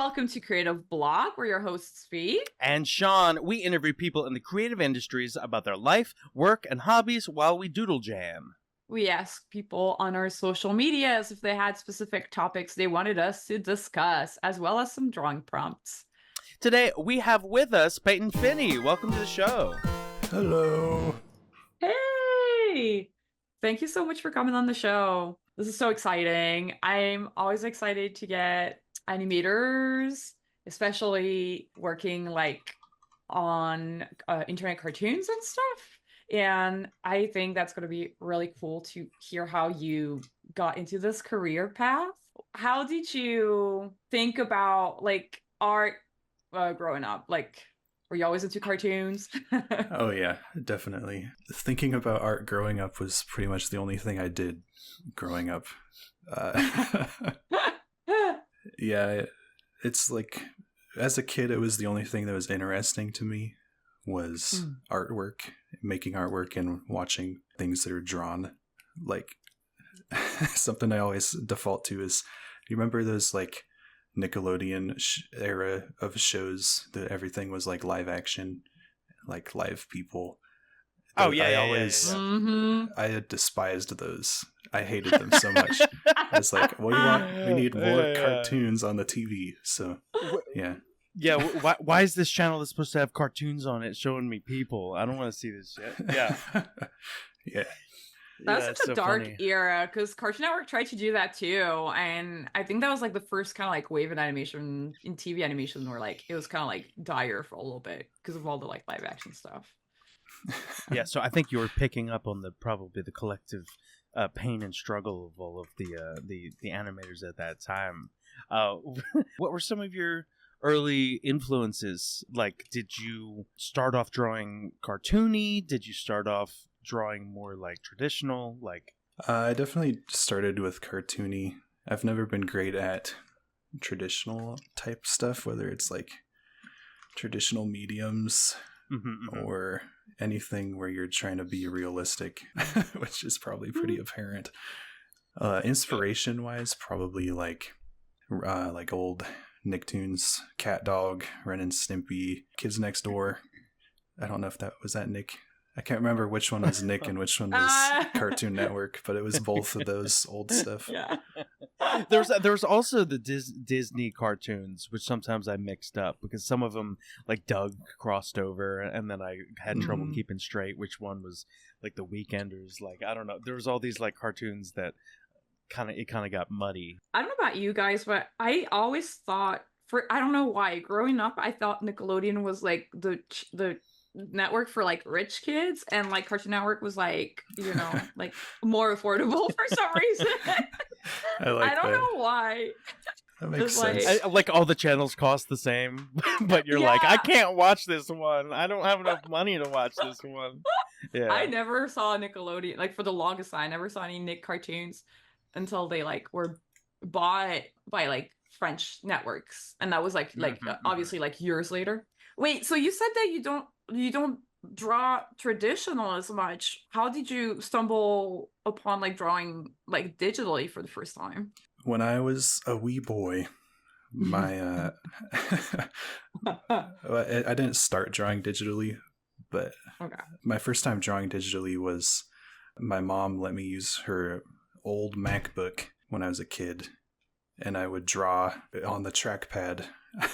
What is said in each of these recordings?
welcome to Creative Block. We're your hosts, VEE and SEAN. We interview people in the creative industries about their life, work, and hobbies while we doodle jam. We ask people on our social medias if they had specific topics they wanted us to discuss, as well as some drawing prompts. Today, we have with us Payton Finney. Welcome to the show. Hello. Hey! Thank you so much for coming on the show. This is so exciting. I'm always excited to get animators, especially working like on internet cartoons and stuff. And I think that's going to be really cool to hear how you got into this career path. How did you think about like art growing up? Like, were you always into cartoons? Oh yeah, definitely. Thinking about art growing up was pretty much the only thing I did growing up. Yeah, it's like, as a kid, it was the only thing that was interesting to me was artwork, making artwork and watching things that are drawn. Like, something I always default to is, you remember those like Nickelodeon era of shows that everything was like live action, like live people? Oh yeah, I despised those. I hated them so much. I was like, what do you want? We need more cartoons on the TV. So yeah. Yeah, why is this channel that's supposed to have cartoons on it showing me people? I don't want to see this shit. Yeah. Yeah. That was such a dark era, because Cartoon Network tried to do that too, and I think that was like the first kind of like wave of animation in TV animation where like it was kind of like dire for a little bit because of all the like live action stuff. Yeah, so I think you were picking up on probably the collective pain and struggle of all of the animators at that time. What were some of your early influences? Like, did you start off drawing cartoony? Did you start off drawing more like traditional? Like, I definitely started with cartoony. I've never been great at traditional type stuff, whether it's like traditional mediums or anything where you're trying to be realistic, which is probably pretty apparent. Inspiration wise, probably like old Nicktoons, Cat Dog, Ren and Stimpy, Kids Next Door. I don't know if that was Nick. I can't remember which one was Nick and which one was Cartoon Network, but it was both of those old stuff. Yeah. There's also the Disney cartoons, which sometimes I mixed up because some of them, like Doug, crossed over, and then I had trouble keeping straight which one was like the Weekenders. Like, I don't know. There was all these like cartoons that kind of got muddy. I don't know about you guys, but I always thought, I don't know why, growing up I thought Nickelodeon was like the network for like rich kids, and like Cartoon Network was like, you know, like more affordable for some reason. I don't know why. That makes sense. Like all the channels cost the same, but you're like, I can't watch this one. I don't have enough money to watch this one. Yeah. I never saw Nickelodeon. Like, for the longest time, I never saw any Nick cartoons until they like were bought by like French networks, and that was like obviously like years later. Wait, so you said that you don't draw traditional as much. How did you stumble upon like drawing like digitally for the first time? When I was a wee boy, my I didn't start drawing digitally, but my first time drawing digitally was my mom let me use her old MacBook when I was a kid, and I would draw Wow. on the trackpad. I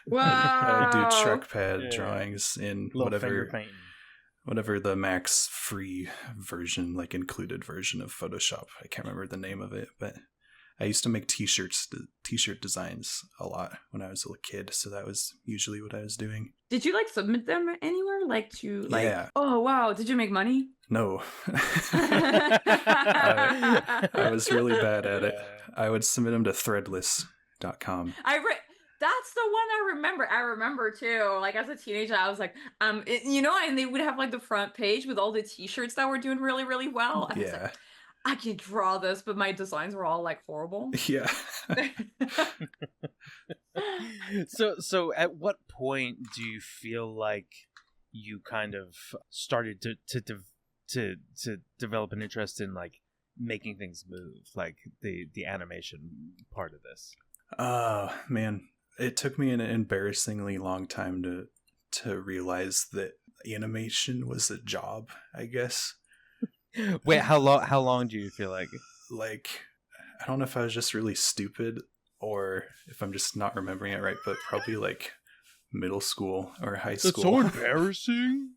would do trackpad drawings in whatever the Mac's free version, like included version of Photoshop. I can't remember the name of it, but I used to make t-shirt designs a lot when I was a kid, so that was usually what I was doing. Did you like submit them anywhere? Like to like? Yeah. Oh wow! Did you make money? No. I was really bad at it. I would submit them to threadless.com. That's the one I remember. I remember too. Like, as a teenager, I was like, and they would have like the front page with all the t-shirts that were doing really, really well. And I was like, I can draw this, but my designs were all like horrible. Yeah. So at what point do you feel like you kind of started to develop an interest in like making things move, like the animation part of this? Man, it took me an embarrassingly long time to realize that animation was a job, I guess. Wait, how long do you feel like? Like, I don't know if I was just really stupid or if I'm just not remembering it right, but probably like middle school or high school. That's so embarrassing.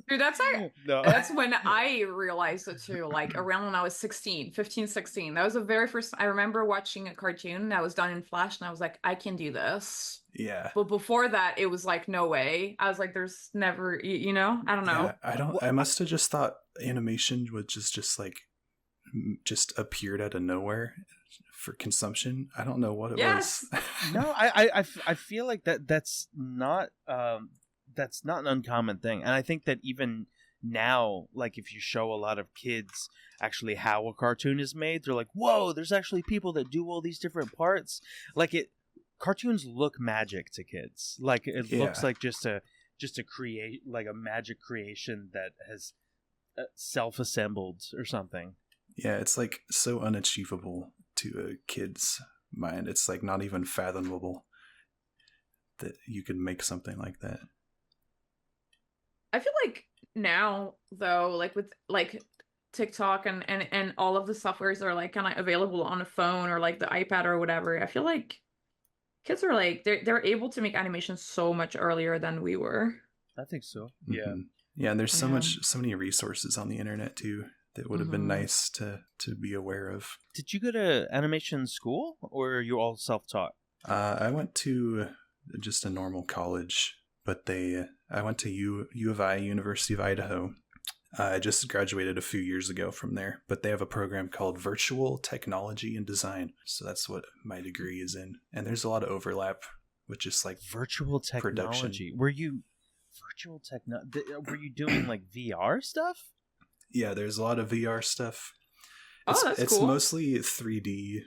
Dude, that's like, No. that's when I realized it too, like around when I was 15, 16. That was the very first, I remember watching a cartoon that was done in Flash and I was like, I can do this. Yeah. But before that, it was like, no way. I was like, there's never, you know, I don't know. Yeah, I must have just thought animation was just like, just appeared out of nowhere for consumption. I don't know what it was. No, I feel like that's not an uncommon thing, and I think that even now, like if you show a lot of kids actually how a cartoon is made, they're like, whoa, there's actually people that do all these different parts. Like cartoons look magic to kids. Like it looks like just a create, like a magic creation that has self-assembled or something. Yeah, it's like so unachievable to a kid's mind. It's like not even fathomable that you could make something like that. I feel like now though, like with like TikTok and all of the softwares are like kind of available on a phone or like the iPad or whatever. I feel like kids are like they're able to make animation so much earlier than we were. I think so. Yeah. Mm-hmm. Yeah, and there's so many resources on the internet too that would have been nice to be aware of. Did you go to animation school or are you all self-taught? I went to just a normal college, but I went to U of I, University of Idaho. I just graduated a few years ago from there, but they have a program called Virtual Technology and Design. So that's what my degree is in. And there's a lot of overlap with just like virtual technology. Production. Were you doing like VR stuff? Yeah, there's a lot of VR stuff. It's cool. Mostly 3D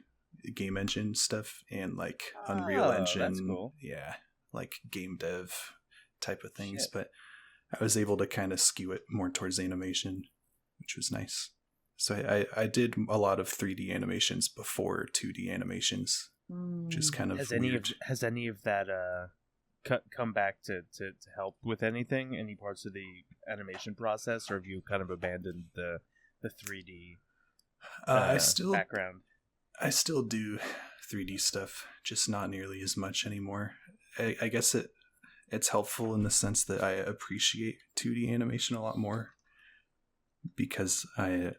game engine stuff and like Unreal Engine. That's cool. Yeah, like game dev type of things. Shit. But I was able to kind of skew it more towards animation, which was nice. So I did a lot of 3D animations before 2D animations, which is kind of weird. Has any of that come back to help with anything? Any parts of the animation process, or have you kind of abandoned the 3D background? I still do 3D stuff, just not nearly as much anymore. I guess it's helpful in the sense that I appreciate 2D animation a lot more because I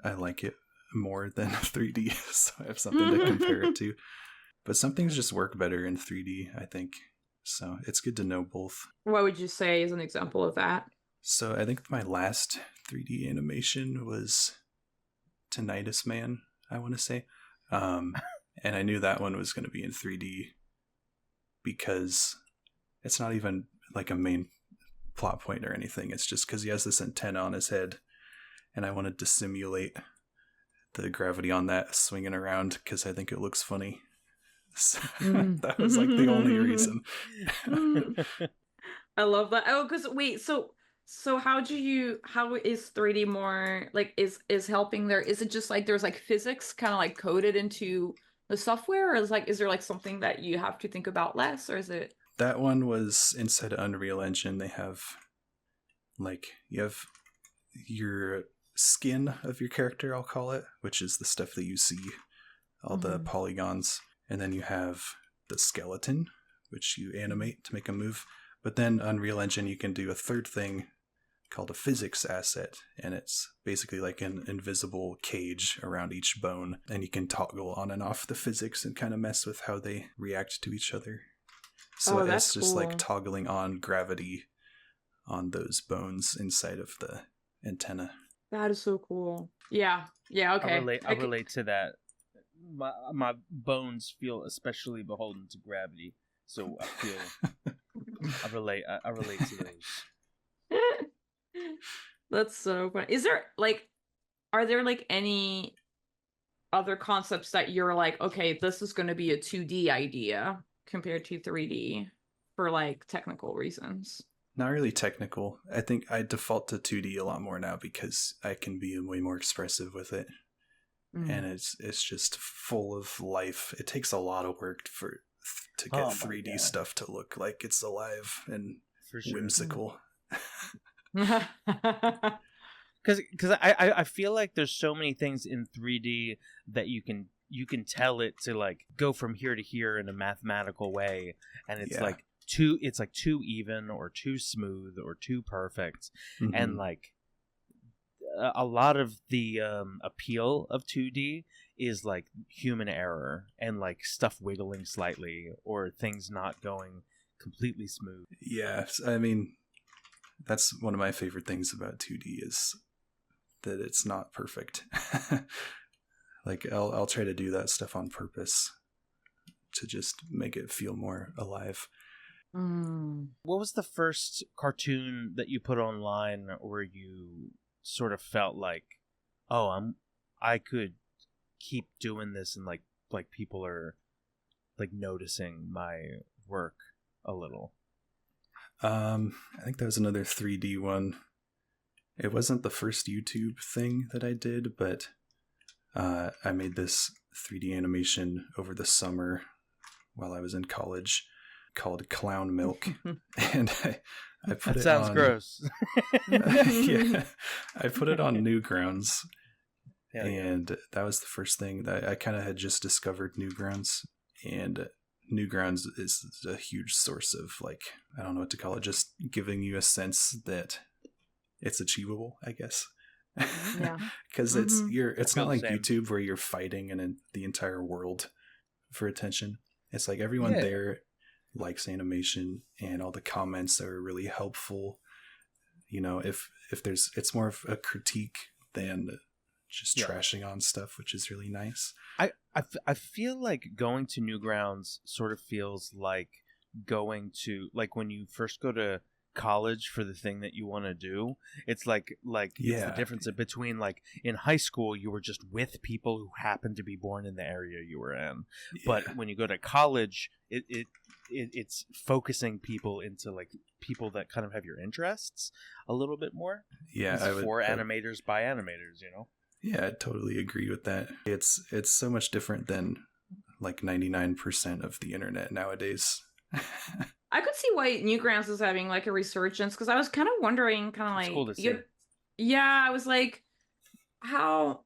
like it more than 3D, so I have something to compare it to. But some things just work better in 3D, I think. So it's good to know both. What would you say is an example of that? So I think my last 3D animation was Tinnitus Man, I want to say. And I knew that one was going to be in 3D because it's not even like a main plot point or anything. It's just because he has this antenna on his head, and I wanted to simulate the gravity on that swinging around because I think it looks funny. So that was like the only reason. I love that. Oh, because wait, so how is 3D more like is helping there? Is it just like there's like physics kind of like coded into the software, or is there like something that you have to think about less, or is it? That one was inside of Unreal Engine. They have like you have your skin of your character, I'll call it, which is the stuff that you see, all the polygons. And then you have the skeleton, which you animate to make a move. But then Unreal Engine, you can do a third thing called a physics asset. And it's basically like an invisible cage around each bone. And you can toggle on and off the physics and kind of mess with how they react to each other. So it's just cool. Like toggling on gravity on those bones inside of the antenna. That is so cool. Yeah. Okay. I relate to that. My bones feel especially beholden to gravity, so I relate to those. That's so funny. Are there like any other concepts that you're like, okay, this is going to be a 2D idea compared to 3D for like technical reasons? Not really technical. I think I default to 2D a lot more now because I can be way more expressive with it. And it's just full of life. It takes a lot of work for to get 3D stuff to look like it's alive and whimsical. Because I feel like there's so many things in 3D that you can tell it to like go from here to here in a mathematical way, and it's like too even or too smooth or too perfect. And like a lot of the appeal of 2D is like human error and like stuff wiggling slightly or things not going completely smooth. Yeah, I mean, that's one of my favorite things about 2D is that it's not perfect. Like I'll try to do that stuff on purpose to just make it feel more alive. What was the first cartoon that you put online where you sort of felt like, oh, I could keep doing this and like people are like noticing my work a little? I think that was another 3D one. It wasn't the first YouTube thing that I did, but I made this 3D animation over the summer while I was in college called Clown Milk. And I put that sounds gross. Yeah, I put it on Newgrounds. And that was the first thing that I kind of had just discovered Newgrounds. And Newgrounds is a huge source of, like, I don't know what to call it, just giving you a sense that it's achievable, I guess. Yeah. Because it's not like YouTube where you're fighting in the entire world for attention. It's like everyone there likes animation, and all the comments are really helpful. You know, if there's, it's more of a critique than just trashing on stuff, which is really nice. I feel like going to Newgrounds sort of feels like going to, like when you first go to college for the thing that you want to do. It's like it's the difference between, like, in high school you were just with people who happened to be born in the area you were in, but when you go to college it's focusing people into like people that kind of have your interests a little bit more. Animators by animators, you know. Yeah, I totally agree with that. It's so much different than like 99% of the internet nowadays. I could see why Newgrounds is having like a resurgence, because I was kind of wondering, kind of like, cool to see. I was like, how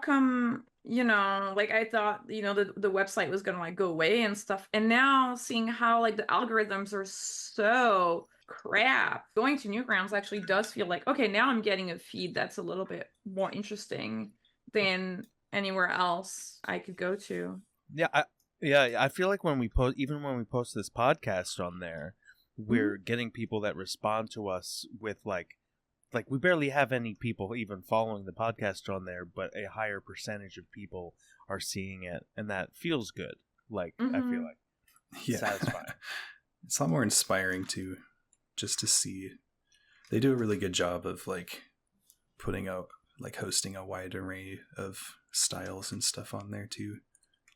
come, you know, like I thought, you know, the website was gonna like go away and stuff, and now seeing how like the algorithms are so crap, going to Newgrounds actually does feel like, okay, now I'm getting a feed that's a little bit more interesting than anywhere else I could go to. I feel like when we post this podcast on there, we're getting people that respond to us with like we barely have any people even following the podcast on there, but a higher percentage of people are seeing it, and that feels good. Like, I feel like satisfying. It's a lot more inspiring too, just to see. They do a really good job of like putting out, like hosting a wide array of styles and stuff on there too,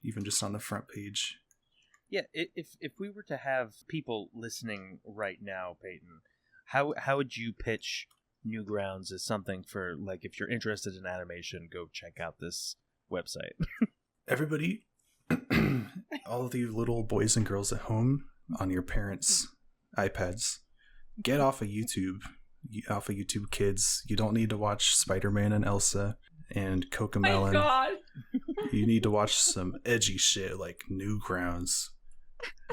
even just on the front page. Yeah, if we were to have people listening right now, Payton, how would you pitch Newgrounds as something for, like, if you're interested in animation, go check out this website? Everybody, all of you little boys and girls at home on your parents' iPads, get off of YouTube. Off of YouTube, kids. You don't need to watch Spider-Man and Elsa and Cocomelon. My God. You need to watch some edgy shit like Newgrounds.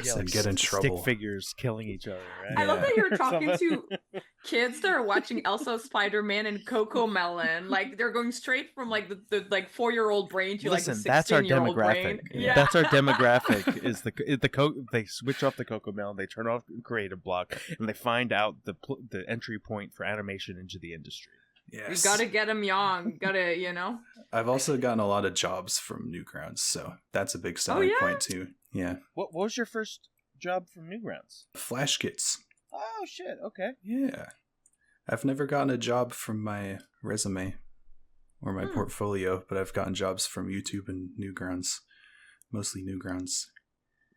Yeah, like get in trouble. Stick figures killing each other, right? I love that you're talking to kids that are watching Elsa, Spider-Man, and Cocomelon. Like, they're going straight from like the like 4-year-old brain to like the 16-year-old brain. Yeah. That's our demographic. Is they switch off the Cocomelon, they turn off Creative Block, and they find out the entry point for animation into the industry. Yes. You gotta get them young. Gotta, you know. I've also gotten a lot of jobs from Newgrounds, so that's a big selling point too. Yeah. What was your first job from Newgrounds? Flash Kits. Oh shit! Okay. Yeah. I've never gotten a job from my resume or my portfolio, but I've gotten jobs from YouTube and Newgrounds, mostly Newgrounds.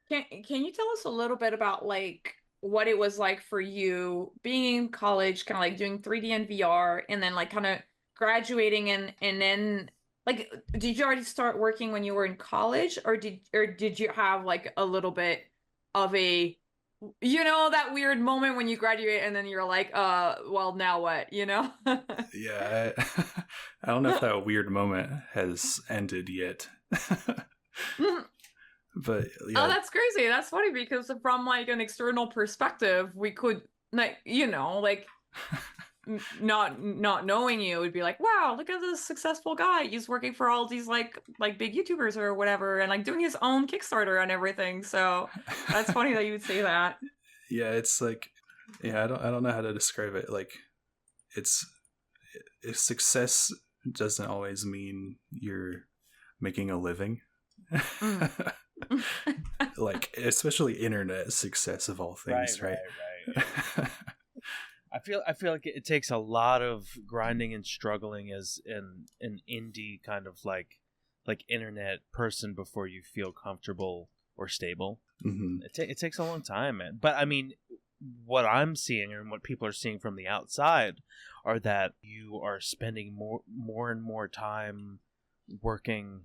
Can you tell us a little bit about like what it was like for you being in college, kind of like doing 3D and VR, and then like kind of graduating and then like, did you already start working when you were in college, or did you have like a little bit of a, you know, that weird moment when you graduate and then you're like, well, now what, you know? Yeah, I don't know if that weird moment has ended yet. But Oh, yeah. that's crazy. That's funny because from like an external perspective, we could like, you know, like not knowing you would be like, wow, look at this successful guy. He's working for all these like big YouTubers or whatever, and like doing his own Kickstarter and everything. So that's funny that you would say that. Yeah, it's like, yeah, I don't know how to describe it. Like, it's success doesn't always mean you're making a living. Like, especially internet success of all things, right? I feel like it takes a lot of grinding and struggling as an indie kind of like internet person before you feel comfortable or stable. Mm-hmm. It takes a long time, man. But I mean, what I'm seeing and what people are seeing from the outside are that you are spending more and more time working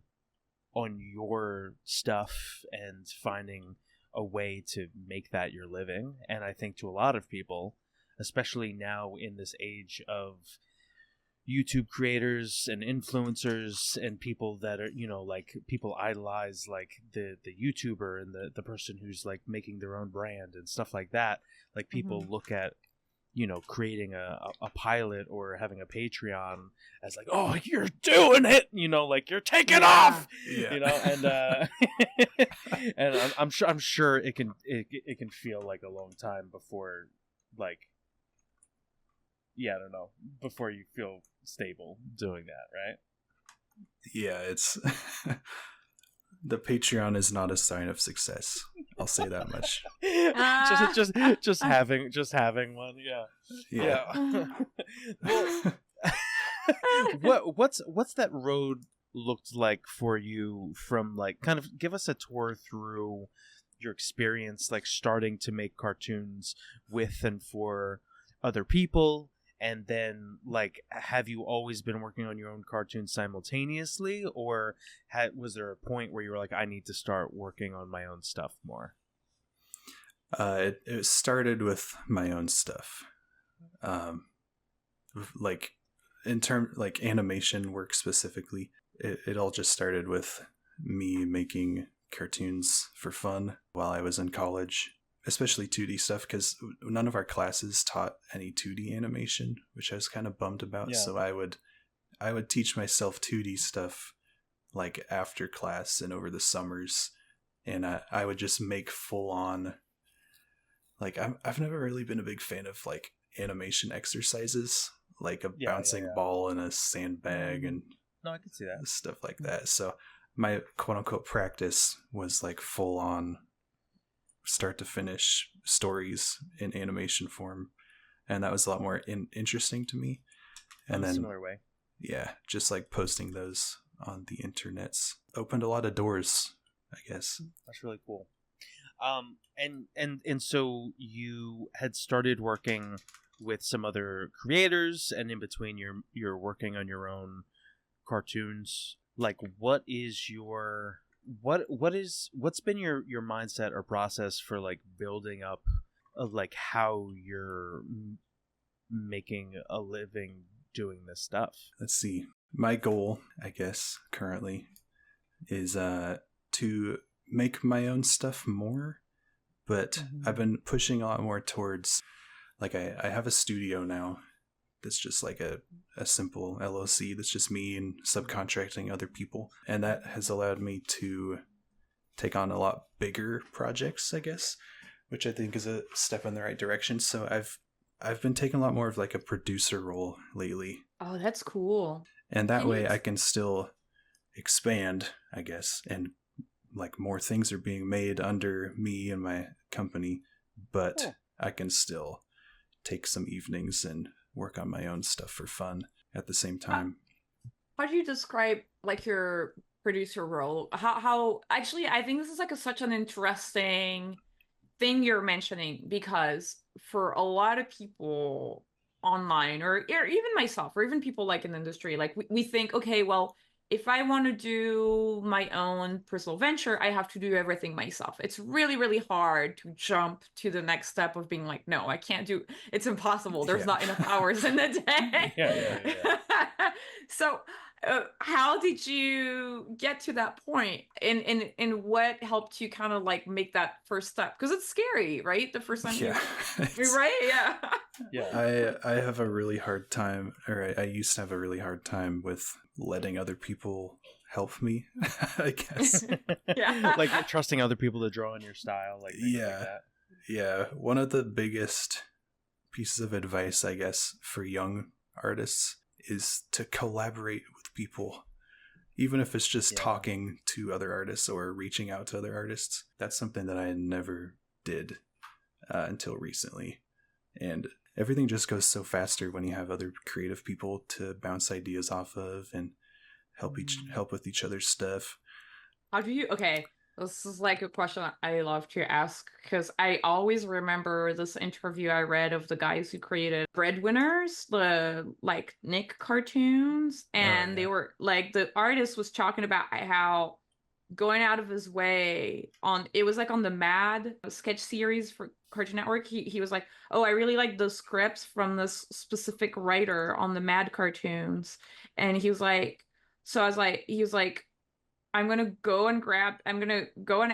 on your stuff and finding a way to make that your living. And I think to a lot of people, especially now in this age of YouTube creators and influencers and people that are, you know, like people idolize like the YouTuber and the person who's like making their own brand and stuff like that. Like people look at, you know, creating a pilot or having a Patreon as like, oh, you're doing it, you know, like you're taking off, you know, and and I'm sure it can feel like a long time before, like, yeah, I don't know, before you feel stable doing that, right? Yeah, it's the Patreon is not a sign of success. I'll say that much. just having one, yeah. Well, what's that road looked like for you from like kind of give us a tour through your experience like starting to make cartoons with and for other people, and then like have you always been working on your own cartoons simultaneously, or was there a point where you were like, I need to start working on my own stuff more? It started with my own stuff. Like in term like animation work specifically, it all just started with me making cartoons for fun while I was in college, especially 2D stuff, because none of our classes taught any 2D animation, which I was kind of bummed about. So I would teach myself 2D stuff like after class and over the summers, and I would just make full on, like I've never really been a big fan of like animation exercises, like a bouncing ball in a sandbag and no, I can see that stuff like that. So my quote unquote practice was like full on start to finish stories in animation form, and that was a lot more interesting to me. And then similar way, just like posting those on the internets opened a lot of doors, I guess. That's really cool. And so you had started working with some other creators, and in between you're working on your own cartoons. Like, what is your what's been your mindset or process for like building up like how you're making a living doing this stuff? Let's see. My goal, I guess, currently is to make my own stuff more, but I've been pushing a lot more towards like I have a studio now that's just like a simple LLC that's just me and subcontracting other people, and that has allowed me to take on a lot bigger projects, I guess, which I think is a step in the right direction. So I've been taking a lot more of like a producer role lately. Oh, that's cool. And that way I can still expand, I guess, and like more things are being made under me and my company, but I can still take some evenings and work on my own stuff for fun at the same time. How do you describe like your producer role? How actually, I think this is like such an interesting thing you're mentioning, because for a lot of people online, or even myself, or even people like in the industry, like we think, okay, well, if I want to do my own personal venture, I have to do everything myself. It's really, really hard to jump to the next step of being like, no, I can't do, it's impossible. There's not enough hours in the day. Yeah. So how did you get to that point? And what helped you kind of like make that first step? Because it's scary, right? The first time right? Yeah. Yeah. I have a really hard time, or I used to have a really hard time with letting other people help me, I guess. Yeah. Like trusting other people to draw in your style. Like that. Yeah. One of the biggest pieces of advice, I guess, for young artists is to collaborate with people, even if it's just talking to other artists or reaching out to other artists. That's something that I never did until recently. And everything just goes so faster when you have other creative people to bounce ideas off of and help with each other's stuff. How do you, okay, this is like a question I love to ask, because I always remember this interview I read of the guys who created Breadwinners, the like Nick cartoons, and they were like, the artist was talking about how going out of his way it was like on the Mad sketch series for Cartoon Network. He was like, oh, I really like the scripts from this specific writer on the Mad cartoons. And he was like, he was like, I'm going to go and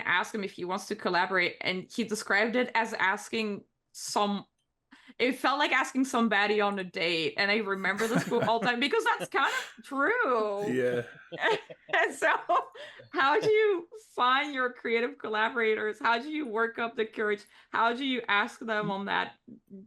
ask him if he wants to collaborate. And he described it as it felt like asking somebody on a date. And I remember this quote all the time because that's kind of true. Yeah. And so how do you find your creative collaborators? How do you work up the courage? How do you ask them on that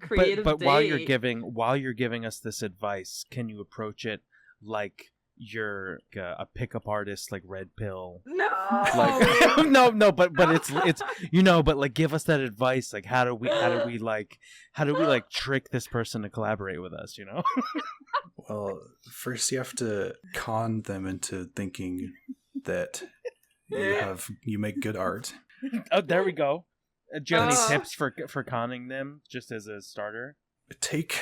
creative but date? while you're giving us this advice, can you approach it like you're a pickup artist, like Red Pill? No, like no, but it's but like give us that advice. Like how do we trick this person to collaborate with us? Well, first you have to con them into thinking that you make good art. Oh, there we go. Do you have any tips for conning them, just as a starter? Take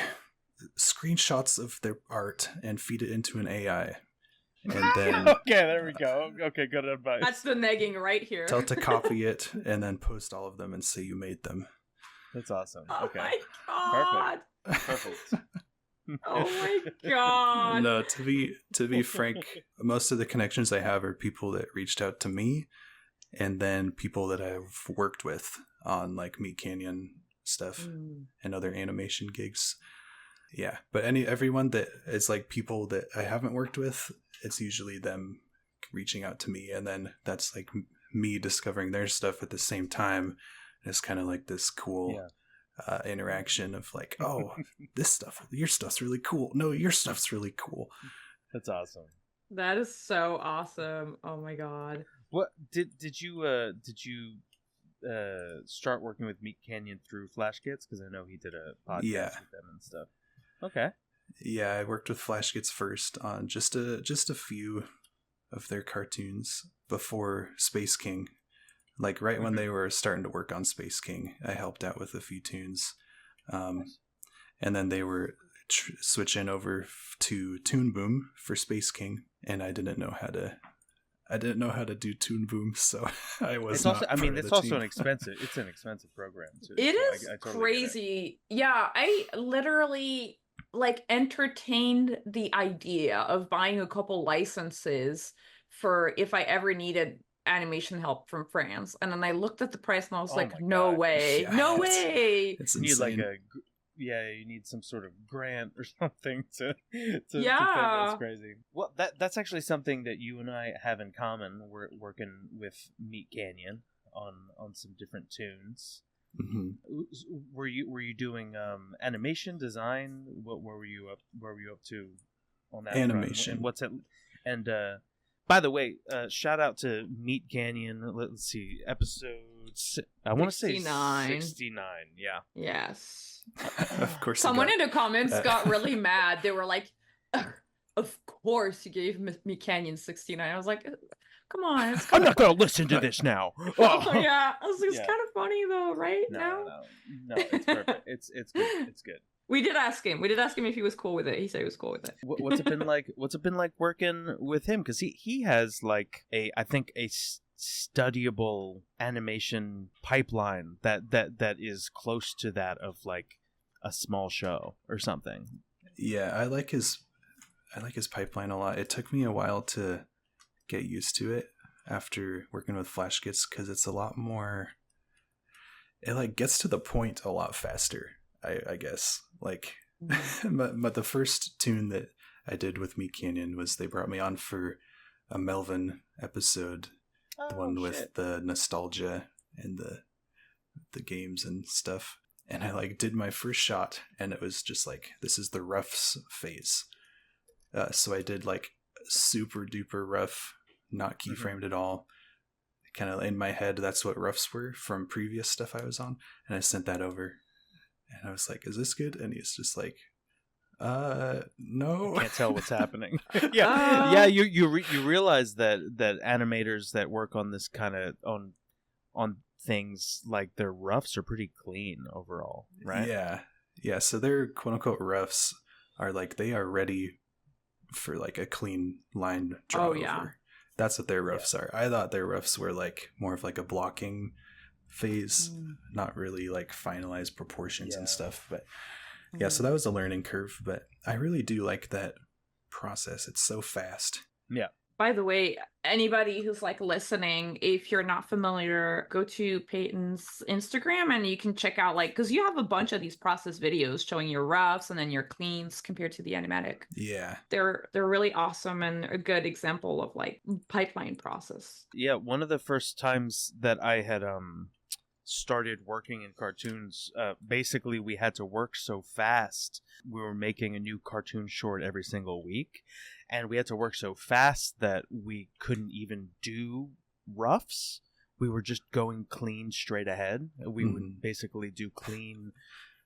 screenshots of their art and feed it into an AI. And then okay, there we go. Okay, good advice. That's the negging right here. Tell it to copy it and then post all of them and say you made them. That's awesome. Oh okay. my god. Perfect. Oh my god. No, to be frank, most of the connections I have are people that reached out to me, and then people that I've worked with on like Meat Canyon stuff and other animation gigs. Yeah, but everyone that is like people that I haven't worked with, it's usually them reaching out to me, and then that's like me discovering their stuff at the same time. It's kind of like this cool interaction of like, oh, your stuff's really cool. No, your stuff's really cool. That's awesome. That is so awesome. Oh my god. What did you start working with Meat Canyon through Flash Kits? Because I know he did a podcast with them and stuff. Okay. Yeah, I worked with Flash Kits first on just a few of their cartoons before Space King. Like right when they were starting to work on Space King, I helped out with a few tunes. And then they were switching over to Toon Boom for Space King, and I didn't know how to do Toon Boom, so I was. It's also an expensive program too. It is I totally crazy. Yeah, I literally like entertained the idea of buying a couple licenses for if I ever needed animation help from France, and then I looked at the price and I was like, no way. It's insane. You need some sort of grant or something to that's crazy. Well, that's actually something that you and I have in common. We're working with Meat Canyon on some different tunes. Mm-hmm. Were you doing animation design? What were you up to on that animation? And what's it? And by the way, shout out to Meat Canyon. Let's see, episodes. I want to say 69. Yeah. Yes. Of course. Someone in the comments got really mad. They were like, "Of course you gave Meat Canyon 69." I was like, "Come on, I'm not going to listen to this now." Oh yeah, I was like, it's kind of funny though, right? No, it's perfect. It's good. It's good. We did ask him. We did ask him if he was cool with it. He said he was cool with it. What's it been like? What's it been like working with him? Because he has like I think a studyable animation pipeline that is close to that of like a small show or something. Yeah, I like his pipeline a lot. It took me a while to get used to it after working with Flash Kits, because it's a lot more. It like gets to the point a lot faster. I guess like, but the first tune that I did with Meat Canyon was they brought me on for a Melvin episode, the one with the nostalgia and the games and stuff. And I like did my first shot, and it was just like, this is the roughs phase. So I did like super duper rough, not keyframed at all. Kind of in my head, that's what roughs were from previous stuff I was on, and I sent that over. And I was like, is this good? And he's just like, no. I can't tell what's happening. Yeah. You realize that animators that work on this kind of on things, like their roughs are pretty clean overall, right? Yeah. So their quote unquote roughs are like, they are ready for like a clean line draw over. That's what their roughs are. I thought their roughs were like more of like a blocking phase, not really like finalized proportions and stuff. But yeah, so that was a learning curve, but I really do like that process. It's so fast. Yeah. By the way, anybody who's like listening, if you're not familiar, go to Payton's Instagram and you can check out like, because you have a bunch of these process videos showing your roughs and then your cleans compared to the animatic. Yeah. They're really awesome and a good example of like pipeline process. Yeah, one of the first times that I had started working in cartoons, basically we had to work so fast. We were making a new cartoon short every single week, and we had to work so fast that we couldn't even do roughs. We were just going clean straight ahead. We would basically do clean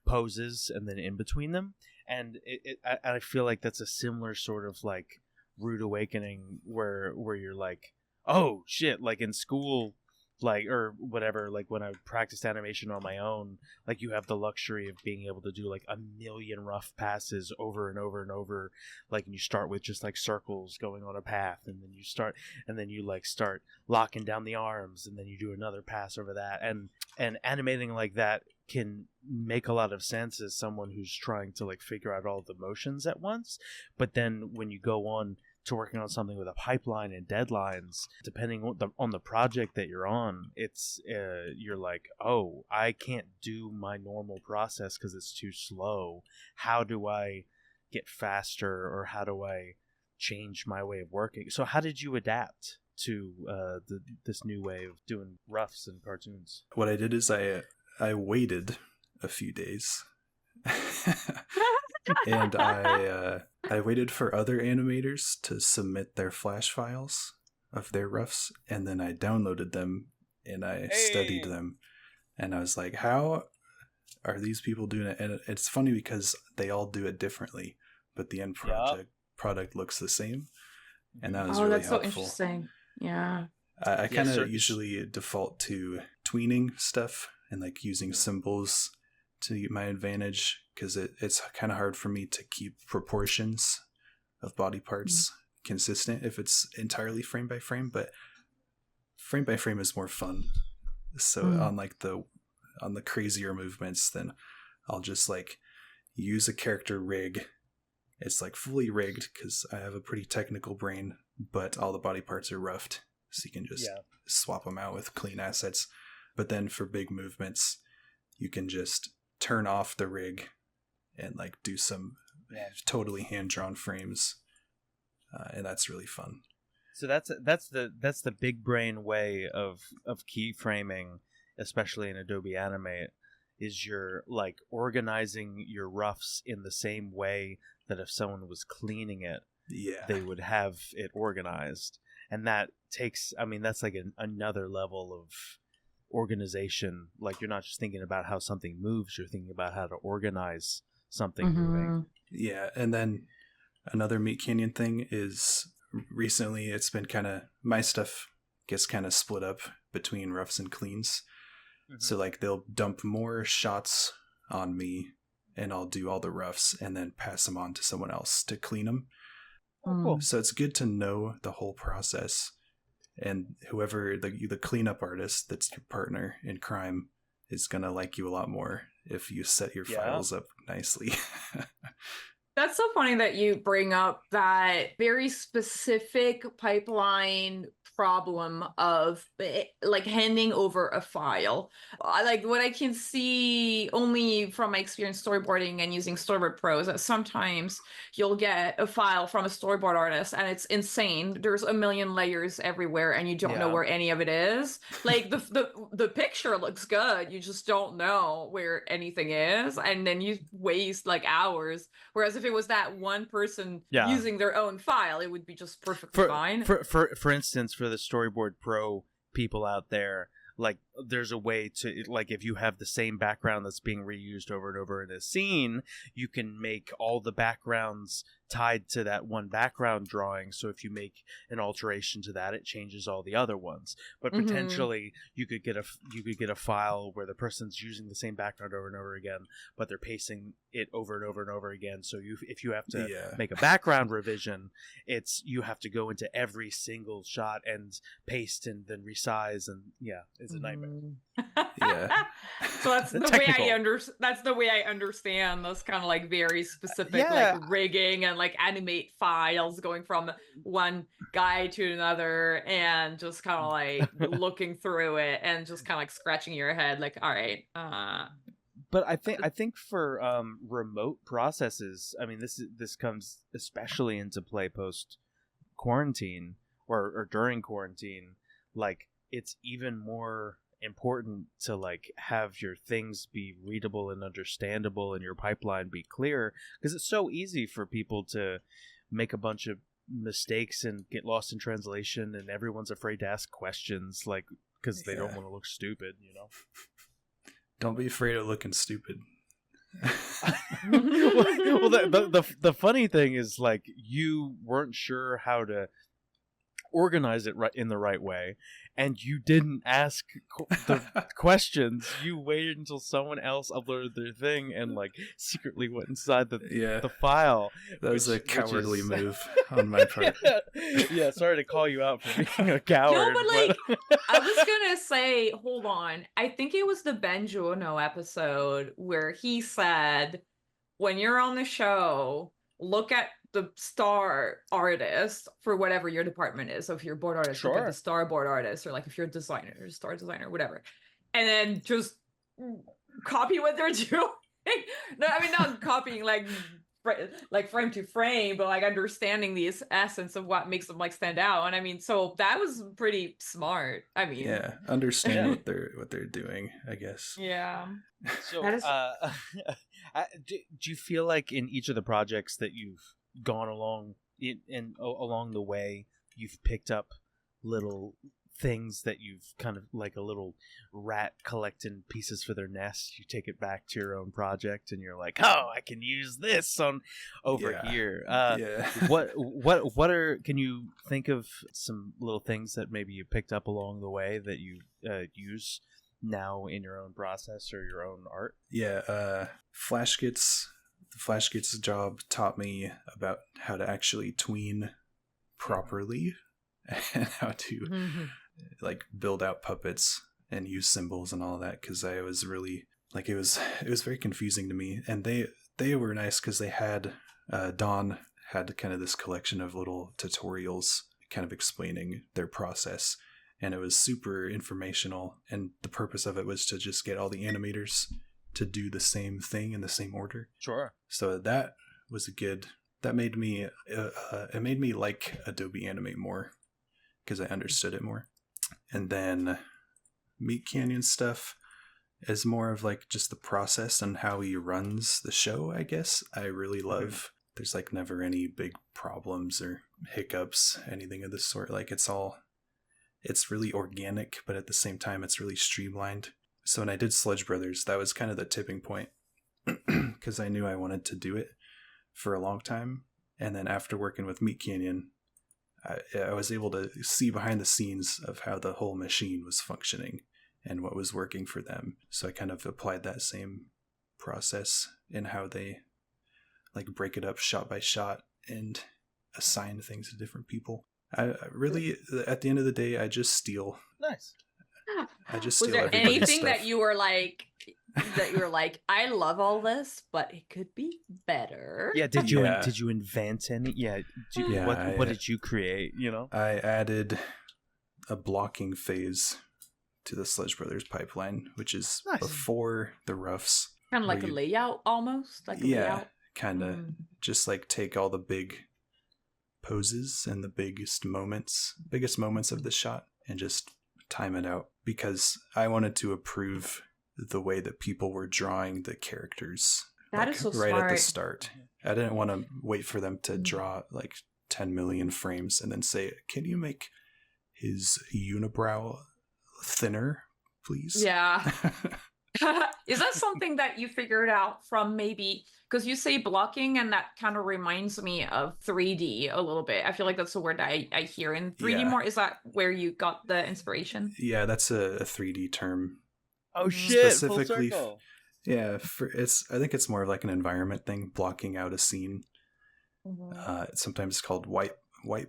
poses and then in between them. And I feel like that's a similar sort of like rude awakening where you're like, oh shit, like in school, like, or whatever, like when I practiced animation on my own, like you have the luxury of being able to do like a million rough passes over and over and over, like, and you start with just like circles going on a path, and then you like start locking down the arms, and then you do another pass over that, and animating like that can make a lot of sense as someone who's trying to like figure out all the motions at once. But then when you go on to working on something with a pipeline and deadlines, depending on the project that you're on, it's you're like, oh, I can't do my normal process because it's too slow. How do I get faster, or how do I change my way of working? So how did you adapt to this new way of doing roughs and cartoons? What I did is I waited a few days and I waited for other animators to submit their flash files of their roughs, and then I downloaded them and I studied them, and I was like, how are these people doing it? And it's funny because they all do it differently, but the end product looks the same, and that was really that's helpful. So interesting. Yeah. I kind of usually default to tweening stuff and like using symbols to my advantage, because it's kind of hard for me to keep proportions of body parts consistent if it's entirely frame by frame, but frame by frame is more fun. So on the crazier movements, then I'll just like use a character rig. It's like fully rigged because I have a pretty technical brain, but all the body parts are roughed, so you can just swap them out with clean assets. But then for big movements, you can just turn off the rig and like do some totally hand-drawn frames, and that's really fun. So that's the big brain way of keyframing, especially in Adobe Animate, is you're like organizing your roughs in the same way that if someone was cleaning it, they would have it organized. And that takes, I mean, that's like another level of organization. Like, you're not just thinking about how something moves, you're thinking about how to organize something moving. Yeah, and then another Meat Canyon thing is recently it's been kind of, my stuff gets kind of split up between roughs and cleans. So like they'll dump more shots on me and I'll do all the roughs and then pass them on to someone else to clean them. Oh, cool. So it's good to know the whole process, and whoever the cleanup artist that's your partner in crime is going to like you a lot more if you set your files up nicely. That's so funny that you bring up that very specific pipeline problem of like handing over a file. Like what I can see only from my experience storyboarding and using Storyboard Pro is that sometimes you'll get a file from a storyboard artist and it's insane. There's a million layers everywhere and you don't know where any of it is. Like the picture looks good, you just don't know where anything is, and then you waste like hours. Whereas if it was that one person using their own file, it would be just perfectly fine. For instance, for the Storyboard Pro people out there, like there's a way to, like, if you have the same background that's being reused over and over in a scene, you can make all the backgrounds tied to that one background drawing. So if you make an alteration to that, it changes all the other ones. But potentially you could get a file where the person's using the same background over and over again, but they're pasting it over and over and over again. So if you have to make a background revision, you have to go into every single shot and paste and then resize, and it's a nightmare. So that's the way I understand those kind of like very specific like rigging and like animate files going from one guy to another, and just kind of like looking through it and just kind of like scratching your head like, all right. But I think for remote processes, I mean, this comes especially into play post quarantine or during quarantine. Like, it's even more important to like have your things be readable and understandable and your pipeline be clear, because it's so easy for people to make a bunch of mistakes and get lost in translation, and everyone's afraid to ask questions, like, because they don't want to look stupid, you know. Don't be afraid of looking stupid. Well, the funny thing is, like, you weren't sure how to organize it in the right way, and you didn't ask the questions. You waited until someone else uploaded their thing and like secretly went inside the file. That was a cowardly move on my part. Sorry to call you out for being a coward. No, but like I was gonna say, hold on. I think it was the Ben Jono episode where he said, when you're on the show, look at the star artist for whatever your department is. So if you're a board artist, look at the star board artist, or like if you're a designer, star designer, whatever. And then just copy what they're doing. No, I mean, not copying like frame to frame, but like understanding the essence of what makes them like stand out. And I mean, so that was pretty smart. I mean, understand what they're doing, I guess. Yeah. So, do you feel like in each of the projects that you've gone along along the way, you've picked up little things that you've kind of like a little rat collecting pieces for their nest? You take it back to your own project and you're like, oh, I can use this on over here. What are, can you think of some little things that maybe you picked up along the way that you use now in your own process or your own art? The FlashKits job taught me about how to actually tween properly and how to like build out puppets and use symbols and all that, because I was really like, it was very confusing to me. And they were nice because they had Dawn had kind of this collection of little tutorials kind of explaining their process, and it was super informational, and the purpose of it was to just get all the animators to do the same thing in the same order. Sure. So that was that made me it made me like Adobe Animate more, because I understood it more. And then Meat Canyon stuff is more of like just the process and how he runs the show, I guess. I really love. There's like never any big problems or hiccups, anything of this sort. Like it's really organic, but at the same time it's really streamlined. So when I did Sludge Brothers, that was kind of the tipping point, because I knew I wanted to do it for a long time. And then after working with Meat Canyon, I was able to see behind the scenes of how the whole machine was functioning and what was working for them. So I kind of applied that same process and how they like break it up shot by shot and assign things to different people. I really, at the end of the day, I just steal. Nice. I just Was steal there everybody's anything stuff. that you were like, I love all this, but it could be better? Yeah. Did you invent any? Yeah. What did you create? You know, I added a blocking phase to the Sludge Brothers pipeline, which is before the roughs. Kind of like a layout, almost. Like a layout. Kind of just like take all the big poses and the biggest moments of the shot and just time it out, because I wanted to approve the way that people were drawing the characters. That is so right smart. At the start. I didn't want to wait for them to draw like 10 million frames and then say, can you make his unibrow thinner, please? Yeah. Is that something that you figured out from maybe, because you say blocking and that kind of reminds me of 3D a little bit. I feel like that's the word I hear in 3D more. Is that where you got the inspiration? Yeah, that's a 3D term. Oh shit! Specifically, full circle. Yeah, I think it's more of like an environment thing, blocking out a scene. Sometimes it's called white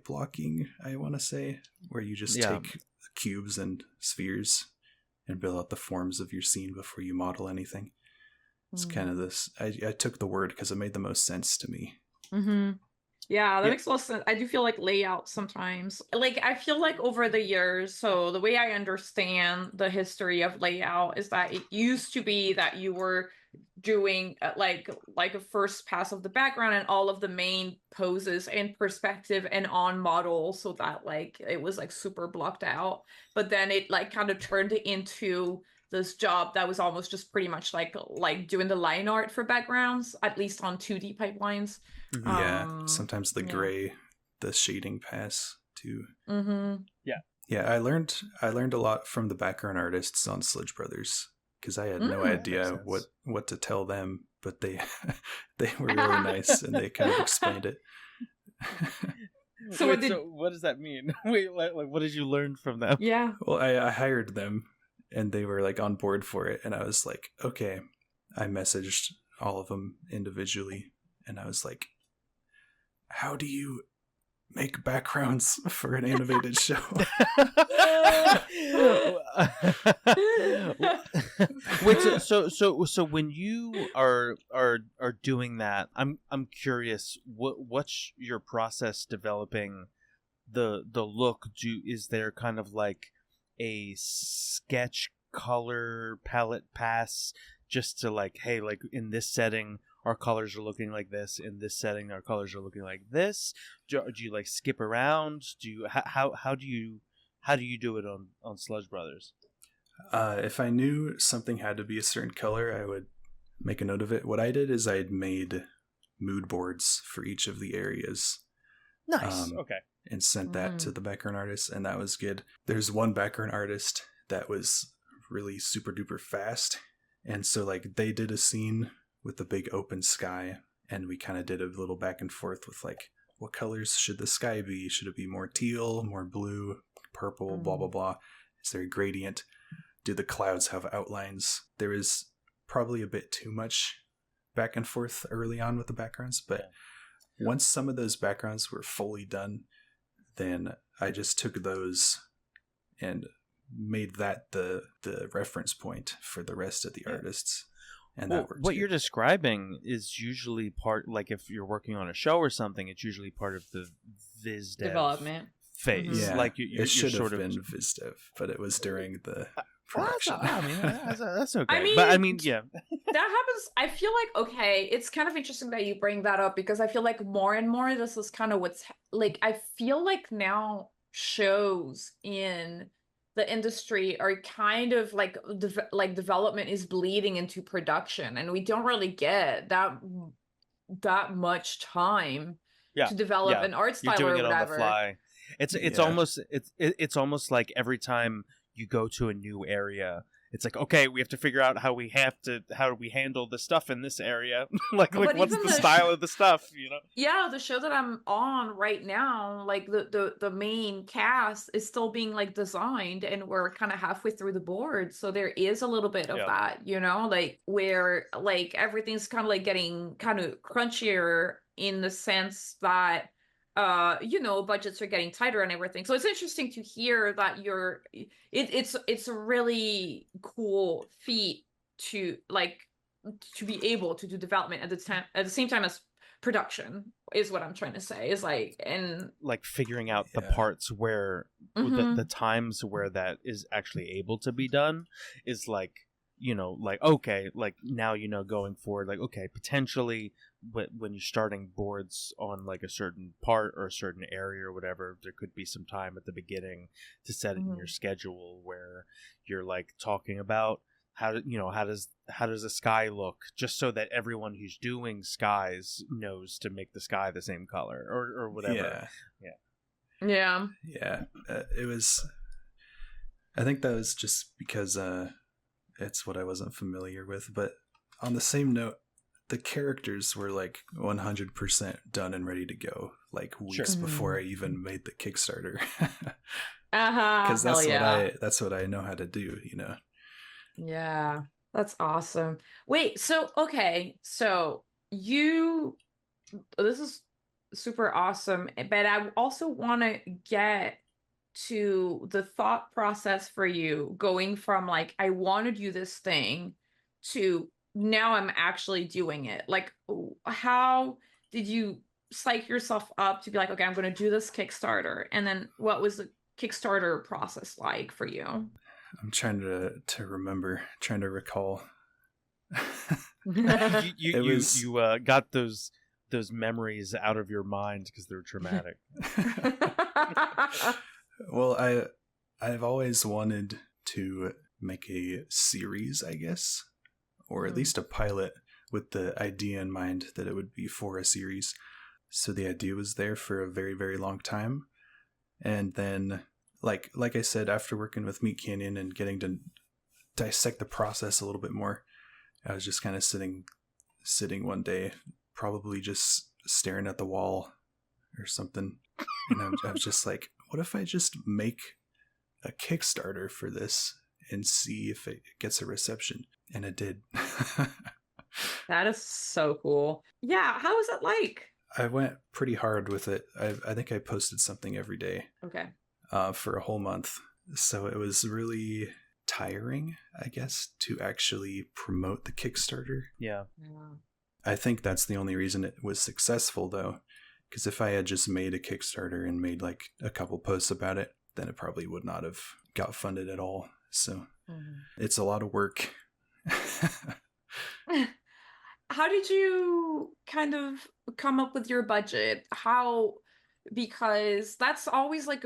blocking, I want to say, where you just take cubes and spheres and build out the forms of your scene before you model anything. It's kind of this. I took the word because it made the most sense to me. Yeah, that makes a lot of sense. I do feel like layout sometimes. Like, I feel like over the years, so the way I understand the history of layout is that it used to be that you were doing like a first pass of the background and all of the main poses in perspective and on model, so that like it was like super blocked out. But then it like kind of turned into this job that was almost just pretty much like doing the line art for backgrounds, at least on 2D pipelines. Yeah, sometimes the gray, the shading pass too. Yeah, I learned a lot from the background artists on Sludge Brothers, because I had no idea what to tell them, but they were really nice and they kind of explained it. So what does that mean? Wait, like what did you learn from them? Yeah. Well, I hired them and they were like on board for it, and I was like, okay. I messaged all of them individually and I was like, how do you make backgrounds for an animated show? Wait, so when you are doing that, I'm curious, what's your process developing the look? Is there kind of like a sketch color palette pass just to like, hey, like in this setting our colors are looking like this, in this setting our colors are looking like this? Do you like skip around? How do you do it on Sludge Brothers? If I knew something had to be a certain color, I would make a note of it. What I did is I'd made mood boards for each of the areas. Nice. Okay. And sent that to the background artist, and that was good. There's one background artist that was really super duper fast, and so like they did a scene with the big open sky, and we kind of did a little back and forth with like, what colors should the sky be? Should it be more teal, more blue, purple, blah blah blah? Is there a gradient? Do the clouds have outlines? There is probably a bit too much back and forth early on with the backgrounds, but once some of those backgrounds were fully done, then I just took those and made that the reference point for the rest of the artists. And that works. What you're describing is usually part, like if you're working on a show or something, it's usually part of the viz dev development phase. Yeah, like it should have been viz dev, but it was during the production. I mean, that's okay. I mean, but I mean, yeah. That happens. I feel like, okay, it's kind of interesting that you bring that up, because I feel like more and more this is kind of what's like, I feel like now shows in the industry are kind of like development is bleeding into production, and we don't really get that much time to develop an art style You're doing or whatever. On the fly. It's almost like every time you go to a new area, it's like, okay, we have to figure out how do we handle the stuff in this area. like what's the style of the stuff, you know? Yeah, the show that I'm on right now, like the main cast is still being like designed, and we're kind of halfway through the board. So there is a little bit of that, you know, like where like everything's kind of like getting kind of crunchier in the sense that you know, budgets are getting tighter and everything. So it's interesting to hear that it's a really cool feat to like to be able to do development at the same time as production, is what I'm trying to say. Is like, and like figuring out the parts where the times where that is actually able to be done is like, you know, like, okay, like now, you know, going forward, like, okay, potentially when you're starting boards on like a certain part or a certain area or whatever, there could be some time at the beginning to set it in your schedule where you're like talking about how does the sky look, just so that everyone who's doing skies knows to make the sky the same color or whatever. Yeah. It was, I think that was just because it's what I wasn't familiar with. But on the same note, the characters were like 100% done and ready to go, like weeks before I even made the Kickstarter. Because that's what I know how to do, you know. Yeah, that's awesome. Wait, so okay, so this is super awesome, but I also want to get to the thought process for you going from like, I want to do this thing to now I'm actually doing it. Like, how did you psych yourself up to be like, okay, I'm going to do this Kickstarter? And then what was the Kickstarter process like for you? I'm trying to remember, trying to recall. you got those memories out of your mind because they're traumatic. Well, I've always wanted to make a series, I guess, or at least a pilot with the idea in mind that it would be for a series. So the idea was there for a very, very long time. And then, like I said, after working with Meat Canyon and getting to dissect the process a little bit more, I was just kind of sitting one day, probably just staring at the wall or something. And I was just like, what if I just make a Kickstarter for this and see if it gets a reception? And it did. That is so cool. Yeah, how was it like? I went pretty hard with it. I think I posted something every day. Okay. For a whole month. So it was really tiring, I guess, to actually promote the Kickstarter. Yeah. I think that's the only reason it was successful, though. Because if I had just made a Kickstarter and made like a couple posts about it, then it probably would not have got funded at all. So it's a lot of work. How did you kind of come up with your budget? Because that's always like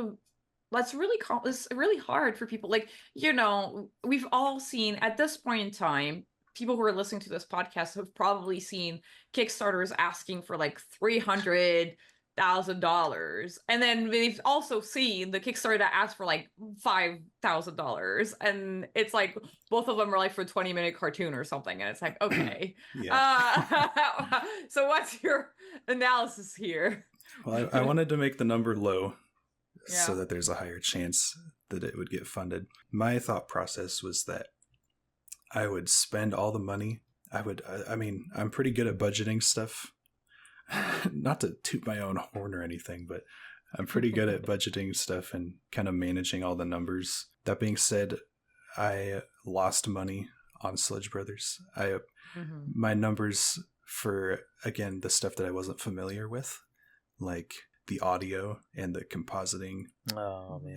it's really hard for people. Like, you know, we've all seen at this point in time, people who are listening to this podcast have probably seen Kickstarters asking for like $300,000, and then they've also seen the Kickstarter that asked for like $5,000, and it's like both of them are like for a 20-minute cartoon or something, and it's like, okay. So what's your analysis here? Well, I wanted to make the number low so that there's a higher chance that it would get funded. My thought process was that I would spend all the money. I mean, I'm pretty good at budgeting stuff. Not to toot my own horn or anything, but I'm pretty good at budgeting stuff and kind of managing all the numbers. That being said, I lost money on Sludge Brothers. My numbers for, again, the stuff that I wasn't familiar with, like the audio and the compositing,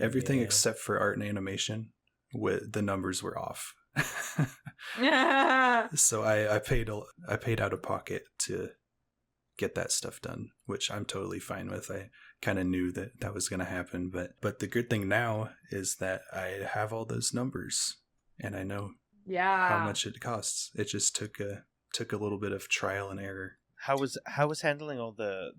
everything except for art and animation, the numbers were off. So I paid out of pocket to get that stuff done, which I'm totally fine with. I kind of knew that was going to happen, but the good thing now is that I have all those numbers and I know how much it costs. It just took a little bit of trial and error. How was handling all the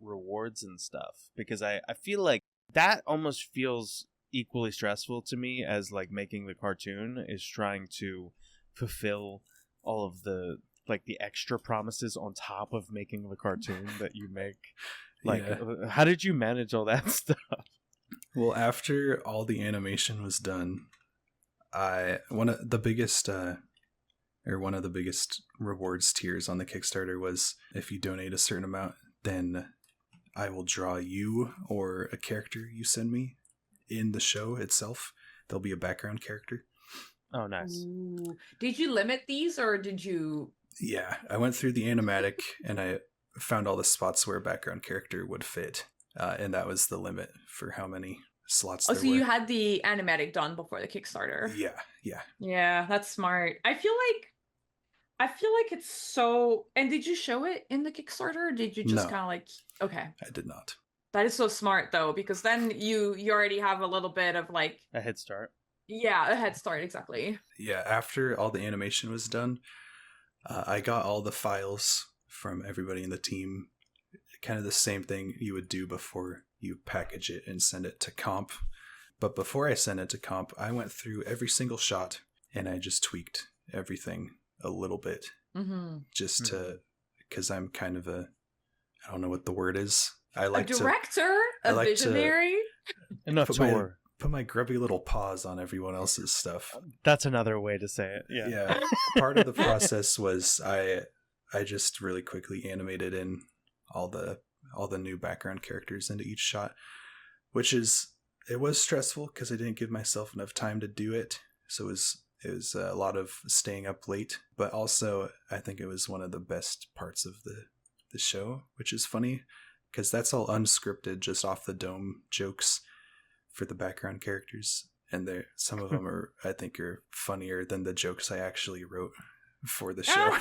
rewards and stuff? Because I feel like that almost feels equally stressful to me as like making the cartoon is trying to fulfill all of the like the extra promises on top of making the cartoon that you make. Like, how did you manage all that stuff? Well, after all the animation was done, one of the biggest rewards tiers on the Kickstarter was if you donate a certain amount, then I will draw you or a character you send me in the show itself. There'll be a background character. Oh, nice. Ooh. Did you limit these or did you? Yeah, I went through the animatic and I found all the spots where a background character would fit. And that was the limit for how many slots there were. So you had the animatic done before the Kickstarter. Yeah. Yeah, that's smart. I feel like it's so. And did you show it in the Kickstarter? Or did you just kind of like? Okay, I did not. that is so smart though, because then you already have a little bit of like a head start. Yeah, a head start, exactly. Yeah, after all the animation was done, I got all the files from everybody in the team. Kind of the same thing you would do before you package it and send it to comp. But before I sent it to comp, I went through every single shot and I just tweaked everything a little bit. Just to, because I'm kind of I don't know what the word is. I like a director, a visionary, an auteur. Put my grubby little paws on everyone else's stuff. That's another way to say it. Yeah. Part of the process was I just really quickly animated in all the new background characters into each shot, which it was stressful because I didn't give myself enough time to do it. So it was a lot of staying up late, but also I think it was one of the best parts of the show, which is funny because that's all unscripted, just off the dome jokes for the background characters, and some of them I think are funnier than the jokes I actually wrote for the show.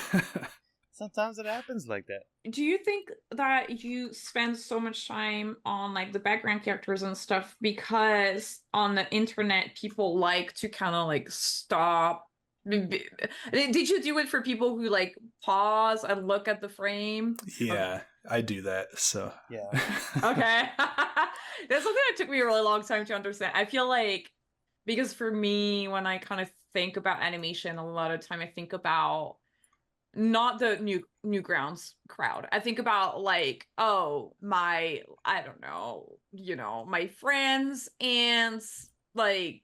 Sometimes it happens like that. Do you think that you spend so much time on like the background characters and stuff because on the internet people like to kind of like stop? Did you do it for people who like pause and look at the frame? Yeah, I do that. So yeah. Okay. That's something that took me a really long time to understand. I feel like, because for me, when I kind of think about animation, a lot of time I think about not the Newgrounds crowd. I think about like, oh, I don't know, my friends and like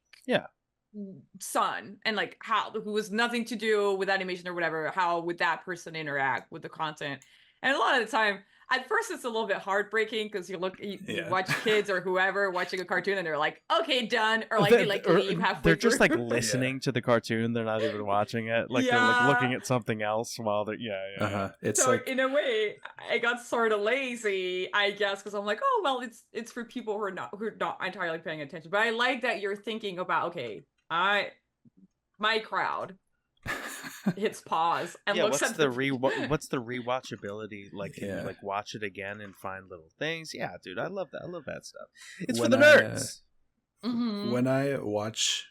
son, and like who has nothing to do with animation or whatever, how would that person interact with the content? And a lot of the time, at first it's a little bit heartbreaking because you watch kids or whoever watching a cartoon and they're like, okay, done, or like they like leave halfway they're just through. like listening to the cartoon, they're not even watching it, like they're like looking at something else while they're It's so like, in a way I got sort of lazy, I guess, because I'm like, oh well, it's for people who are not entirely paying attention. But I like that you're thinking about, okay, my crowd hits pause and looks what's at what's the rewatchability like? Can you like watch it again and find little things? Yeah, dude, I love that stuff. It's for the nerds. When I watch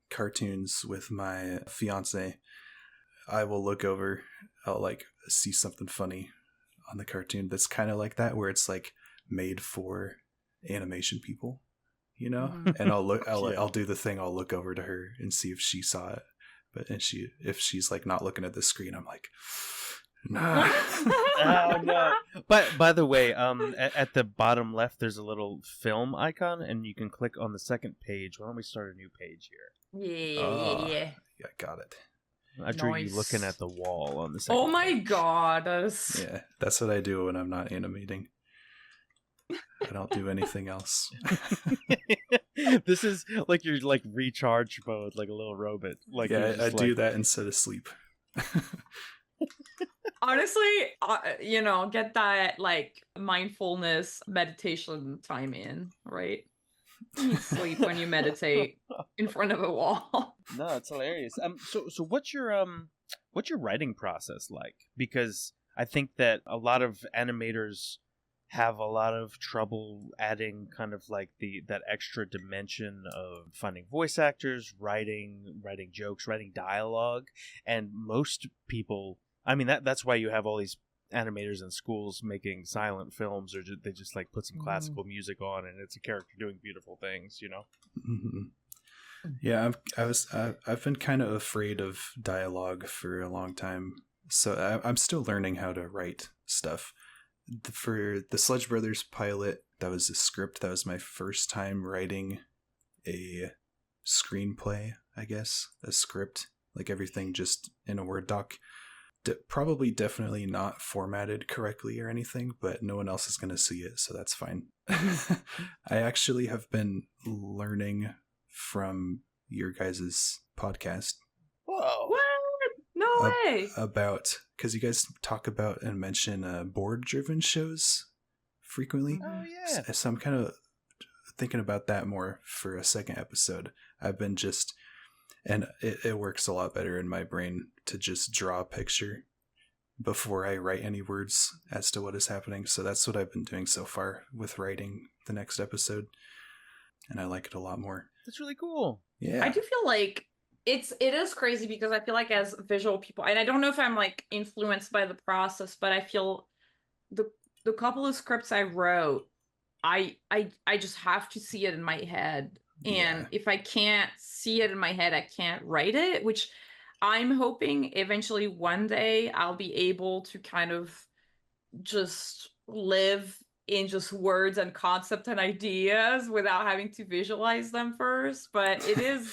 cartoons with my fiance, I will look over, I'll like see something funny on the cartoon that's kind of like that, where it's like made for animation people, and I'll do the thing, I'll look over to her and see if she saw it. If she's like not looking at the screen, I'm like, no. Oh no! But by the way, at the bottom left, there's a little film icon, and you can click on the second page. Why don't we start a new page here? Yeah, got it. I drew you looking at the wall on the second. Oh my page. god! That's what I do when I'm not animating. I don't do anything else. This is like your like recharge mode, like a little robot. Like I do that instead of sleep. Honestly, get that like mindfulness meditation time in, right? You sleep when you meditate in front of a wall. No, it's hilarious. So what's your writing process like? Because I think that a lot of animators have a lot of trouble adding kind of like that extra dimension of finding voice actors, writing jokes, writing dialogue, and most people, I mean that's why you have all these animators in schools making silent films, or they just like put some classical music on, and it's a character doing beautiful things, you know. Mm-hmm. Yeah, I've been kind of afraid of dialogue for a long time, so I'm still learning how to write stuff. For the Sludge Brothers pilot, that was a script. That was my first time writing a screenplay, I guess, a script, like everything just in a Word doc. Probably definitely not formatted correctly or anything, but no one else is going to see it, so that's fine. I actually have been learning from your guys' podcast. Whoa! What? No way! About, because you guys talk about and mention board-driven shows frequently. Oh yeah. So I'm kind of thinking about that more for a second episode. I've been just, and it works a lot better in my brain to just draw a picture before I write any words as to what is happening. So that's what I've been doing so far with writing the next episode, and I like it a lot more. That's really cool. Yeah, I do feel like it is crazy, because I feel like as visual people, and I don't know if I'm like influenced by the process, but I feel the couple of scripts I wrote, I just have to see it in my head. And if I can't see it in my head, I can't write it, which I'm hoping eventually one day I'll be able to kind of just live in just words and concept and ideas without having to visualize them first. But it is,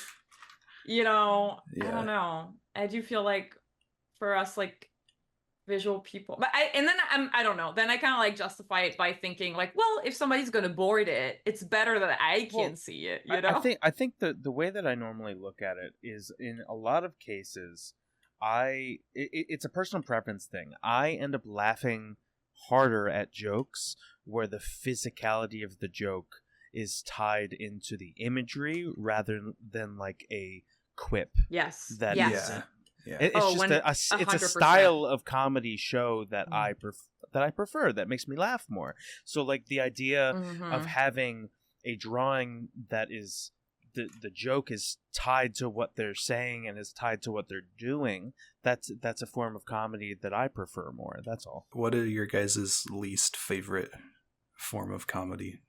I don't know. I do feel like for us, like, visual people, but I don't know, then I kind of like justify it by thinking like, well, if somebody's gonna board it, it's better that I can see it, you know. I think the way that I normally look at it is, in a lot of cases, it's a personal preference thing. I end up laughing harder at jokes where the physicality of the joke is tied into the imagery rather than like a quip. Yes. That yes. Yeah. It's it's a style of comedy show that I prefer, that makes me laugh more. So like the idea of having a drawing that is the joke is tied to what they're saying and is tied to what they're doing, that's a form of comedy that I prefer more. That's all. What are your guys' least favorite form of comedy?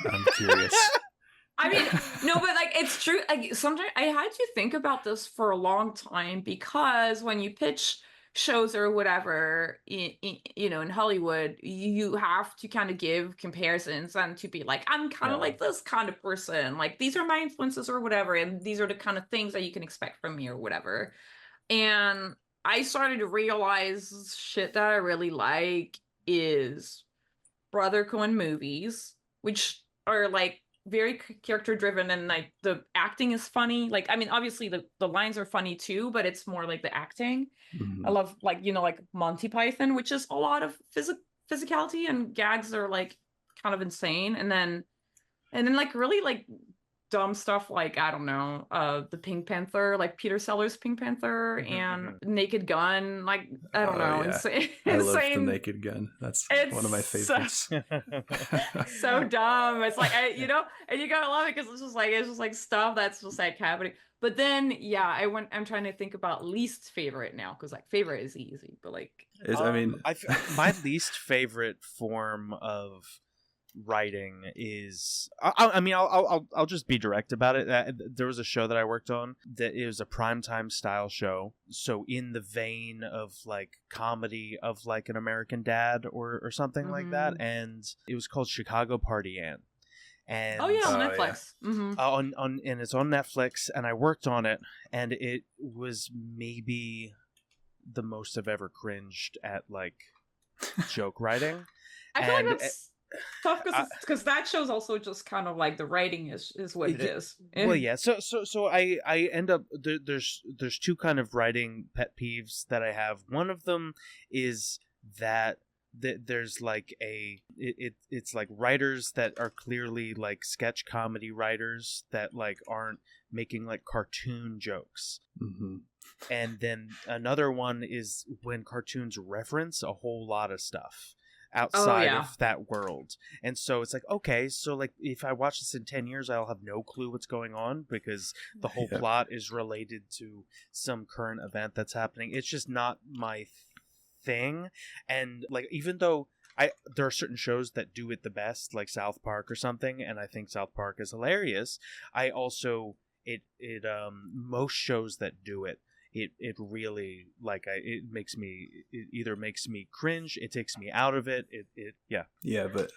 I'm curious. I mean, no, but like, it's true. Like, sometimes I had to think about this for a long time, because when you pitch shows or whatever, in Hollywood, you have to kind of give comparisons and to be like, I'm kind of like this kind of person. Like, these are my influences or whatever, and these are the kind of things that you can expect from me or whatever. And I started to realize shit that I really like is Brother Coen movies, which are like very character driven, and like the acting is funny. Like, I mean, obviously the lines are funny too, but it's more like the acting. I love, like, like Monty Python, which is a lot of physicality and gags that are like kind of insane, and then like really like dumb stuff, like, I don't know, the Pink Panther, like Peter Sellers' Pink Panther, and Naked Gun, like, I don't know, insane. I love the Naked Gun. That's one of my favorites. So dumb. It's like, and you gotta love it, because it's just like stuff that's just like happening. But then I'm trying to think about least favorite now, because like favorite is easy, but like my least favorite form of writing is, I'll just be direct about it. There was a show that I worked on that it was a primetime style show, so in the vein of like comedy of like An American Dad or something like that, and it was called Chicago Party Ann. And on Netflix. And it's on Netflix, and I worked on it, and it was maybe the most I've ever cringed at like joke writing. I feel like that's tough, because that show's also just kind of like the writing is what it is. Well, yeah. So I end up there's two kind of writing pet peeves that I have. One of them is that there's like it's like writers that are clearly like sketch comedy writers that like aren't making like cartoon jokes. And then another one is when cartoons reference a whole lot of stuff outside of that world. And so it's like, okay, so like if I watch this in 10 years, I'll have no clue what's going on, because the whole plot is related to some current event that's happening. It's just not my thing. And like, even though there are certain shows that do it the best, like South Park or something, and I think South Park is hilarious, I also most shows that do it, it really, like, it either makes me cringe, it takes me out of it. But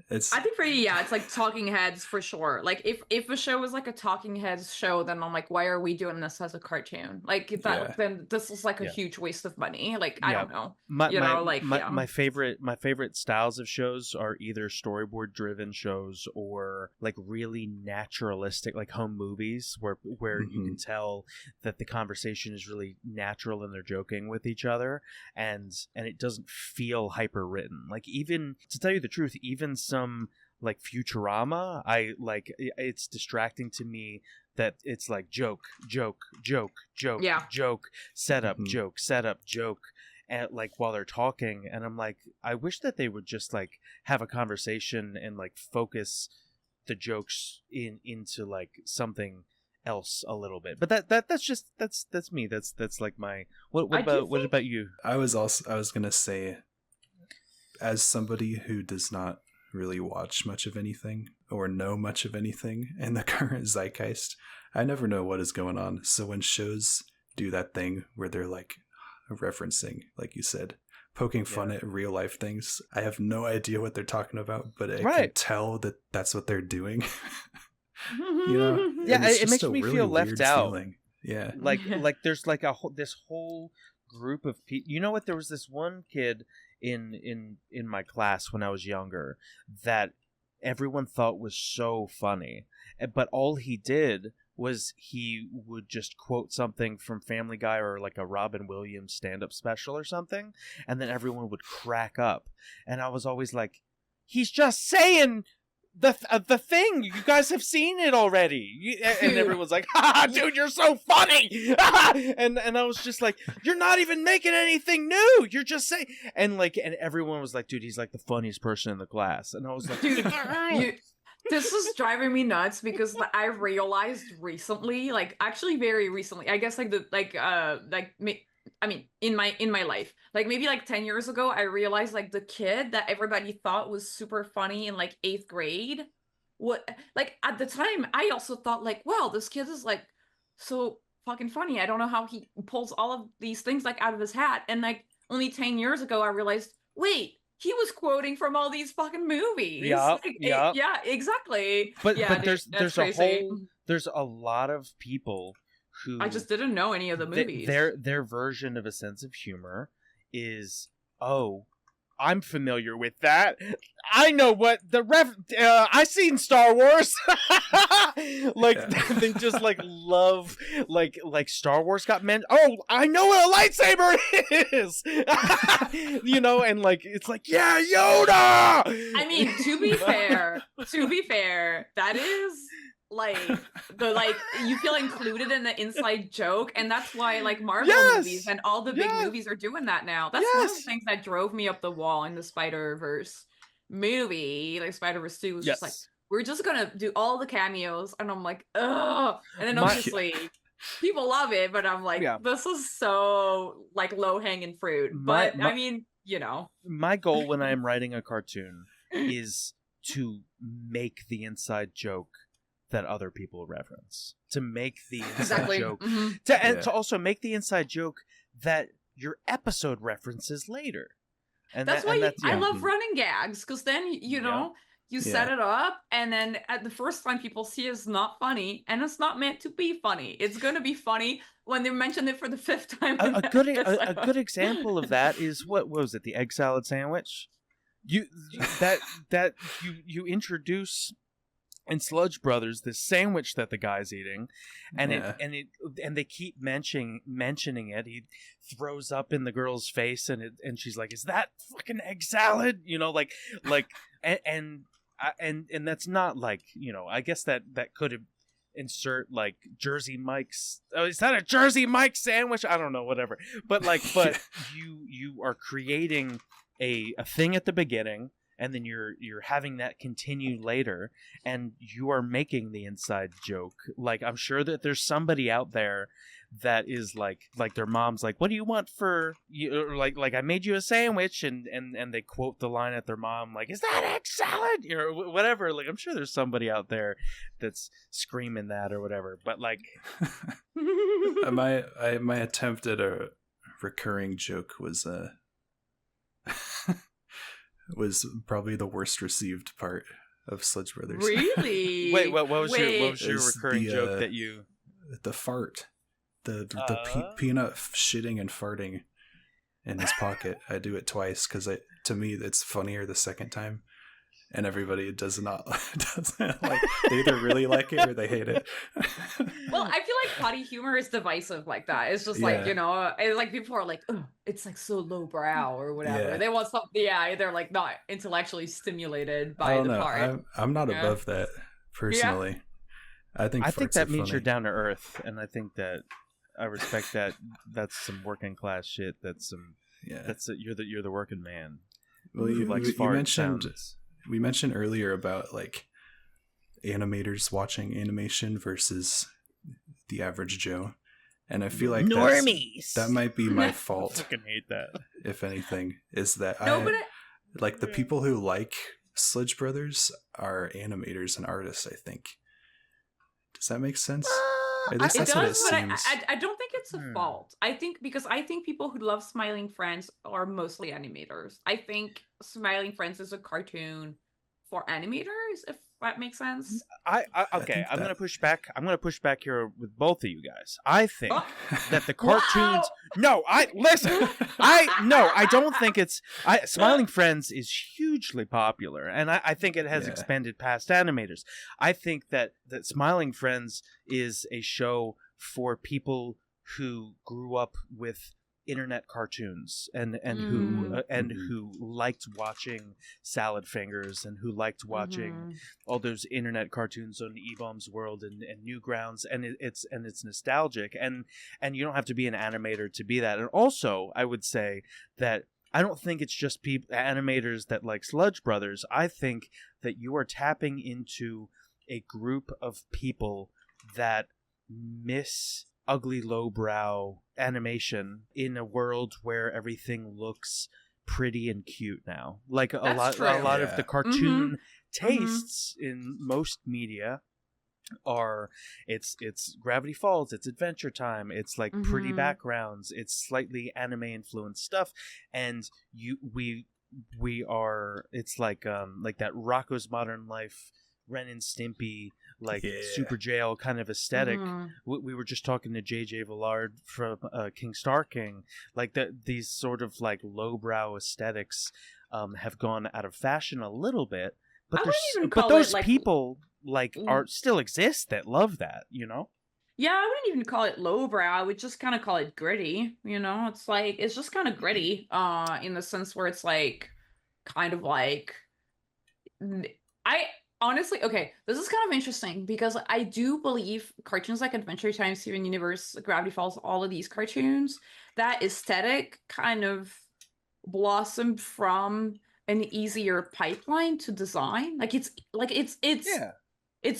it's, I think for you, it's like Talking Heads for sure. Like if a show was like a Talking Heads show, then I'm like, why are we doing this as a cartoon? Like then this is like a huge waste of money. Like I don't know. My favorite styles of shows are either storyboard driven shows or like really naturalistic, like home movies where you can tell that the conversation is really natural and they're joking with each other, and it doesn't feel hyper written. Like, even to tell you the truth, even some like Futurama, I like, it's distracting to me that it's like joke, setup, joke, and like while they're talking, and I'm like, I wish that they would just like have a conversation and like focus the jokes into like something else a little bit. But that's me. That's like my what about you? I was gonna say, as somebody who does not really watch much of anything or know much of anything in the current zeitgeist, I never know what is going on. So when shows do that thing where they're like referencing, like you said, poking fun at real life things, I have no idea what they're talking about, but I can tell that that's what they're doing. You know? It makes me feel left out. Feeling. Yeah. Like there's like this whole group of people. You know what? There was this one kid in my class when I was younger that everyone thought was so funny, but all he did was he would just quote something from Family Guy or like a Robin Williams stand-up special or something, and then everyone would crack up, and I was always like, he's just saying the thing, you guys have seen it already, and everyone's like, ha, dude, you're so funny. and I was just like, you're not even making anything new, you're just saying, and everyone was like, dude, he's like the funniest person in the class, and I was like, dude, this is driving me nuts because I realized recently, like actually very recently, I guess in my life, like maybe like 10 years ago, I realized like the kid that everybody thought was super funny in like 8th grade, what, like at the time I also thought like, wow, this kid is like so fucking funny, I don't know how he pulls all of these things like out of his hat. And like only 10 years ago I realized, wait, he was quoting from all these fucking movies. Yeah, exactly. But dude, there's a lot of people who I just didn't know any of the movies. Their version of a sense of humor is, oh, I'm familiar with that. I know what I seen Star Wars. They just like love like Star Wars got meant. Oh, I know what a lightsaber is. You know, and like it's like, yeah, Yoda. I mean, to be fair, that is like you feel included in the inside joke, and that's why like Marvel movies and all the big movies are doing that now. That's one of the things that drove me up the wall in the Spider-Verse movie. Like Spider-Verse 2 was just like, we're just gonna do all the cameos, and I'm like, ugh. And then obviously people love it, but I'm like, this is so like low-hanging fruit. But I mean, you know, my goal when I am writing a cartoon is to make the inside joke that other people reference, to make the inside joke, to also make the inside joke that your episode references later. And that's why I love running gags, because then you know you set it up, and then at the first time people see it's not funny, and it's not meant to be funny. It's going to be funny when they mention it for the 5th time. A good example of that is what was it? The egg salad sandwich. You introduce in Sludge Brothers this sandwich that the guy's eating, and they keep mentioning it. He throws up in the girl's face, and she's like, "Is that fucking egg salad?" You know, and that's not like, you know, I guess that could insert like Jersey Mike's. Oh, is that a Jersey Mike sandwich? I don't know, whatever. But you are creating a thing at the beginning, and then you're having that continue later, and you are making the inside joke. Like, I'm sure that there's somebody out there that is like their mom's like, what do you want for you, or like I made you a sandwich, and they quote the line at their mom like, is that egg salad, or whatever. Like, I'm sure there's somebody out there that's screaming that or whatever, but like my attempt at a recurring joke was was probably the worst received part of Sludge Brothers. Really? Wait, what was your It's recurring the, joke that you the fart, the peanut shitting and farting in his pocket? I do it twice because to me it's funnier the second time, and everybody doesn't like. They either really like it or they hate it. Well, I feel like potty humor is divisive like that. It's just like, like people are like, oh, it's like so lowbrow or whatever. Yeah. They want something, they're like not intellectually stimulated by I don't the know. part. I'm not above that personally. Yeah. I think that means you're down to earth, and I think that I respect that. That's some working class shit. That's some. Yeah. You're the working man. Well, you mentioned. We mentioned earlier about like animators watching animation versus the average Joe, and I feel like normies. That might be my fault. I fucking hate that. If anything, is that like the people who like Sludge Brothers are animators and artists. I think. Does that make sense? At least that's what it seems. I don't think it's a fault. I think people who love Smiling Friends are mostly animators. I think Smiling Friends is a cartoon for animators, if that makes sense. Okay, I'm gonna push back. I'm gonna push back here with both of you guys. I think that the cartoons. No, I don't think it's. Smiling Friends is hugely popular, and I think it has expanded past animators. I think that Smiling Friends is a show for people who grew up with internet cartoons and who liked watching Salad Fingers, and who liked watching all those internet cartoons on E-Bomb's World and Newgrounds, and it's nostalgic, and you don't have to be an animator to be that. And also, I would say that I don't think it's just animators that like Sludge Brothers. I think that you are tapping into a group of people that miss ugly lowbrow animation in a world where everything looks pretty and cute now. Like a lot of the cartoon tastes in most media are it's Gravity Falls, it's Adventure Time, it's like pretty backgrounds, it's slightly anime influenced stuff, and we are it's like that Rocko's Modern Life, Ren and Stimpy, like Super Jail kind of aesthetic. We were just talking to JJ Villard from King Star King, like these sort of like lowbrow aesthetics have gone out of fashion a little bit, but those people like are still exist that love that, Yeah, I wouldn't even call it lowbrow. I would just kind of call it gritty. It's like it's just kind of gritty, in the sense where it's like kind of like honestly, okay, this is kind of interesting because I do believe cartoons like Adventure Time, Steven Universe, Gravity Falls, all of these cartoons, that aesthetic kind of blossomed from an easier pipeline to design. It's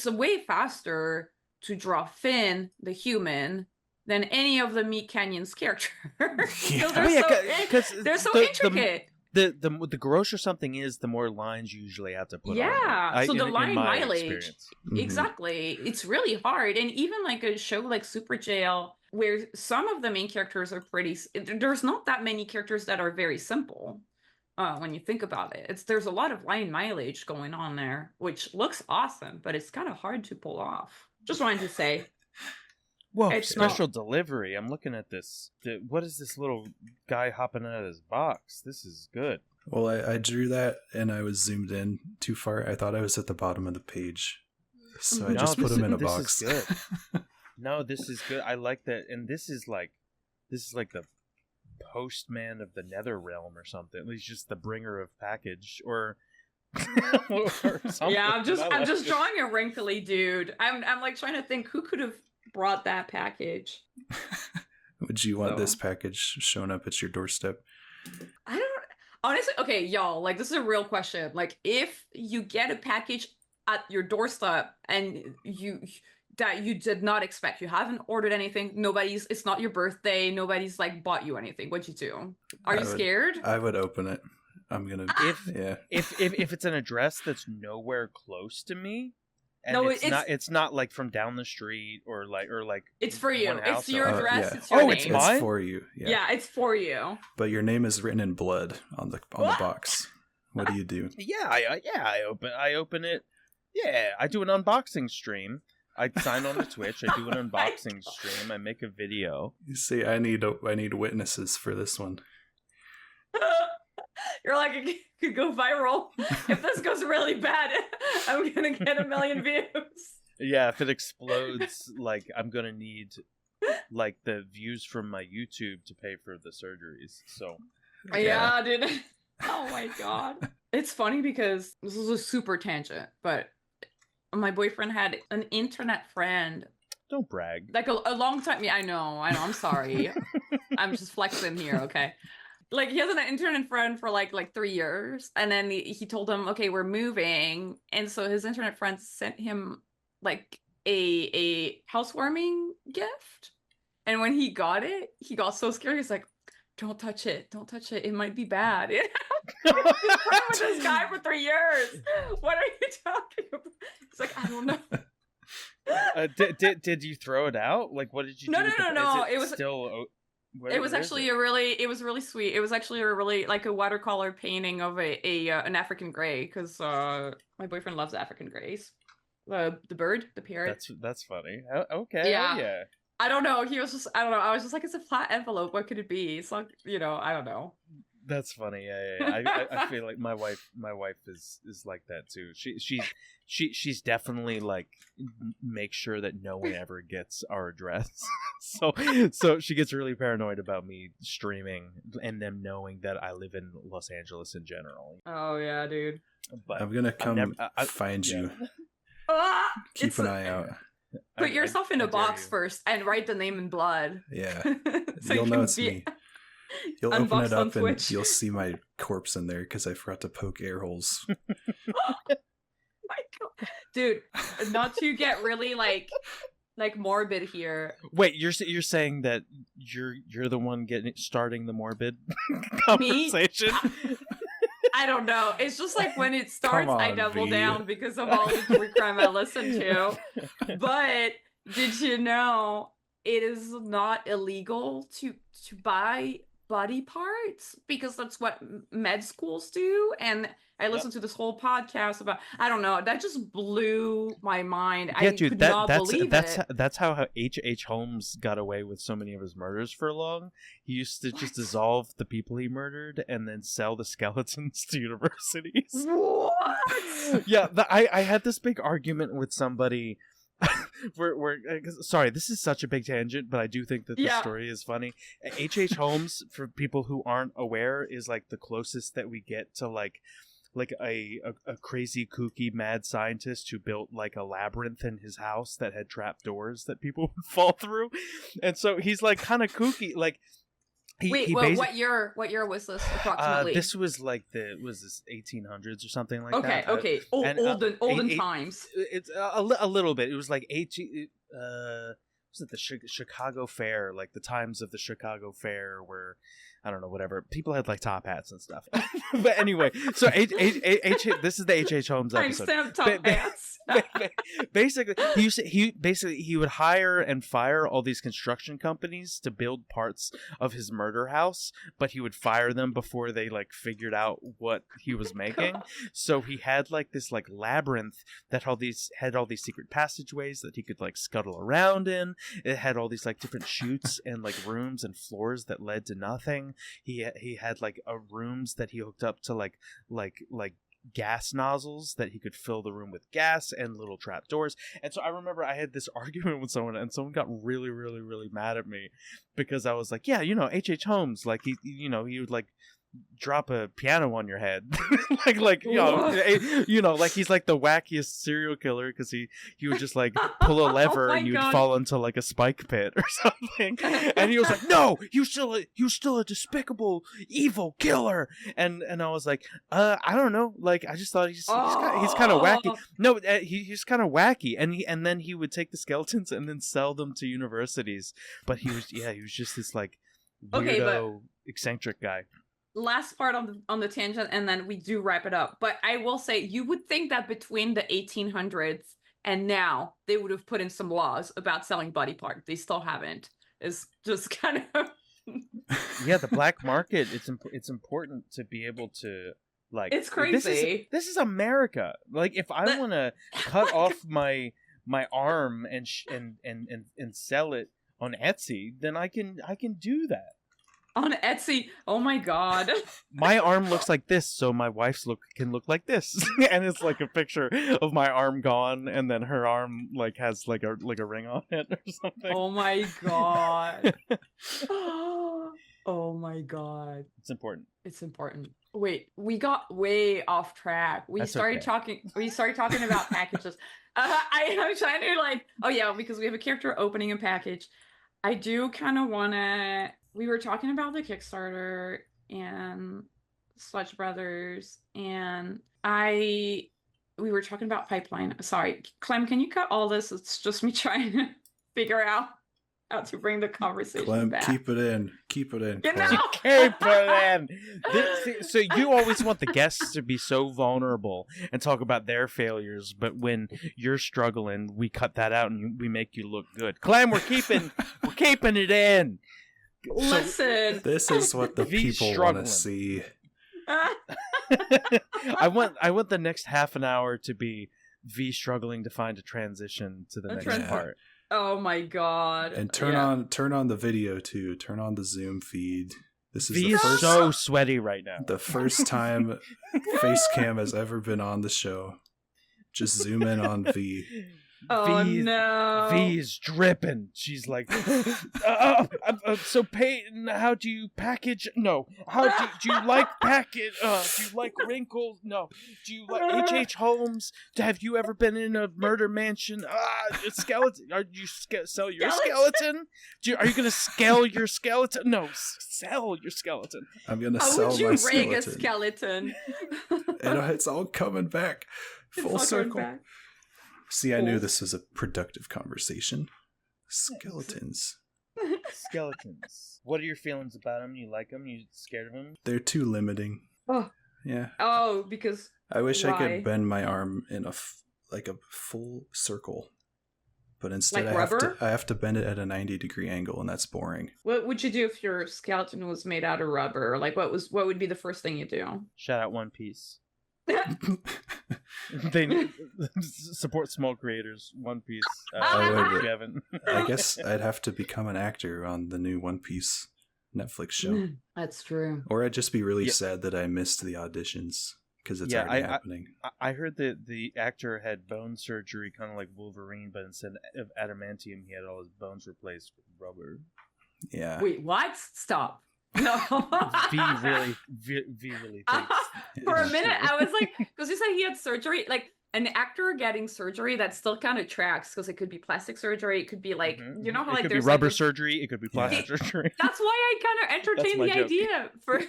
a way faster to draw Finn, the human, than any of the Meat Canyon's characters. They're so intricate. The grosser something is, the more lines you usually have to put on. So the line mileage, exactly. It's really hard. And even like a show like Super Jail, where some of the main characters are there's not that many characters that are very simple. When you think about it, there's a lot of line mileage going on there, which looks awesome, but it's kind of hard to pull off. Just wanted to say. Whoa, special delivery. I'm looking at this. What is this little guy hopping out of his box? This is good. Well, I drew that and I was zoomed in too far. I thought I was at the bottom of the page. So I just put him in a box. This is good. No, this is good. I like that. And this is like the postman of the Nether Realm or something. At least just the bringer of package or something. Yeah, I'm just drawing a wrinkly dude. I'm like trying to think who could have brought that package. Would you want this package showing up at your doorstep? I don't honestly. Okay, y'all, like this is a real question. Like if you get a package at your doorstep and that you did not expect. You haven't ordered anything. It's not your birthday. Nobody's like bought you anything. What'd you do? Are you scared? I would open it. I'm gonna if it's an address that's nowhere close to me, and no, it's not like from down the street or like it's for you. It's your address. Yeah. It's your name. It's mine? It's for you. Yeah, it's for you. But your name is written in blood on the box. What do you do? I open it. Yeah, I do an unboxing stream. I sign on to Twitch. I do an unboxing stream. I make a video. You see, I need witnesses for this one. You're like, it could go viral. If this goes really bad, I'm gonna get 1 million views. Yeah, if it explodes, like I'm gonna need like the views from my YouTube to pay for the surgeries. So yeah, dude. Oh my god. It's funny because this is a super tangent, but my boyfriend had an internet friend. Don't brag. Like a long time. Yeah, I know. I'm sorry. I'm just flexing here, okay? Like he has an internet friend for like 3 years, and then he told him, okay, we're moving, and so his internet friend sent him like a housewarming gift, and when he got it, he got so scared. He's like, don't touch it, it might be bad. He's been with this guy for 3 years. What are you talking about? He's like, I don't know. Did you throw it out? Like, what did you do? No. It was still. It was actually really sweet. It was actually a really like a watercolor painting of an African gray, because my boyfriend loves African grays. The bird, the parrot. That's funny. Okay. Yeah. I don't know. He was just, I don't know. I was just like, it's a flat envelope. What could it be? It's like, I don't know. That's funny. Yeah. I feel like my wife is like that too. She's definitely like make sure that no one ever gets our address. so she gets really paranoid about me streaming and them knowing that I live in Los Angeles in general. Oh yeah, dude. But I'm gonna come find you. Keep an eye out. Put yourself in a box first and write the name in blood. Yeah. So you'll know it's me. You'll open it up and you'll see my corpse in there because I forgot to poke air holes. My God. Dude, not to get really like morbid here. Wait, you're saying that you're the one starting the morbid conversation? I don't know. It's just like when it starts, I double down because of all the true crime I listen to. But did you know it is not illegal to buy body parts, because that's what med schools do? And I listened to this whole podcast about, I don't know, that just blew my mind. Yeah, I could not believe it. That's how H.H. Holmes got away with so many of his murders for long. He used to just dissolve the people he murdered and then sell the skeletons to universities. What? Yeah, I had this big argument with somebody. Sorry, this is such a big tangent, but I do think that the story is funny. H.H. Holmes, for people who aren't aware, is like the closest that we get to like a crazy kooky mad scientist who built like a labyrinth in his house that had trap doors that people would fall through. And so he's like kind of kooky. Like what year was this approximately? This was like this 1800s or something like that. Okay. Olden times. It's a little bit. It was like was it the Chicago Fair, like the times of the Chicago Fair where, I don't know, whatever. People had like top hats and stuff. But anyway, so this is the H.H. Holmes episode. Timestamp top hats. Basically, he would hire and fire all these construction companies to build parts of his murder house, but he would fire them before they like figured out what he was making. So he had like this like labyrinth that had all these secret passageways that he could like scuttle around in. It had all these like different chutes and like rooms and floors that led to nothing. He had like rooms that he hooked up to like gas nozzles that he could fill the room with gas and little trap doors. And so I remember I had this argument with someone, and someone got really, really, really mad at me because I was like, yeah, H.H. Holmes, like he would like drop a piano on your head. like like he's like the wackiest serial killer because he would just like pull a lever and you'd fall into like a spike pit or something. And he was like, no, you're still a despicable evil killer. And I was like, I don't know, like I just thought he's kind of wacky. No, he's kind of wacky, and then he would take the skeletons and then sell them to universities. But he was just this like weirdo, eccentric guy. Last part on the tangent, and then we do wrap it up. But I will say, you would think that between the 1800s and now, they would have put in some laws about selling body parts. They still haven't. It's just kind of yeah, the black market. It's important to be able to like. It's crazy. This is America. Like if I want to cut off my arm and sell it on Etsy, then I can do that. On Etsy, oh my god! My arm looks like this, so my wife's can look like this, and it's like a picture of my arm gone, and then her arm like has like a ring on it or something. Oh my god! Oh my god! It's important. It's important. Wait, we got way off track. We started talking about packages. I'm trying to like. Oh yeah, because we have a character opening a package. I do kind of want to. We were talking about the Kickstarter and Sludge Brothers, and we were talking about Pipeline. Sorry, Clem, can you cut all this? It's just me trying to figure out how to bring the conversation Clem, back. keep it in. Keep it in. You know? Keep it in. So you always want the guests to be so vulnerable and talk about their failures, but when you're struggling, we cut that out and we make you look good. Clem, we're keeping it in. Listen, this is what the people want to see. I want the next half an hour to be V struggling to find a transition to the next part. Oh my god! And turn on the video too. Turn on the Zoom feed. This is V is so sweaty right now. The first time Facecam has ever been on the show. Just zoom in on V. Oh no! V is dripping. She's like, so Payton, how do you package? No. How do you like package? Do you like wrinkles? No. Do you like H.H. Holmes? Have you ever been in a murder mansion? Skeleton? Are you sell your skeleton? Are you gonna scale your skeleton? No, sell your skeleton. I'm gonna sell my skeleton. How would you rig a skeleton? It's all coming back, full circle. See, I knew this was a productive conversation. Skeletons. Skeletons. What are your feelings about them? You like them? You scared of them? They're too limiting. Oh. Yeah. Oh, because I wish I could bend my arm in a full circle, but instead like I have to bend it at a 90-degree angle, and that's boring. What would you do if your skeleton was made out of rubber? Like, what would be the first thing you do? Shout out One Piece. They support small creators. One Piece. Kevin. I guess I'd have to become an actor on the new One Piece Netflix show. That's true. Or I'd just be really sad that I missed the auditions because it's already happening. I heard that the actor had bone surgery, kind of like Wolverine, but instead of adamantium, he had all his bones replaced with rubber. Yeah. Wait, what? Stop. No. V really thinks. For a minute, I was like, because you said he had surgery, like an actor getting surgery, that still kind of tracks, because it could be plastic surgery, it could be like, you know how like there's there's rubber surgery, it could be plastic surgery. That's why I kind of entertained the idea for.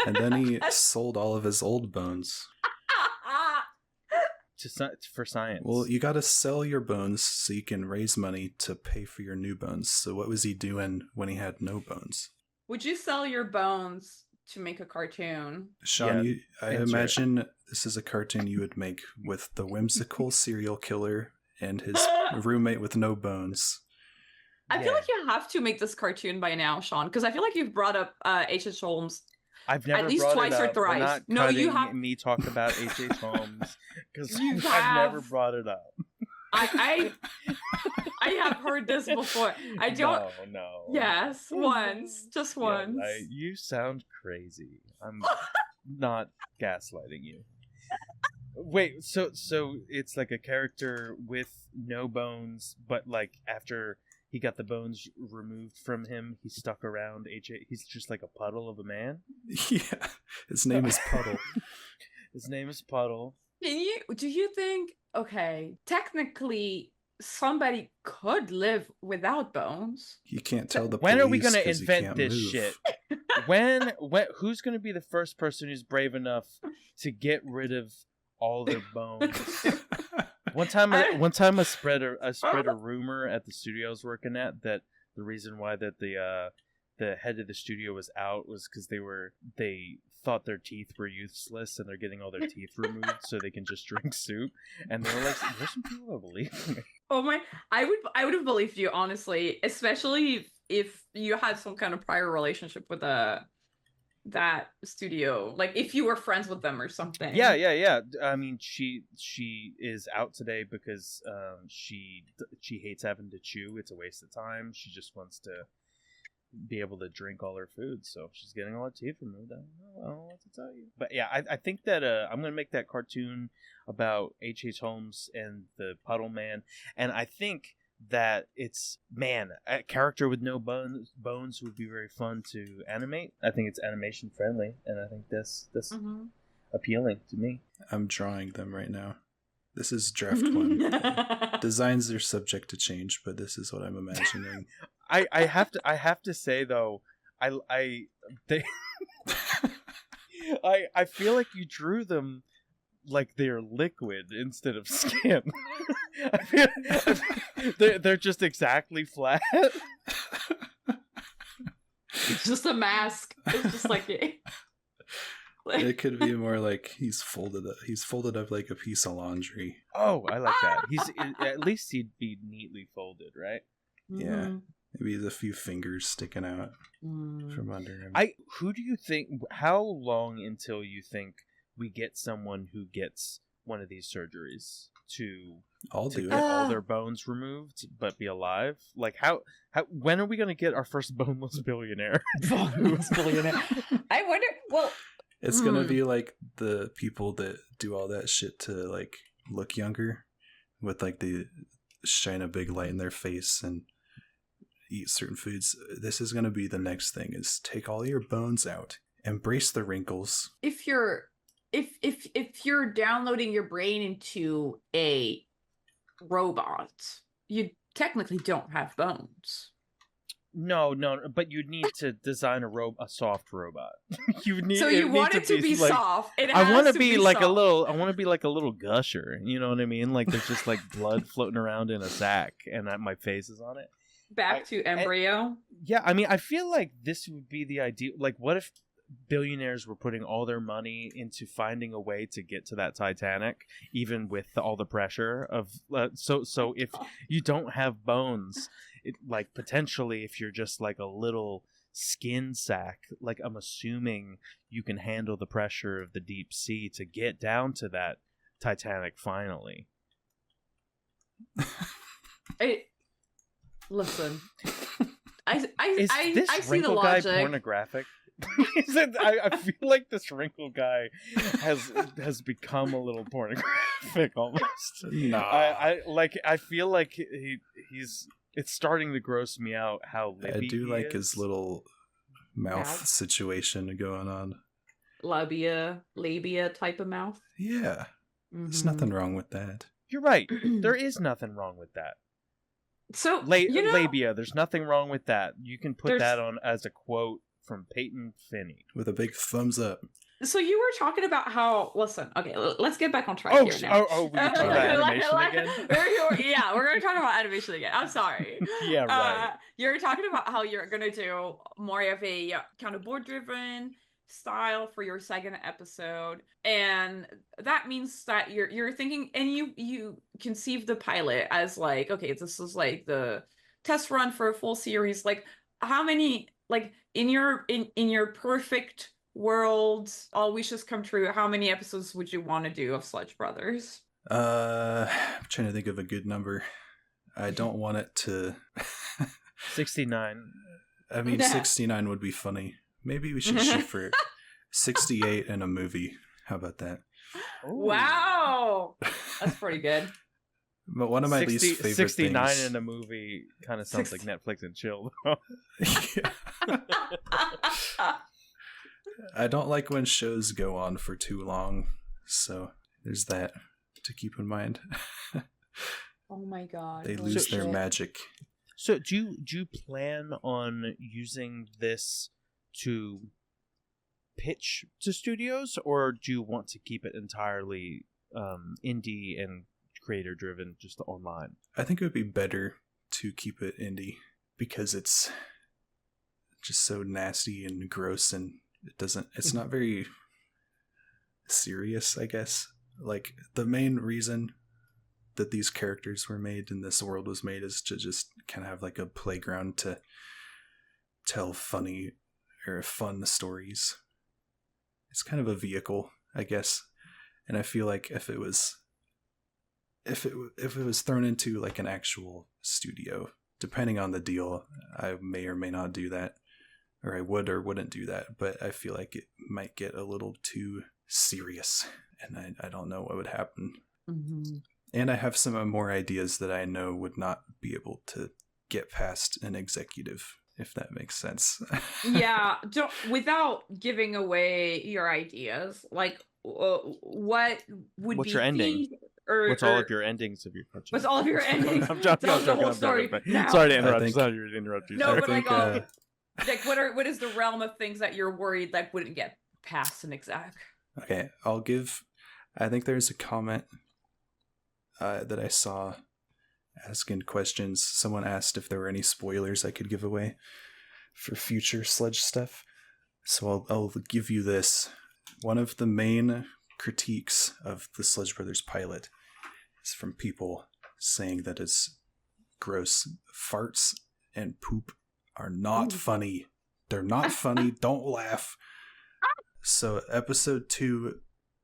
And then he sold all of his old bones. For science. Well, you got to sell your bones so you can raise money to pay for your new bones. So what was he doing when he had no bones? Would you sell your bones to make a cartoon? Sean, I imagine this is a cartoon you would make with the whimsical serial killer and his roommate with no bones. I feel like you have to make this cartoon by now, Sean, because I feel like you've brought up H.H. Holmes. I've never at least brought twice it or up. thrice. No, you have me talk about H.H. Holmes because I've never brought it up. I have heard this before. I don't. No. Yes, once, just once. Yeah, you sound crazy. I'm not gaslighting you. Wait, so it's like a character with no bones, but like after he got the bones removed from him. He's stuck around H.H. He's just like a puddle of a man. Yeah, his name is Puddle. His name is Puddle. Do you think, okay, technically somebody could live without bones? You can't tell the when police are we going to 'cause he invent can't this move. shit? Who's going to be the first person who's brave enough to get rid of all their bones? One time I spread a rumor at the studio I was working at that the reason why that the head of the studio was out was because they thought their teeth were useless and they're getting all their teeth removed so they can just drink soup. And they were like, "There's some people that believe me." Oh my! I would have believed you, honestly, especially if you had some kind of prior relationship with that studio, like if you were friends with them or something. Yeah. I mean, she is out today because she hates having to chew. It's a waste of time. She just wants to be able to drink all her food, so she's getting all her teeth removed. I don't know what to tell you. But yeah, I think that I'm gonna make that cartoon about H.H. Holmes and the Puddle Man, and I think that it's, man, a character with no bones would be very fun to animate. I think it's animation friendly, and I think that's appealing to me. I'm drawing them right now. This is draft 1. Designs are subject to change, but this is what I'm imagining. I have to say though, I feel like you drew them like they're liquid instead of skin. I feel they're just exactly flat. It's just a mask. It's just like it could be more like he's folded up like a piece of laundry. Oh, I like that. At least he'd be neatly folded, right? Yeah. Maybe there's a few fingers sticking out from under him. Who do you think? How long until you think we get someone who gets one of these surgeries to get all their bones removed but be alive? Like how when are we going to get our first boneless billionaire? Boneless billionaire. I wonder. Well, it's gonna be like the people that do all that shit to like look younger, with like the shine a big light in their face and eat certain foods. This is gonna be the next thing: is take all your bones out, embrace the wrinkles. If you're downloading your brain into a robot, you technically don't have bones. No, but you need to design a soft robot. You want it to be like, soft. I want to be like soft. I want to be like a little gusher. You know what I mean? Like there's just like blood floating around in a sack, and my face is on it. Back to embryo. Yeah, I mean, I feel like this would be the ideal. Like, what if billionaires were putting all their money into finding a way to get to that Titanic, even with all the pressure of so if you don't have bones, like potentially if you're just like a little skin sack, like I'm assuming you can handle the pressure of the deep sea to get down to that Titanic finally. Listen, I see the wrinkle logic. Guy pornographic? I feel like this wrinkle guy has become a little pornographic almost. No, I feel like he's. It's starting to gross me out how lippy I do like is. his little mouth situation going on. Labia type of mouth. Yeah, there's nothing wrong with that. You're right. There is nothing wrong with that. So labia. There's nothing wrong with that. You can put that on as a quote from Payton Finney with a big thumbs up. So you were talking about how. Listen, okay, let's get back on track here now. We can talk about animation again. Yeah, we're going to talk about animation again. I'm sorry. Yeah, right. You're talking about how you're going to do more of a kind of board-driven style for your second episode, and that means that you're thinking, and you conceive the pilot as like, okay, this is like the test run for a full series. Like, how many, like in your perfect world, all wishes come true, how many episodes would you want to do of Sludge Brothers? I'm trying to think of a good number. I don't want it to 69. I mean, 69 would be funny. Maybe we should shoot for 68 and a movie. How about that? Wow, that's pretty good. But one of my least favorite 69 things... in a movie kind of sounds like Netflix and chill. I don't like when shows go on for too long, so there's that to keep in mind. Oh my god. They lose their magic. So do you plan on using this to pitch to studios, or do you want to keep it entirely indie and creator driven, just online? I think it would be better to keep it indie because it's just so nasty and gross, and it's not very serious, I guess. Like, the main reason that these characters were made and this world was made is to just kind of have like a playground to tell funny or fun stories. It's kind of a vehicle, I guess. And I feel like if it was thrown into like an actual studio, depending on the deal, I may or may not do that, or I would or wouldn't do that. But I feel like it might get a little too serious, and I don't know what would happen. Mm-hmm. And I have some more ideas that I know would not be able to get past an executive, if that makes sense. Yeah, without giving away your ideas, like what would What's be your ending? What's all of your endings of your project? What's all of your endings? I'm joking. Tell the whole story. Sorry to interrupt. Sorry to interrupt you. No, Sorry. but like what is the realm of things that you're worried like wouldn't get past an exec? Okay, I think there's a comment that I saw asking questions. Someone asked if there were any spoilers I could give away for future Sludge stuff. So I'll give you this. One of the main critiques of the Sludge Brothers pilot is from people saying that it's gross. Farts and poop are not funny. They're not funny. Don't laugh. So episode 2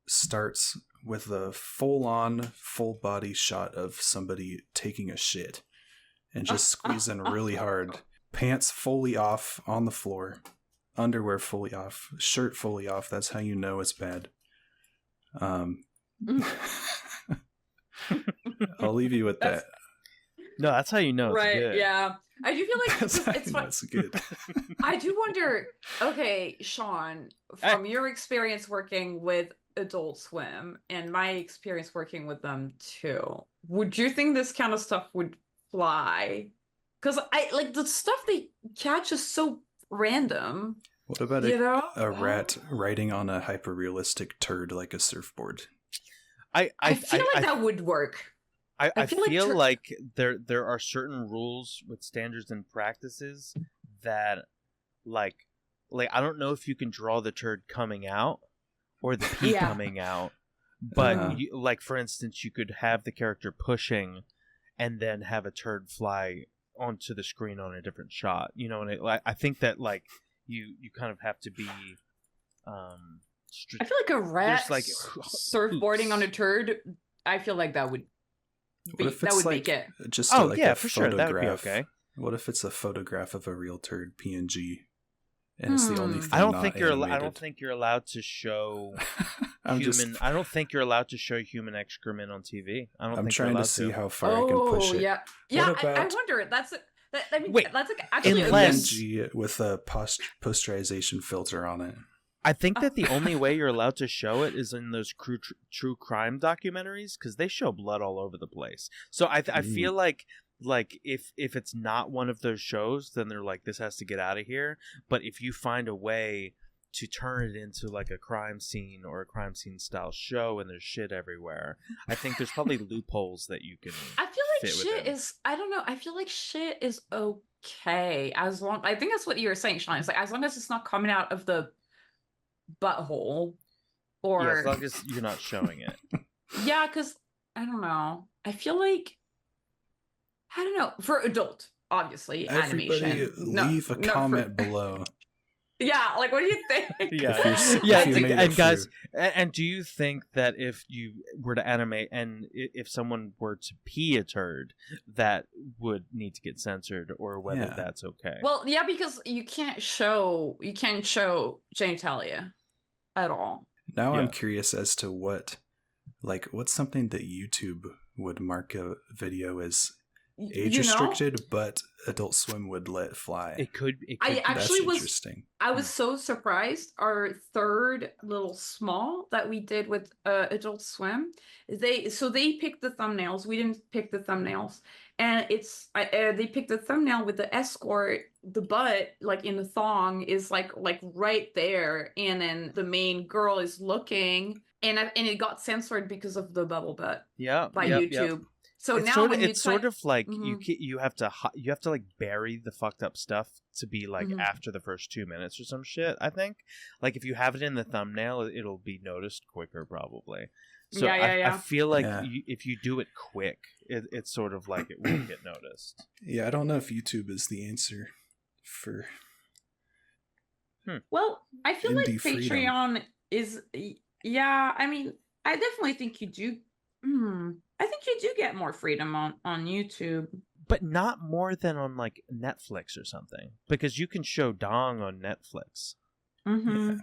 starts with a full-on, full-body shot of somebody taking a shit and just squeezing really hard. Pants fully off on the floor. Underwear fully off. Shirt fully off. That's how you know it's bad. I'll leave you with that. No, that's how you know it's right, good. Yeah. I do feel like it's fun. That's good. I do wonder, okay, Sean, from your experience working with Adult Swim and my experience working with them too, would you think this kind of stuff would fly? Because I like the stuff they catch is so random. What about a rat riding on a hyper-realistic turd like a surfboard? I feel like that would work. I feel like there are certain rules with standards and practices that like I don't know if you can draw the turd coming out or the pee coming out, but like for instance, you could have the character pushing and then have a turd fly onto the screen on a different shot. You know, and I think that like you kind of have to be. I feel like a rat like surfboarding on a turd. I feel like that would. Make it. Just for photograph. Sure, that would be okay. What if it's a photograph of a real turd PNG, and it's the only thing I don't think you're allowed to show human. I don't think you're allowed to show human excrement on TV. I'm trying to see how far I can push it. Yeah. I wonder. That's actually a PNG with a posterization filter on it. I think that the only way you're allowed to show it is in those true crime documentaries because they show blood all over the place. So I feel like if it's not one of those shows, then they're like, this has to get out of here. But if you find a way to turn it into like a crime scene or a crime scene style show and there's shit everywhere, I think there's probably loopholes that you can. I feel like shit is. I don't know. I feel like shit is okay as long. I think that's what you were saying, Sean. It's like as long as it's not coming out of the butthole or as long as you're not showing it. Yeah, because I don't know, I feel like I don't know, for adult obviously everybody animation leave a comment below. Yeah, like what do you think? And guys, and do you think that if you were to animate and if someone were to pee a turd, that would need to get censored, or whether that's okay? Well, yeah, because you can't show genitalia at all. Now I'm curious as to what's something that YouTube would mark a video as age You know, restricted, but Adult Swim would let it fly. It could. I actually That's was interesting. I was so surprised. Our third little small that we did with Adult Swim, they picked the thumbnails. We didn't pick the thumbnails, and they picked the thumbnail with the escort. The butt, like in the thong, is like right there, and then the main girl is looking, and it got censored because of the bubble butt by YouTube. So it's now sort of, when you it's sort of like Mhm. you have to like bury the fucked up stuff to be like after the first 2 minutes or some shit. I think like if you have it in the thumbnail, it'll be noticed quicker probably. So I feel like if you do it quick, it's sort of like it will get noticed. Yeah, I don't know if YouTube is the answer for. Well, I feel like Indie freedom. Patreon is. Yeah, I mean, I definitely think you do. I think you do get more freedom on YouTube. But not more than on like Netflix or something, because you can show dong on Netflix.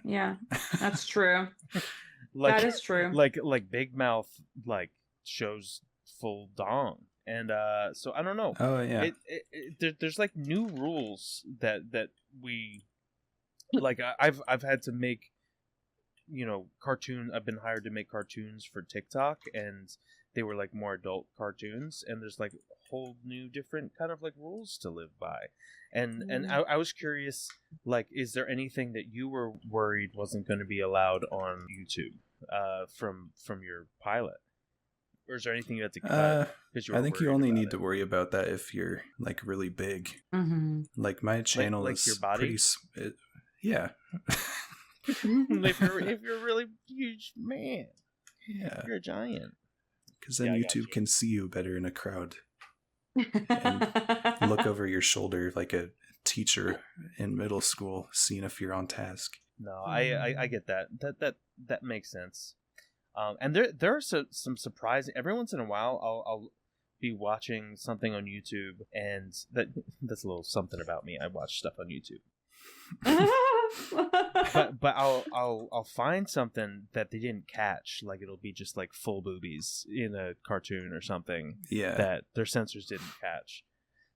Yeah, that's true. Like, that is true. Like Big Mouth like shows full dong, and so I don't know. Oh yeah. There's like new rules that we like. I've had to make, cartoon. I've been hired to make cartoons for TikTok, and they were like more adult cartoons, and there's like whole new different kind of like rules to live by. And I was curious, like, is there anything that you were worried wasn't going to be allowed on YouTube from your pilot? Or is there anything you had to cut? I think you only need to worry about that if you're like really big. Like my channel like is your body? Yeah. if you're a really huge man. Yeah. You're a giant. Because then YouTube can see you better in a crowd. And look over your shoulder like a teacher in middle school, seeing if you're on task. No, I get that. That makes sense. And there are some surprising. Every once in a while, I'll be watching something on YouTube, and that's a little something about me. I watch stuff on YouTube. but I'll find something that they didn't catch, like it'll be just like full boobies in a cartoon or something that their censors didn't catch.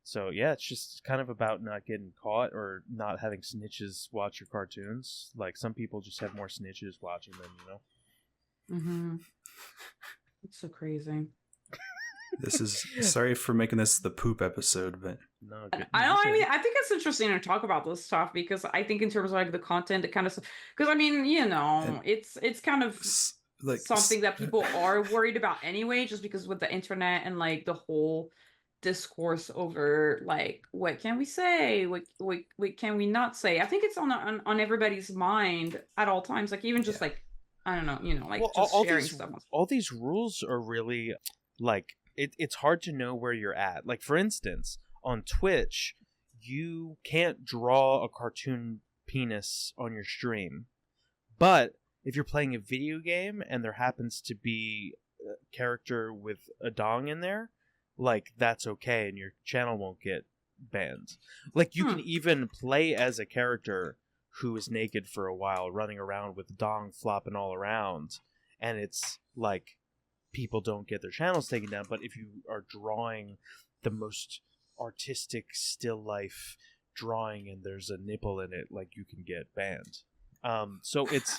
So yeah, it's just kind of about not getting caught or not having snitches watch your cartoons. Like some people just have more snitches watching them, It's so crazy. This is sorry for making this the poop episode, but no. I mean, I think it's interesting to talk about this stuff because I think in terms of like the content, it kind of because I mean, it's kind of like something that people are worried about anyway, just because with the internet and like the whole discourse over like what can we say, what can we not say. I think it's on everybody's mind at all times. Like even just like I don't know, like just sharing stuff. All these rules are really like. It's hard to know where you're at. Like, for instance, on Twitch, you can't draw a cartoon penis on your stream. But if you're playing a video game and there happens to be a character with a dong in there, like, that's okay and your channel won't get banned. Like, you can even play as a character who is naked for a while, running around with dong flopping all around. And it's, like... people don't get their channels taken down, but if you are drawing the most artistic still life drawing and there's a nipple in it, like you can get banned. So it's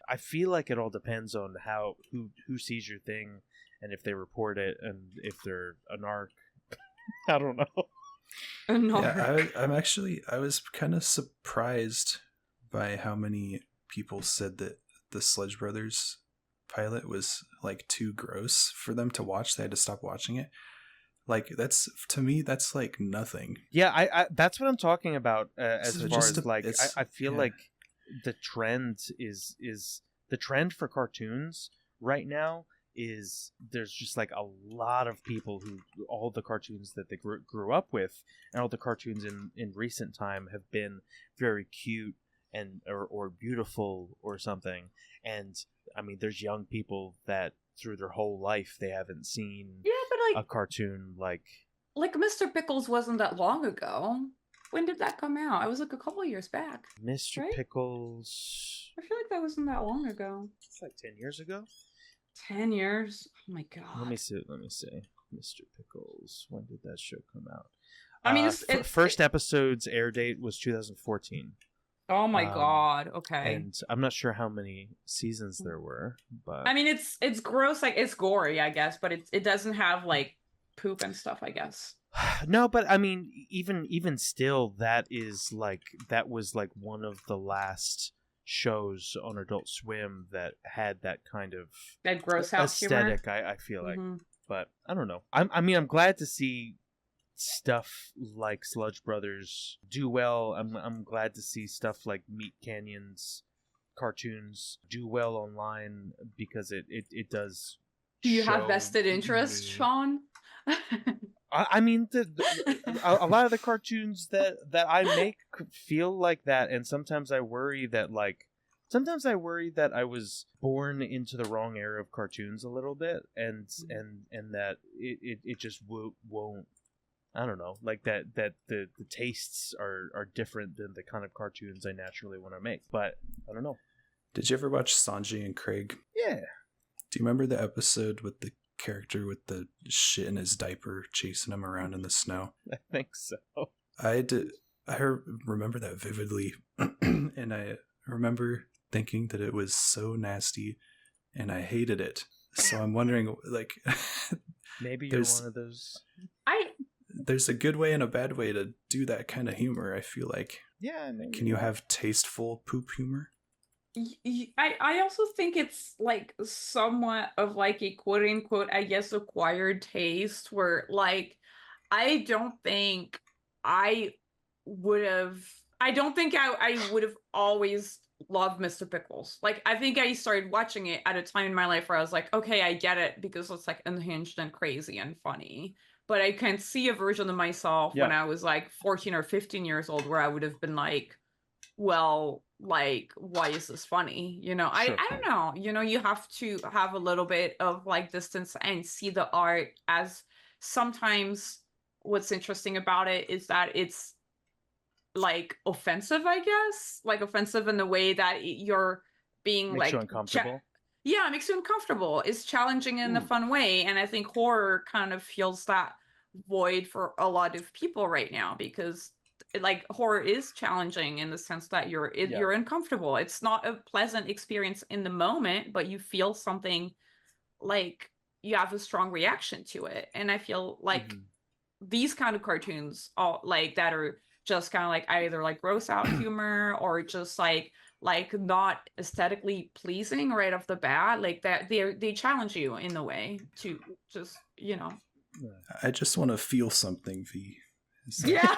I feel like it all depends on how who sees your thing and if they report it and if they're a narc. I don't know. I was kind of surprised by how many people said that the Sludge Brothers pilot was like too gross for them to watch. They had to stop watching it. Like that's to me that's like nothing. Yeah, I that's what I'm talking about as far as like I feel like the trend is the trend for cartoons right now is there's just like a lot of people who all the cartoons that they grew up with and all the cartoons in recent time have been very cute and or beautiful or something. And I mean, there's young people that through their whole life they haven't seen a cartoon like Mr. Pickles wasn't that long ago. When did that come out? I was like a couple of years back. Mr. Pickles. I feel like that wasn't that long ago. It's like 10 years ago. 10 years. Oh my god. Let me see. Mr. Pickles. When did that show come out? I mean, First episode's air date was 2014. Oh my god. Okay. And I'm not sure how many seasons there were, but I mean, it's gross. Like, it's gory, I guess, but it doesn't have like poop and stuff, I guess. No, but I mean, even still, that was like one of the last shows on Adult Swim that had that kind of that gross out aesthetic. I feel like, but I don't know. I'm glad to see stuff like Sludge Brothers do well. I'm glad to see stuff like Meat Canyon's cartoons do well online, because it does. Do you have vested interest, Sean? I mean, a lot of the cartoons that I make feel like that, and sometimes I worry that I was born into the wrong era of cartoons a little bit, and that it just won't. I don't know, like that the tastes are different than the kind of cartoons I naturally want to make. But I don't know. Did you ever watch Sanji and Craig? Yeah. Do you remember the episode with the character with the shit in his diaper chasing him around in the snow? I think so. I remember that vividly, and I remember thinking that it was so nasty, and I hated it. So I'm wondering, like, maybe you're one of those. There's a good way and a bad way to do that kind of humor, I feel like. Yeah. Maybe. Can you have tasteful poop humor? I also think it's like somewhat of like a quote unquote, I guess, acquired taste, where like I don't think I would have always loved Mr. Pickles. Like, I think I started watching it at a time in my life where I was like, okay, I get it, because it's like unhinged and crazy and funny. But I can see a version of myself when I was like 14 or 15 years old where I would have been like, well, like, why is this funny? You know, sure. I don't know. You know, you have to have a little bit of like distance and see the art, as sometimes what's interesting about it is that it's like offensive, I guess, like offensive in the way that you're being makes you uncomfortable. Yeah, it makes you uncomfortable. It's challenging in a fun way. And I think horror kind of fills that void for a lot of people right now, because like horror is challenging in the sense that you're uncomfortable. It's not a pleasant experience in the moment, but you feel something, like you have a strong reaction to it. And I feel like these kind of cartoons, all like that, are just kind of like either like gross out humor or just like not aesthetically pleasing right off the bat, like that they challenge you in the way to just, you know. I just want to feel something, V. Yeah.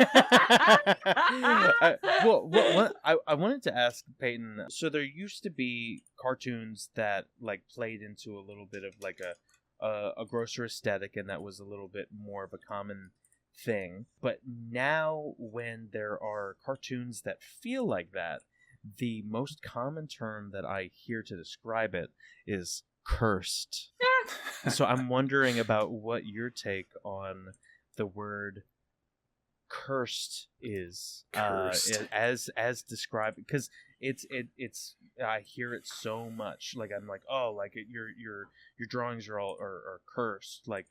I wanted to ask Payton, so there used to be cartoons that like played into a little bit of like a grosser aesthetic, and that was a little bit more of a common thing. But now when there are cartoons that feel like that, the most common term that I hear to describe it is cursed. So I'm wondering about what your take on the word cursed is, as described, because it's I hear it so much. Like I'm like, oh, like your drawings are all are cursed. Like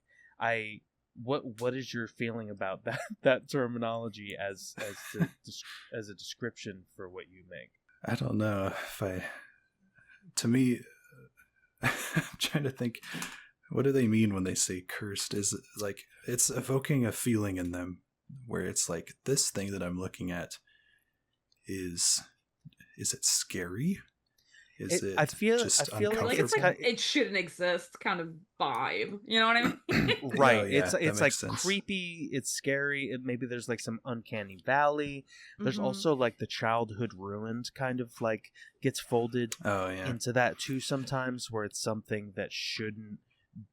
what is your feeling about that terminology as a description for what you make? I don't know if to me, I'm trying to think, what do they mean when they say cursed? Is it like it's evoking a feeling in them where it's like, this thing that I'm looking at is it scary? I feel like it's like it shouldn't exist kind of vibe. You know what I mean? Right. Oh, yeah, it's like sense. Creepy. It's scary. Maybe there's like some uncanny valley. There's also like the childhood ruined kind of like gets folded into that too sometimes, where it's something that shouldn't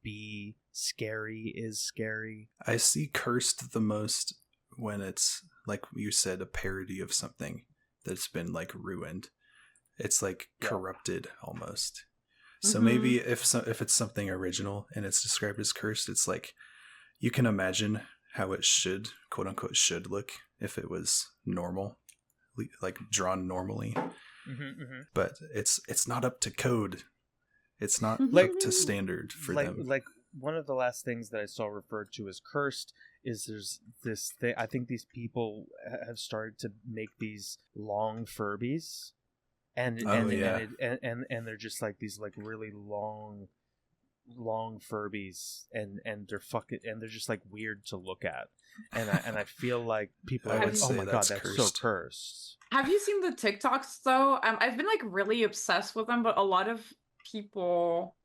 be scary is scary. I see cursed the most when it's, like you said, a parody of something that's been like ruined. It's like corrupted almost. So maybe if it's something original and it's described as cursed, it's like you can imagine how it should, quote unquote, should look if it was normal, like drawn normally. But it's not up to code. It's not Like- up to standard for them. Like one of the last things that I saw referred to as cursed is there's this thing. I think these people have started to make these long Furbies, and they're just like these like really long Furbies, and they're just like weird to look at, and I feel like people are like, oh my god, that's so cursed. Have you seen the TikToks though? I've been like really obsessed with them, but a lot of people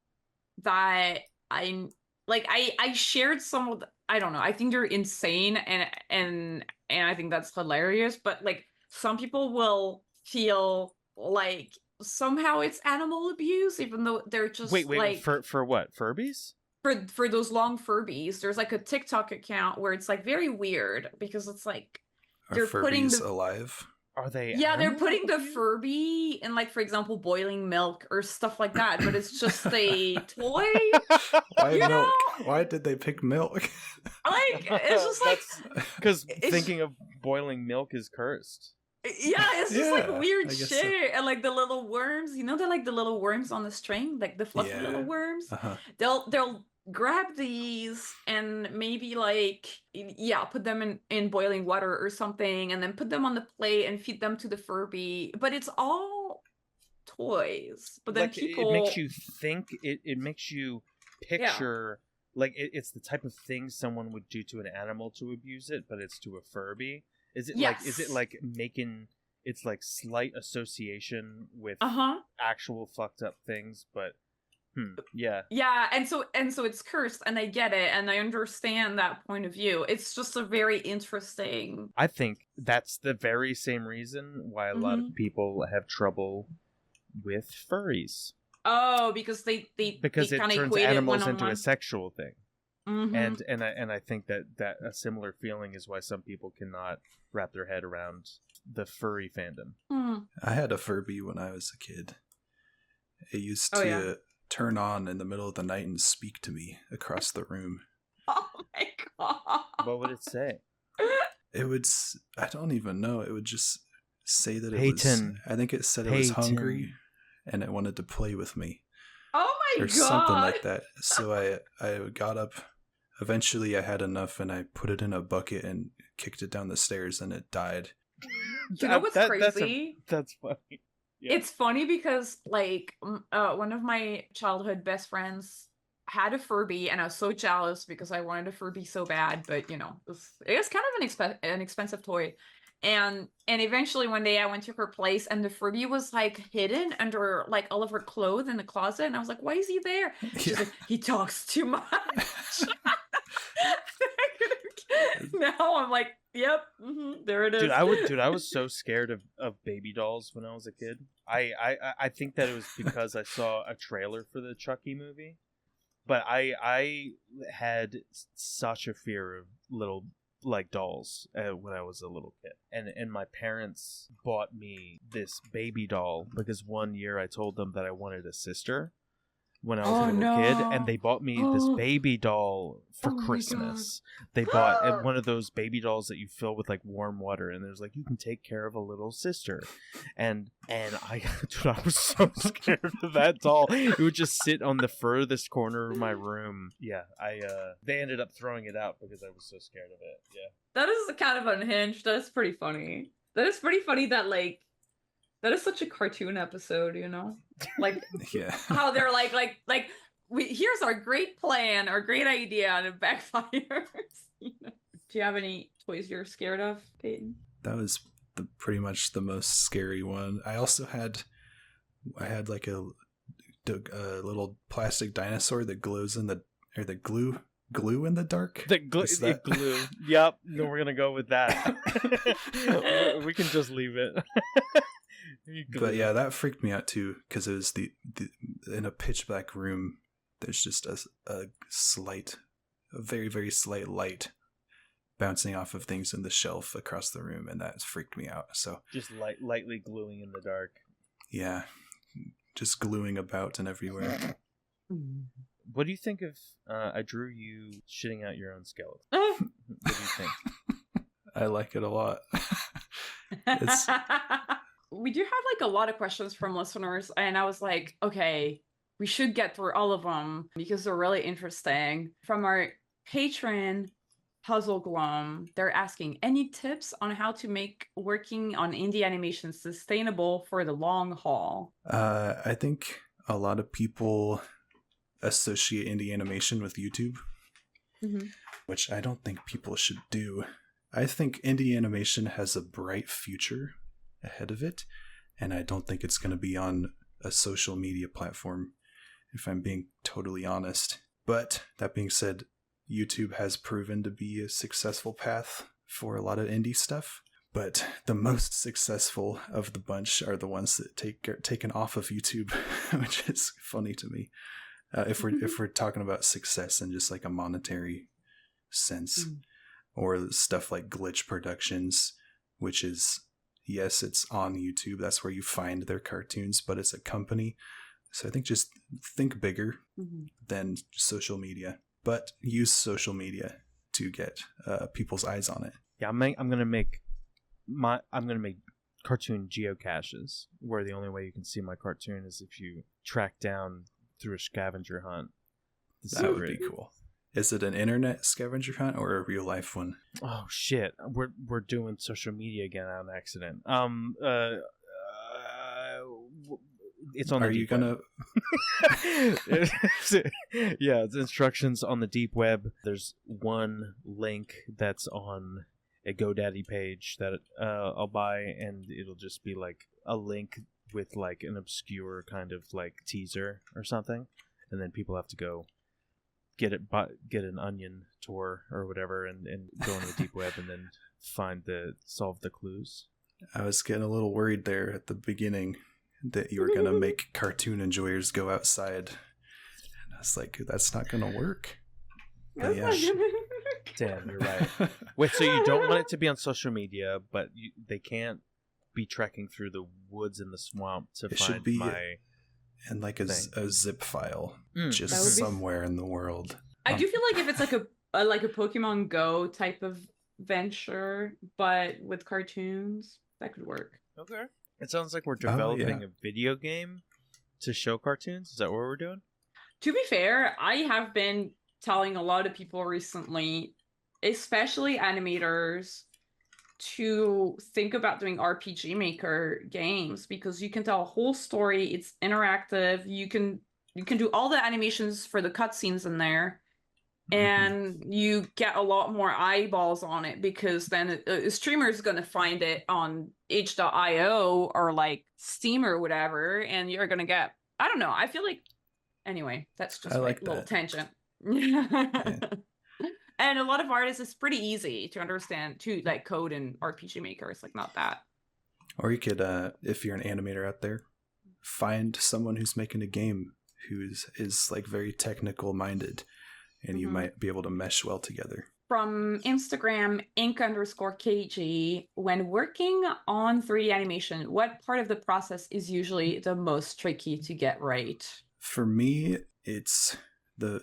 that I shared some of I don't know, I think they're insane, and I think that's hilarious, but like some people will feel like somehow it's animal abuse, even though they're just wait like for what, Furbies? For those long Furbies. There's like a TikTok account where it's like very weird because it's like Are Furbies alive? Are they? Yeah, they're putting the abuse? Furby in, like, for example, boiling milk or stuff like that, but it's just a toy. Why You milk? know? Why did they pick milk? Like, it's just like, because it's- thinking of boiling milk is cursed. yeah, it's just like Yeah, weird I guess shit. so. And like the little worms, you know, they're like the little worms on the string, like the fluffy Yeah. little worms. Uh-huh. They'll grab these and maybe like put them in boiling water or something, and then put them on the plate and feed them to the Furby. But it's all toys. But then Like, people it makes you think. It makes you picture. Like it's the type of thing someone would do to an animal to abuse it, but it's to a Furby. Is it Yes. like making it's like slight association with actual fucked up things, but yeah. Yeah, and so it's cursed, and I get it, and I understand that point of view. It's just a very interesting. I think that's the very same reason why a lot of people have trouble with furries. Oh, because they Because it kinda turns equate it animals into one-on-one. a sexual thing. Mhm. And I think that a similar feeling is why some people cannot wrap their head around the furry fandom. I had a Furby when I was a kid. It used Oh, to yeah. turn on in the middle of the night and speak to me across the room. Oh my god. What would it say? It would, I don't even know. It would just say that it Payton. was, I think it said it was hungry and it wanted to play with me. Oh my Or god. something like that. So I got up. Eventually I had enough and I put it in a bucket and kicked it down the stairs and it died. You know what's crazy? That's funny. Yeah. It's funny because like one of my childhood best friends had a Furby, and I was so jealous because I wanted a Furby so bad, but you know, it was kind of an expensive toy. And eventually one day I went to her place and the Furby was like hidden under like all of her clothes in the closet, and I was like, why is he there? She's like, he talks too much. Now I'm like, yep, there it is. Dude, I was so scared of baby dolls when I was a kid. I think that it was because I saw a trailer for the Chucky movie, but I had such a fear of little like dolls when I was a little kid, and my parents bought me this baby doll because one year I told them that I wanted a sister when I was a little kid, and they bought me this baby doll for Christmas. They bought one of those baby dolls that you fill with like warm water, and there's like, you can take care of a little sister. And I was so scared of that doll. It would just sit on the furthest corner of my room. Yeah, they ended up throwing it out because I was so scared of it. Yeah, that is kind of unhinged. That's pretty funny. That is pretty funny that like that is such a cartoon episode, you know? Like yeah. how they're like here's our great plan, our great idea, and it backfires. You know? Do you have any toys you're scared of, Peyton? That was pretty much the most scary one. I also had like a little plastic dinosaur that glows in the glue in the dark. Glue. Yep. No, we're gonna go with that. We can just leave it. But yeah, that freaked me out too, because it was the in a pitch black room. There's just a very very slight light bouncing off of things in the shelf across the room, and that freaked me out. So just lightly gluing in the dark. Yeah, just gluing about and everywhere. What do you think of? I drew you shitting out your own skeleton. What do you think? I like it a lot. We do have like a lot of questions from listeners, and I was like, okay, we should get through all of them because they're really interesting. From our patron Puzzle Glum, they're asking any tips on how to make working on indie animation sustainable for the long haul. I think a lot of people associate indie animation with YouTube, which I don't think people should do. I think indie animation has a bright future ahead of it, and I don't think it's going to be on a social media platform, if I'm being totally honest. But that being said, YouTube has proven to be a successful path for a lot of indie stuff. But the most successful of the bunch are the ones that get taken off of YouTube, which is funny to me. If we're talking about success in just like a monetary sense, or stuff like Glitch Productions, which is, yes, it's on YouTube. That's where you find their cartoons, but it's a company. So I think just think bigger than social media, but use social media to get people's eyes on it. Yeah, I'm gonna make cartoon geocaches where the only way you can see my cartoon is if you track down through a scavenger hunt. That would be cool. Is it an internet scavenger hunt or a real life one? Oh shit, we're doing social media again on accident. It's on the deep web. Yeah, it's instructions on the deep web. There's one link that's on a GoDaddy page that I'll buy, and it'll just be like a link with like an obscure kind of like teaser or something, and then people have to go get an onion tour or whatever, and go on the deep web and then solve the clues. I was getting a little worried there at the beginning that you were going to make cartoon enjoyers go outside. And I was like, that's not going to work. That's not gonna work. Damn, you're right. Wait, so you don't want it to be on social media, but they can't be trekking through the woods and the swamp to find my... And like a zip file, just somewhere in the world. I do feel like if it's like a Pokemon Go type of venture, but with cartoons, that could work. Okay. It sounds like we're developing a video game to show cartoons. Is that what we're doing? To be fair, I have been telling a lot of people recently, especially animators, to think about doing RPG Maker games because you can tell a whole story. It's interactive. You can do all the animations for the cutscenes in there, and you get a lot more eyeballs on it because then a streamer is going to find it on itch.io or like Steam or whatever, and you're going to get, I don't know. I feel like, anyway, that's just like a little tangent. Yeah. And a lot of artists, it's pretty easy to understand too, like code in RPG Maker. It's like not that. Or you could, if you're an animator out there, find someone who's making a game is like very technical minded, and you might be able to mesh well together. From Instagram, ink_kg, when working on 3D animation, what part of the process is usually the most tricky to get right? For me, it's the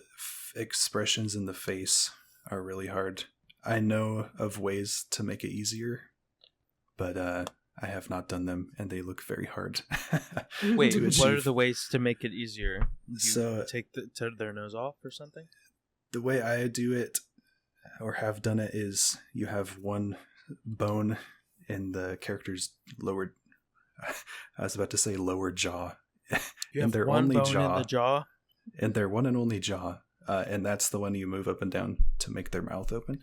expressions in the face are really hard. I know of ways to make it easier, but I have not done them, and they look very hard. Wait, what are the ways to make it easier? You take their nose off or something? The way I do it, or have done it, is you have one bone in the character's lower... I was about to say lower jaw. You have one bone in the jaw? And their one and only jaw. And that's the one you move up and down to make their mouth open.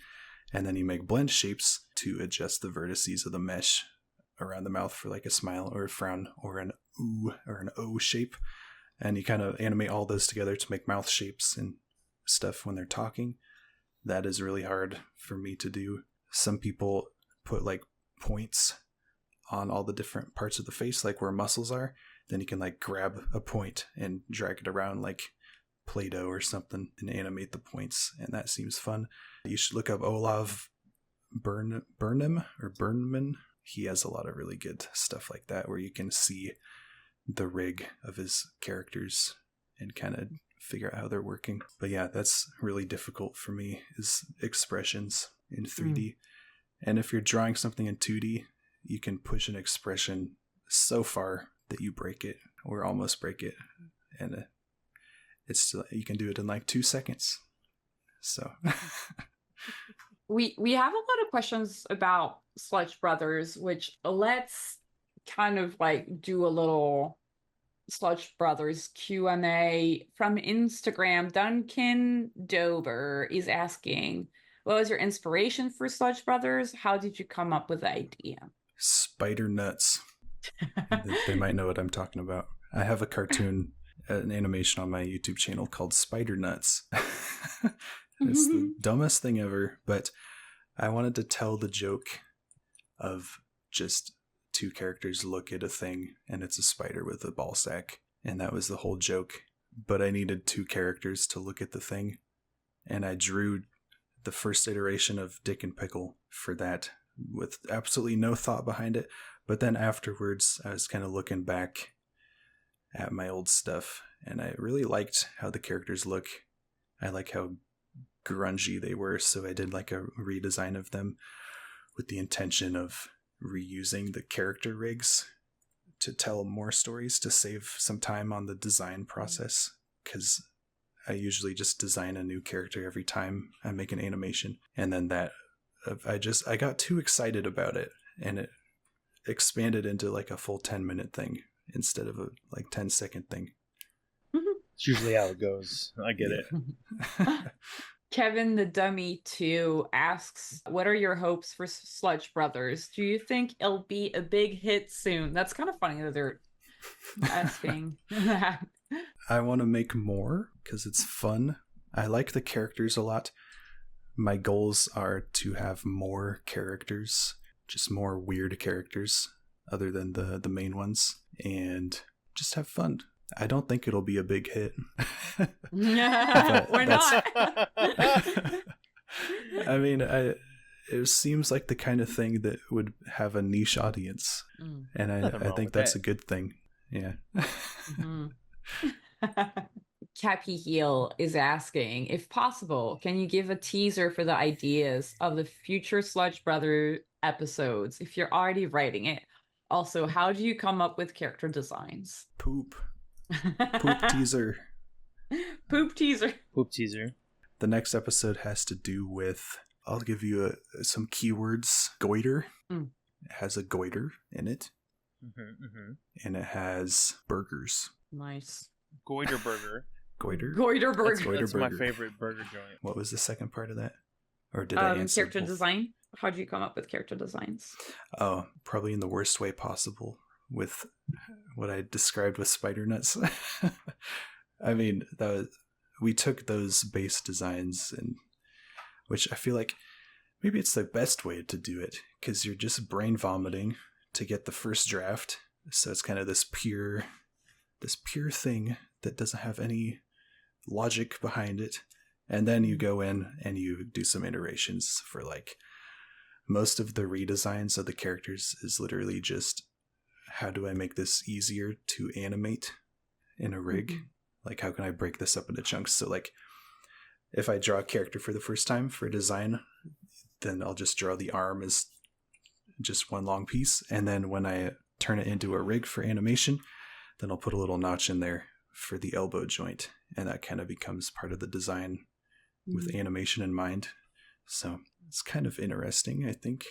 And then you make blend shapes to adjust the vertices of the mesh around the mouth for like a smile or a frown or an ooh or an O shape. And you kind of animate all those together to make mouth shapes and stuff when they're talking. That is really hard for me to do. Some people put like points on all the different parts of the face, like where muscles are. Then you can like grab a point and drag it around like Play-Doh or something and animate the points, and that seems fun. You should look up Olav Burnham or Burnman. He has a lot of really good stuff like that where you can see the rig of his characters and kind of figure out how they're working. But yeah, that's really difficult for me, is expressions in 3D. And if you're drawing something in 2D, you can push an expression so far that you break it or almost break it, and you can do it in like 2 seconds. So we have a lot of questions about Sludge Brothers, which let's kind of like do a little Sludge Brothers Q&A from Instagram. Duncan Dober is asking, what was your inspiration for Sludge Brothers? How did you come up with the idea? Spider nuts. They might know what I'm talking about. I have a cartoon, an animation on my YouTube channel called Spider Nuts. It's the dumbest thing ever, but I wanted to tell the joke of just 2 characters look at a thing and it's a spider with a ball sack, and that was the whole joke. But I needed 2 characters to look at the thing, and I drew the first iteration of Dick and Pickle for that with absolutely no thought behind it. But then afterwards, I was kind of looking back at my old stuff, and I really liked how the characters look. I like how grungy they were, so I did like a redesign of them with the intention of reusing the character rigs to tell more stories, to save some time on the design process, because I usually just design a new character every time I make an animation, and then I got too excited about it, and it expanded into like a full 10-minute thing instead of a like 10-second thing. It's usually how it goes. I get it. Kevin the Dummy 2 asks, what are your hopes for Sludge Brothers? Do you think it'll be a big hit soon? That's kind of funny that they're asking that. I want to make more because it's fun. I like the characters a lot. My goals are to have more characters, just more weird characters other than the main ones, and just have fun. I don't think it'll be a big hit. We're not. I mean, it seems like the kind of thing that would have a niche audience, and I think that's a good thing. Yeah. Cappy Heel is asking, if possible, can you give a teaser for the ideas of the future Sludge Brother episodes if you're already writing it? Also, how do you come up with character designs? Poop teaser. Poop teaser. Poop teaser. The next episode has to do with, I'll give you some keywords. Goiter. It has a goiter in it. And it has burgers. Nice. Goiter burger. Goiter? Goiter burger. That's my favorite burger joint. What was the second part of that? Or did I answer character both? Design? How do you come up with character designs? Oh, probably in the worst way possible with what I described with spider nuts. I mean, we took those base designs, and which I feel like maybe it's the best way to do it, because you're just brain vomiting to get the first draft. So it's kind of this pure thing that doesn't have any logic behind it. And then you go in and you do some iterations for like most of the redesigns of the characters is literally just, how do I make this easier to animate in a rig? Like, how can I break this up into chunks? So like, if I draw a character for the first time for a design, then I'll just draw the arm as just one long piece. And then when I turn it into a rig for animation, then I'll put a little notch in there for the elbow joint. And that kind of becomes part of the design with animation in mind. So it's kind of interesting, I think.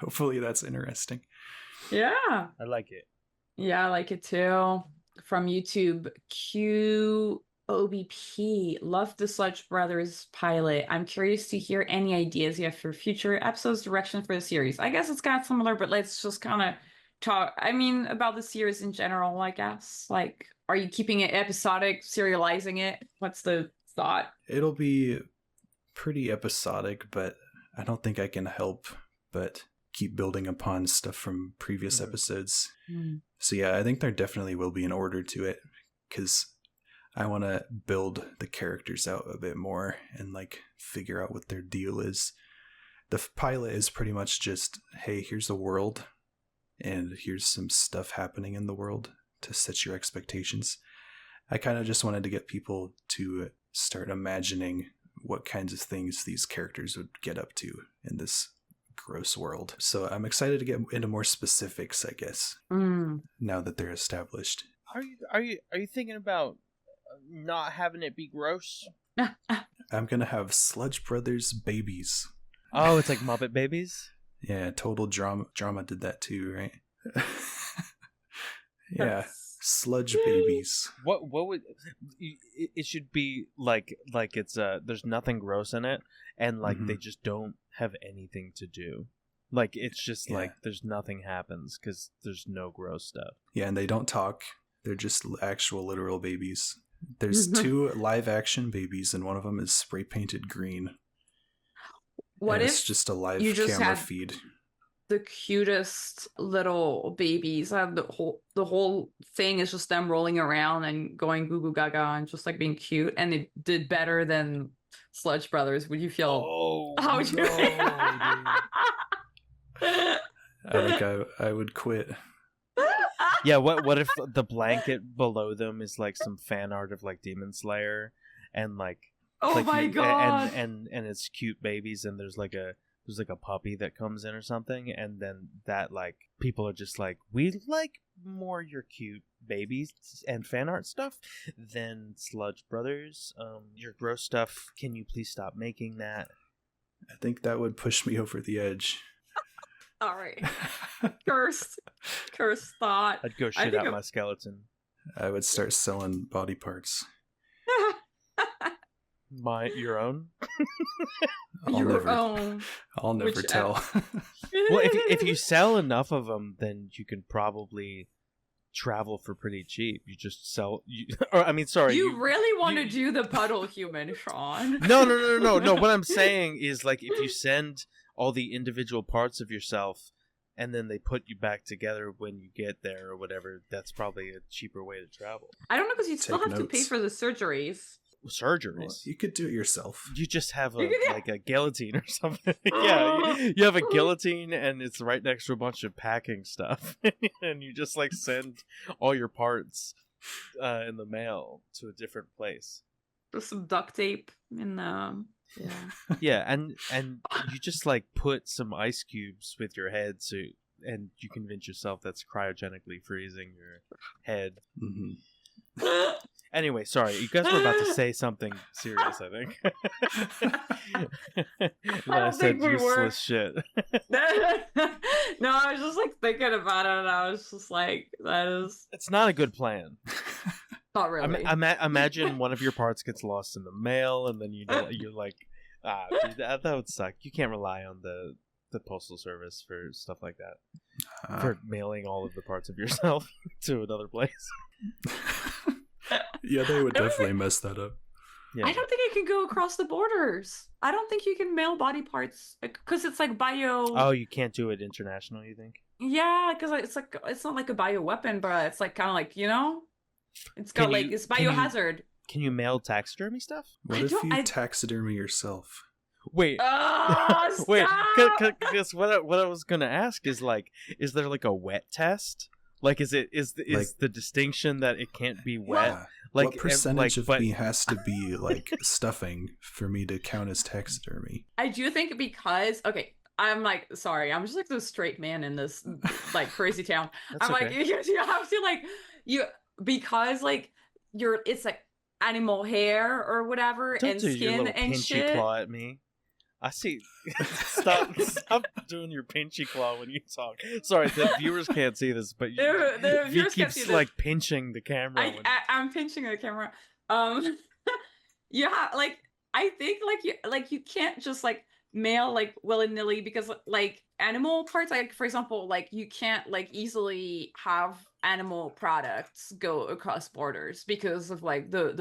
Hopefully that's interesting. Yeah. I like it. Yeah, I like it too. From YouTube, QOBP, love the Sludge Brothers pilot. I'm curious to hear any ideas you have for future episodes, direction for the series. I guess it's kind of similar, but let's just kind of talk, about the series in general, I guess. Like, are you keeping it episodic, serializing it? What's the thought? It'll be pretty episodic, but I don't think I can help but keep building upon stuff from previous episodes. So yeah, I think there definitely will be an order to it, because I want to build the characters out a bit more and like figure out what their deal is. The pilot is pretty much just, hey, here's a world and here's some stuff happening in the world to set your expectations. I kind of just wanted to get people to start imagining what kinds of things these characters would get up to in this gross world. So I'm excited to get into more specifics, I guess, now that they're established. Are you thinking about not having it be gross. I'm gonna have Sludge Brothers babies. Oh, it's like Muppet Babies? Yeah, Total Drama did that too, right? Yeah, Sludge babies. What would it should be like it's there's nothing gross in it, and like they just don't have anything to do. Like it's just like there's nothing happens because there's no gross stuff. Yeah, and they don't talk. They're just actual literal babies. There's 2 live action babies, and one of them is spray painted green. What if it's just a live you just camera had feed? The cutest little babies. I have the whole thing is just them rolling around and going goo goo gaga and just like being cute, and it did better than Sludge Brothers. Would you feel? Oh, how would you? I think I would quit. Yeah, what if the blanket below them is like some fan art of like Demon Slayer, and like my god, and it's cute babies, and there's like a puppy that comes in or something, and then that like people are just like, we like more your cute babies and fan art stuff than Sludge Brothers. Your gross stuff, can you please stop making that? I think that would push me over the edge. All right. Cursed thought. I'd go shit out my skeleton. I would start selling body parts. Your own? I'll never tell. Well, if you sell enough of them, then you can probably travel for pretty cheap. You just sell. You really want to do the puddle human, Sean? No. What I'm saying is, like, if you send all the individual parts of yourself, and then they put you back together when you get there or whatever, that's probably a cheaper way to travel. I don't know, because you still have to pay for the surgeries. Well, you could do it yourself. You just have like a guillotine or something. Yeah, you have a guillotine, and it's right next to a bunch of packing stuff, and you just like send all your parts in the mail to a different place. With some duct tape in the yeah, and you just like put some ice cubes with your head, and you convince yourself that's cryogenically freezing your head. Mm-hmm. Anyway, sorry, you guys were about to say something serious, I think. I said useless shit. No, I was just like thinking about it, and I was just like, it's not a good plan. Not really. Imagine one of your parts gets lost in the mail, and then you're like, dude, that would suck. You can't rely on the postal service for stuff like that. For mailing all of the parts of yourself to another place. Yeah, they would definitely mess that up. Yeah. I don't think it can go across the borders. I don't think you can mail body parts because it's like bio. Oh, you can't do it international, you think? Yeah, because it's not like a bio weapon, but it's like kind of like, it's got it's biohazard. Can you mail taxidermy stuff? What if you taxidermy yourself? Wait, wait. Because what I was gonna ask is like, is there like a wet test? Like, is the distinction that it can't be wet? Yeah. Like, what percentage of me has to be like stuffing for me to count as taxidermy? I do think because I'm like, sorry, I'm just like the straight man in this like crazy town. I'm okay. Like, you have to like because like it's like animal hair or whatever. Don't and do skin your little and pinchy shit. Claw at me. I see. Stop doing your pinchy claw when you talk. Sorry, the viewers can't see this, but the viewers keeps can't see like pinching the camera. I'm pinching the camera. Yeah, like I think you can't just like mail like willy-nilly because like animal parts, like for example, like you can't like easily have animal products go across borders because of like the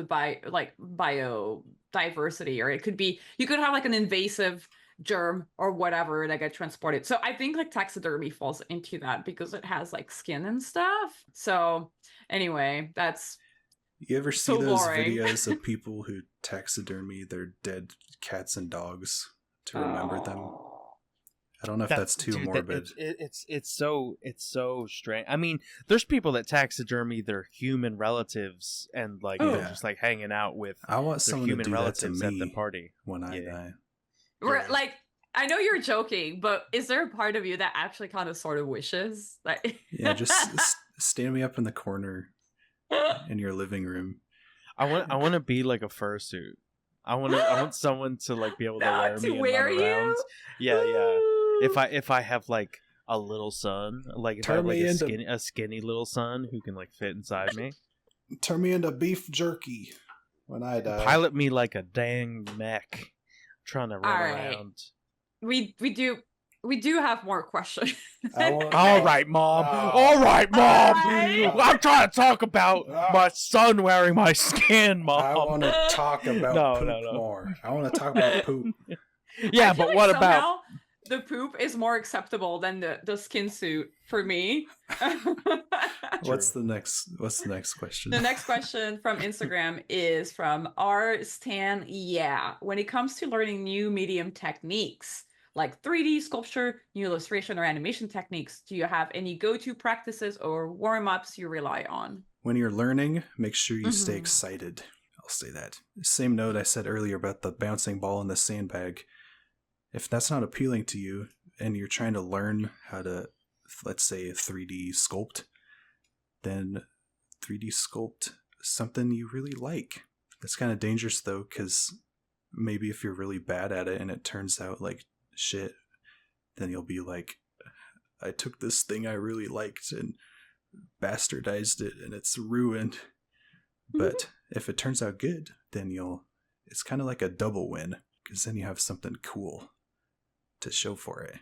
biodiversity, or it could be you could have like an invasive germ or whatever that get transported. So I think like taxidermy falls into that because it has like skin and stuff. So anyway, that's you ever see those videos of people who taxidermy their dead cats and dogs to remember them? I don't know if that's too morbid. It's so strange. I mean, there's people that taxidermy their human relatives and like they're just like hanging out with I want their someone human to do relatives that to me at the party when I die. We're like, I know you're joking, but is there a part of you that actually kind of sort of wishes that? Yeah, just stand me up in the corner in your living room. I want to be like a fursuit. I want someone to like be able to wear me and run around. Yeah, yeah. If I have like a little son, like if I have like a skinny little son who can like fit inside me. Turn me into beef jerky when I die. Pilot me like a dang mech, trying to run around. We do have more questions. All right, Mom. All right, Mom. I'm trying to talk about my son wearing my skin, Mom. I want to talk about poop more. I want to talk about poop. Yeah, but what about... The poop is more acceptable than the skin suit for me. What's the next question? The next question from Instagram is from R.Stan. Yeah. When it comes to learning new medium techniques like 3D sculpture, new illustration, or animation techniques, do you have any go-to practices or warm-ups you rely on? When you're learning, make sure you stay excited. I'll say that. Same note I said earlier about the bouncing ball in the sandbag. If that's not appealing to you and you're trying to learn how to, let's say, 3D sculpt, then 3D sculpt something you really like. That's kind of dangerous, though, because maybe if you're really bad at it and it turns out like shit, then you'll be like, I took this thing I really liked and bastardized it and it's ruined. But if it turns out good, then it's kind of like a double win, because then you have something cool to show for it.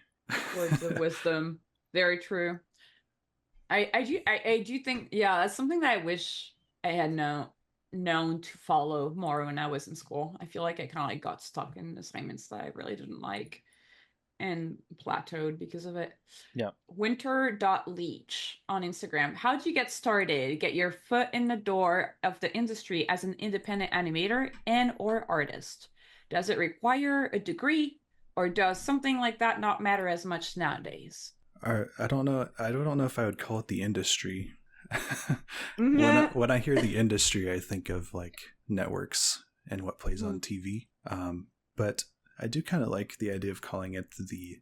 Words of wisdom. Very true. I do think, yeah, that's something that I wish I had known to follow more when I was in school. I feel like I kind of like got stuck in assignments that I really didn't like and plateaued because of it. Yeah. Winter.leech on Instagram. How did you get started? Get your foot in the door of the industry as an independent animator and or artist? Does it require a degree? Or does something like that not matter as much nowadays? I don't know. I don't know if I would call it the industry. When I hear the industry, I think of like networks and what plays on TV. But I do kind of like the idea of calling it the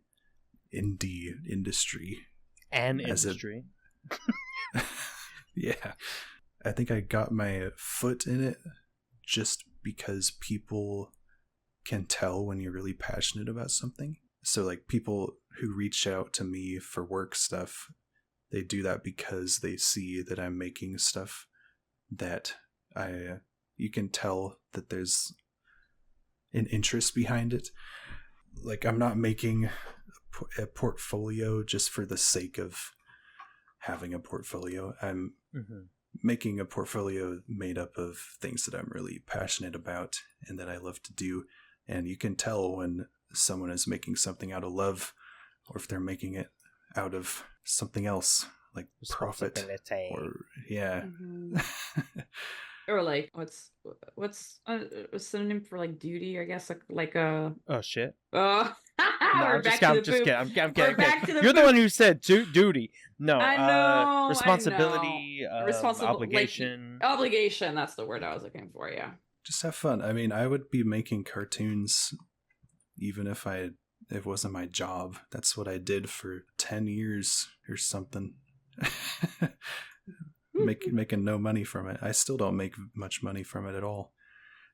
indie industry. Industry. Yeah. I think I got my foot in it just because people can tell when you're really passionate about something. So like people who reach out to me for work stuff, they do that because they see that I'm making stuff that you can tell that there's an interest behind it. Like I'm not making a portfolio just for the sake of having a portfolio. I'm making a portfolio made up of things that I'm really passionate about and that I love to do. And you can tell when someone is making something out of love or if they're making it out of something else, like profit or or like what's a synonym for like duty, I guess, like a oh shit. I'm just kidding. I'm kidding. You're the one who said duty. No, I know. Responsibility, obligation. Obligation, that's the word I was looking for, yeah. Just have fun. I mean, I would be making cartoons even if it wasn't my job. That's what I did for 10 years or something. Making no money from it. I still don't make much money from it at all.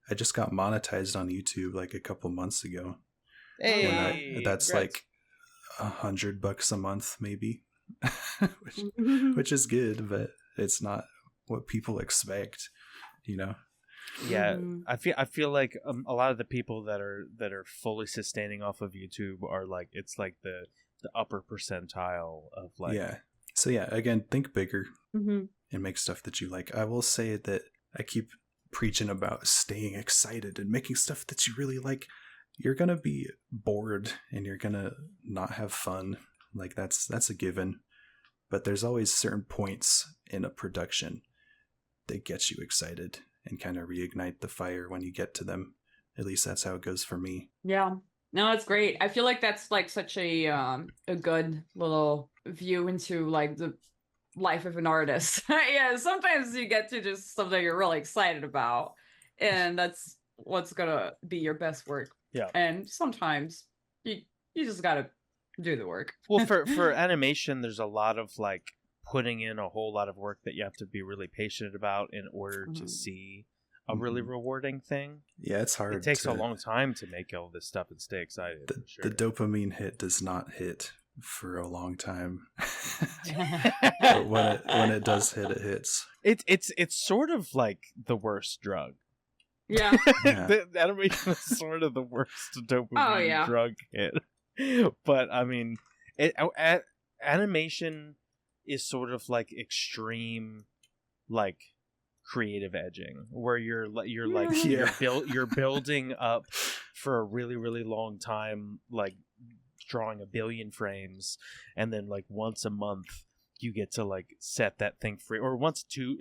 I just got monetized on YouTube like a couple months ago. Hey, that's congrats. Like $100 a month maybe, which is good, but it's not what people expect, you know. Yeah, I feel like a lot of the people that are fully sustaining off of YouTube are like, it's like the upper percentile of like. Yeah. So yeah, again, think bigger and make stuff that you like. I will say that I keep preaching about staying excited and making stuff that you really like. You're gonna be bored and you're gonna not have fun. Like that's a given. But there's always certain points in a production that get you excited and kind of reignite the fire when you get to them. At least that's how it goes for me. Yeah. No, that's great. I feel like that's like such a good little view into like the life of an artist. Yeah, sometimes you get to just something you're really excited about, and that's what's gonna be your best work. Yeah. And sometimes you just gotta do the work. Well, for animation, there's a lot of like putting in a whole lot of work that you have to be really patient about in order to see a really rewarding thing. Yeah, it's hard. It takes a long time to make all this stuff and stay excited. The dopamine hit does not hit for a long time. But when it does hit, it hits. It's sort of like the worst drug. Yeah. The animation is sort of the worst dopamine drug hit. But I mean, animation is sort of like extreme, like creative edging, where you're building up for a really, really long time, like drawing 1 billion frames, and then like once a month you get to like set that thing free, or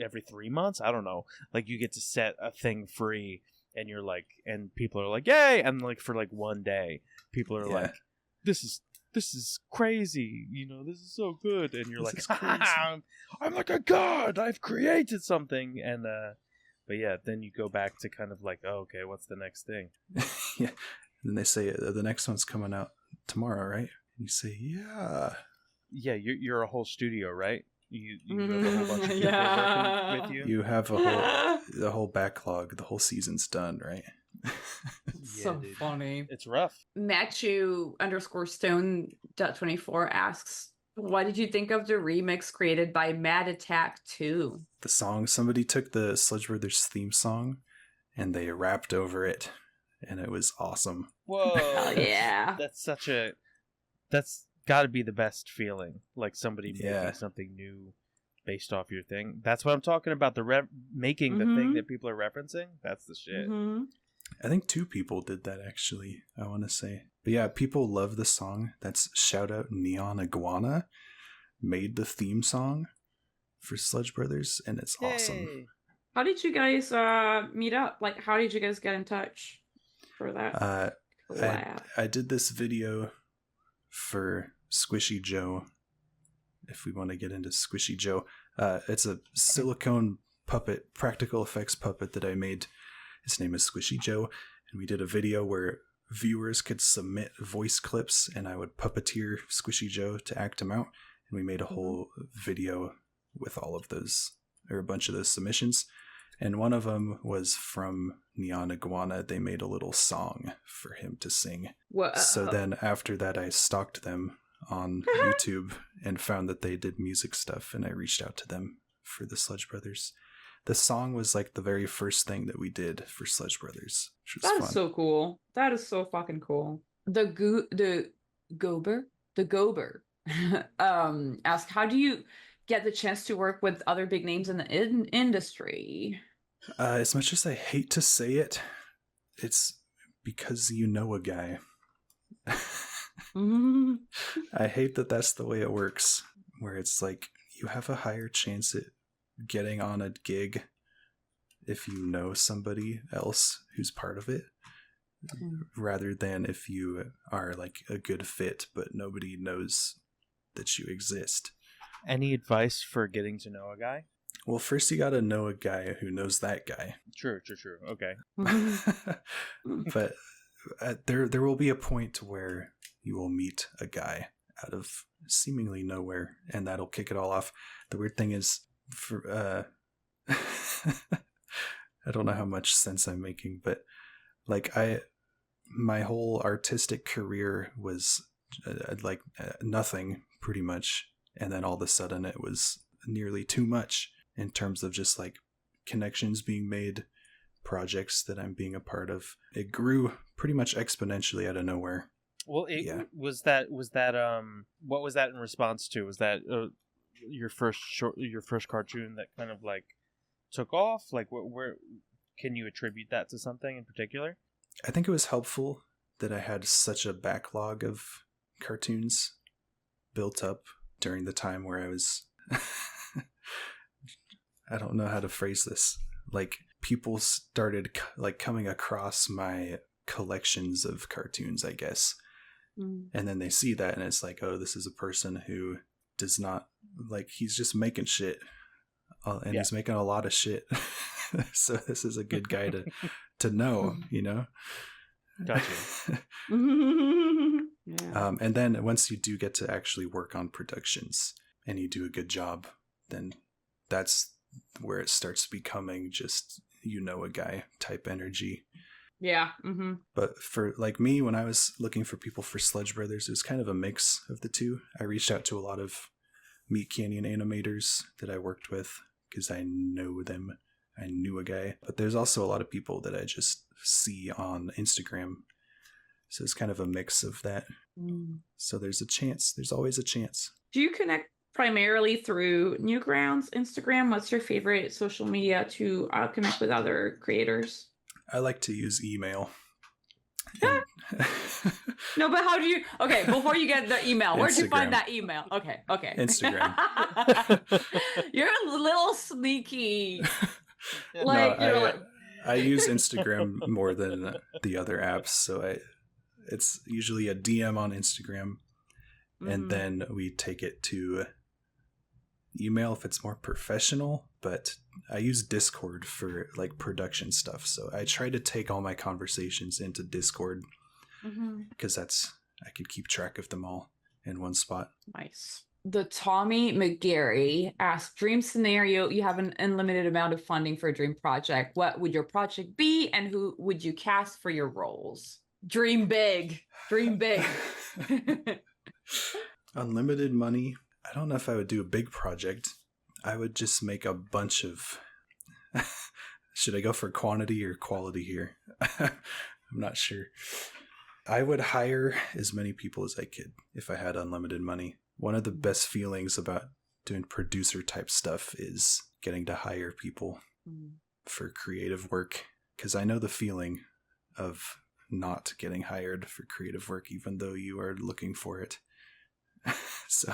every 3 months, I don't know, like you get to set a thing free, and you're like, and people are like, yay, and like for like one day people are like, this is crazy, this is so good, and you're like, I'm like a god, I've created something. And but yeah, then you go back to kind of like, oh, okay, what's the next thing? Yeah. And they say the next one's coming out tomorrow, right? And you say, yeah, you're a whole studio, right? You have a whole bunch of people working with you. You have the whole backlog, the whole season's done, right? So funny. It's rough. Matthew_Stone.24 asks, what did you think of the remix created by Mad Attack 2? The song, somebody took the Sludge Brothers theme song and they rapped over it, and it was awesome. Whoa. Hell yeah. That's got to be the best feeling, like somebody making something new based off your thing. That's what I'm talking about, making the thing that people are referencing. That's the shit. I think 2 people did that, actually, I want to say. But yeah, people love the song. That's shout out Neon Iguana made the theme song for Sludge Brothers, and it's awesome. How did you guys meet up? Like, how did you guys get in touch for that? I did this video for Squishy Joe, if we want to get into Squishy Joe. It's a silicone puppet, practical effects puppet that I made. His name is Squishy Joe, and we did a video where viewers could submit voice clips, and I would puppeteer Squishy Joe to act them out, and we made a whole video with all of those, or a bunch of those submissions, and one of them was from Neon Iguana. They made a little song for him to sing. Whoa. So then after that, I stalked them on YouTube and found that they did music stuff, and I reached out to them for the Sludge Brothers. The song was like the very first thing that we did for Sludge Brothers, which was fun. That's so cool. That is so fucking cool. The Gober asked, how do you get the chance to work with other big names in the industry? As much as I hate to say it, it's because you know a guy. I hate that that's the way it works, where it's like you have a higher chance at getting on a gig if you know somebody else who's part of it, rather than if you are like a good fit but nobody knows that you exist. Any advice for getting to know a guy? Well, first you gotta know a guy who knows that guy. True. Okay. But there will be a point where you will meet a guy out of seemingly nowhere, and that'll kick it all off. The weird thing is, I don't know how much sense I'm making, but like my whole artistic career was nothing pretty much, and then all of a sudden it was nearly too much in terms of just like connections being made, projects that I'm being a part of. It grew pretty much exponentially out of nowhere. Well, was that what was that in response to? Was that your first cartoon that kind of like took off? Like, where can you attribute that to something in particular? I think it was helpful that I had such a backlog of cartoons built up during the time where I was I don't know how to phrase this. Like, people started like coming across my collections of cartoons, I guess. And then they see that and it's like, oh, this is a person who does not, like, he's just making shit, and he's making a lot of shit. So this is a good guy to know, you know. Gotcha. And then once you do get to actually work on productions and you do a good job, then that's where it starts becoming just, a guy type energy. Yeah. Mm-hmm. But for like me, when I was looking for people for Sludge Brothers, it was kind of a mix of the two. I reached out to a lot of Meat Canyon animators that I worked with because I know them. I knew a guy. But there's also a lot of people that I just see on Instagram. So it's kind of a mix of that. So there's a chance. There's always a chance. Do you connect primarily through Newgrounds, Instagram? What's your favorite social media to connect with other creators? I like to use email. No, but how do you... Okay, before you get the email, where'd you find that email? Okay. Instagram. You're a little sneaky. I use Instagram more than the other apps, so it's usually a DM on Instagram, and then we take it to email if it's more professional. But I use Discord for like production stuff, so I try to take all my conversations into Discord because I can keep track of them all in one spot. Nice. The Tommy McGarry asked, dream scenario, you have an unlimited amount of funding for a dream project. What would your project be, and who would you cast for your roles? Dream big. Dream big. Unlimited money. I don't know if I would do a big project. I would just make a bunch of... Should I go for quantity or quality here? I'm not sure. I would hire as many people as I could if I had unlimited money. One of the best feelings about doing producer type stuff is getting to hire people for creative work, because I know the feeling of not getting hired for creative work even though you are looking for it. So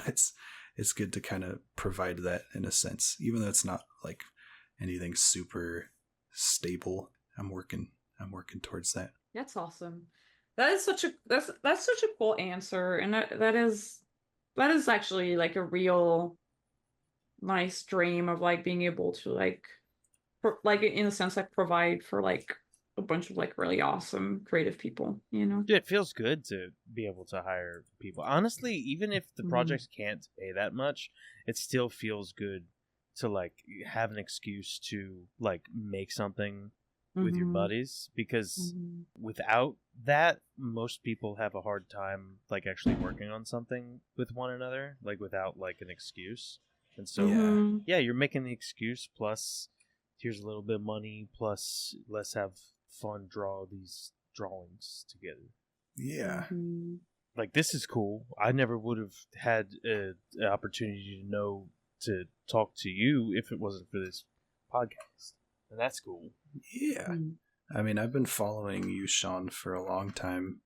it's good to kind of provide that in a sense, even though it's not like anything super stable. I'm working towards that. That's awesome. That is such a cool answer, and that is actually like a real nice dream of like being able to like in a sense like provide for like a bunch of like really awesome creative people, you know? Yeah, it feels good to be able to hire people. Honestly, even if the projects can't pay that much, it still feels good to like have an excuse to like make something with your buddies, because without that, most people have a hard time like actually working on something with one another, like without like an excuse. And so yeah, you're making the excuse, plus here's a little bit of money, plus let's have fun, draw these drawings together. Yeah. Like, this is cool. I never would have had an opportunity to talk to you if it wasn't for this podcast. And that's cool. Yeah. I mean, I've been following you, Sean, for a long time.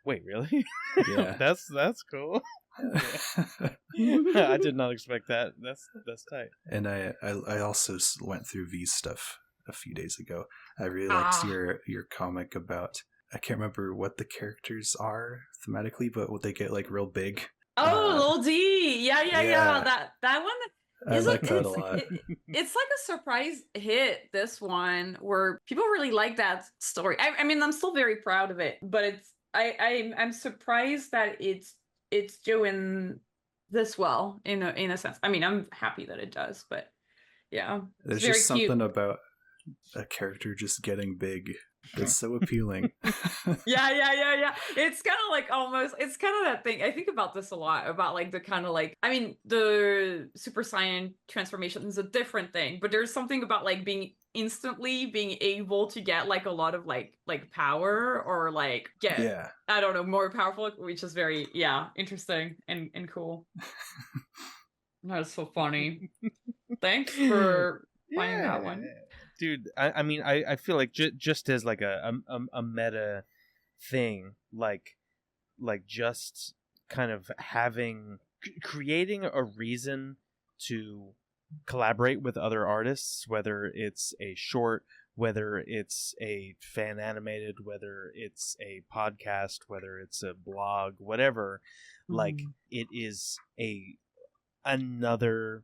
Wait, really? Yeah. That's cool. I did not expect that. That's tight. And I also went through V stuff a few days ago. I really liked your comic about, I can't remember what the characters are thematically, but what they get like real big. Oh, Lil D. Yeah. That one. I like that a lot. It's like a surprise hit, this one, where people really like that story. I mean, I'm still very proud of it, but I'm surprised that it's doing this well in a sense. I mean, I'm happy that it does, but yeah, there's just something about a character just getting big that's so appealing. Yeah. It's kind of like it's kind of that thing. I think about this a lot, about like the kind of like, I mean, the Super Saiyan transformation is a different thing, but there's something about like being able to get like a lot of like power, or like get I don't know, more powerful, which is very interesting and cool. That's so funny. Thanks for finding that one. Dude, I mean, I feel like just as like a meta thing, like just kind of creating a reason to collaborate with other artists, whether it's a short, whether it's a fan animated, whether it's a podcast, whether it's a blog, whatever, like it is another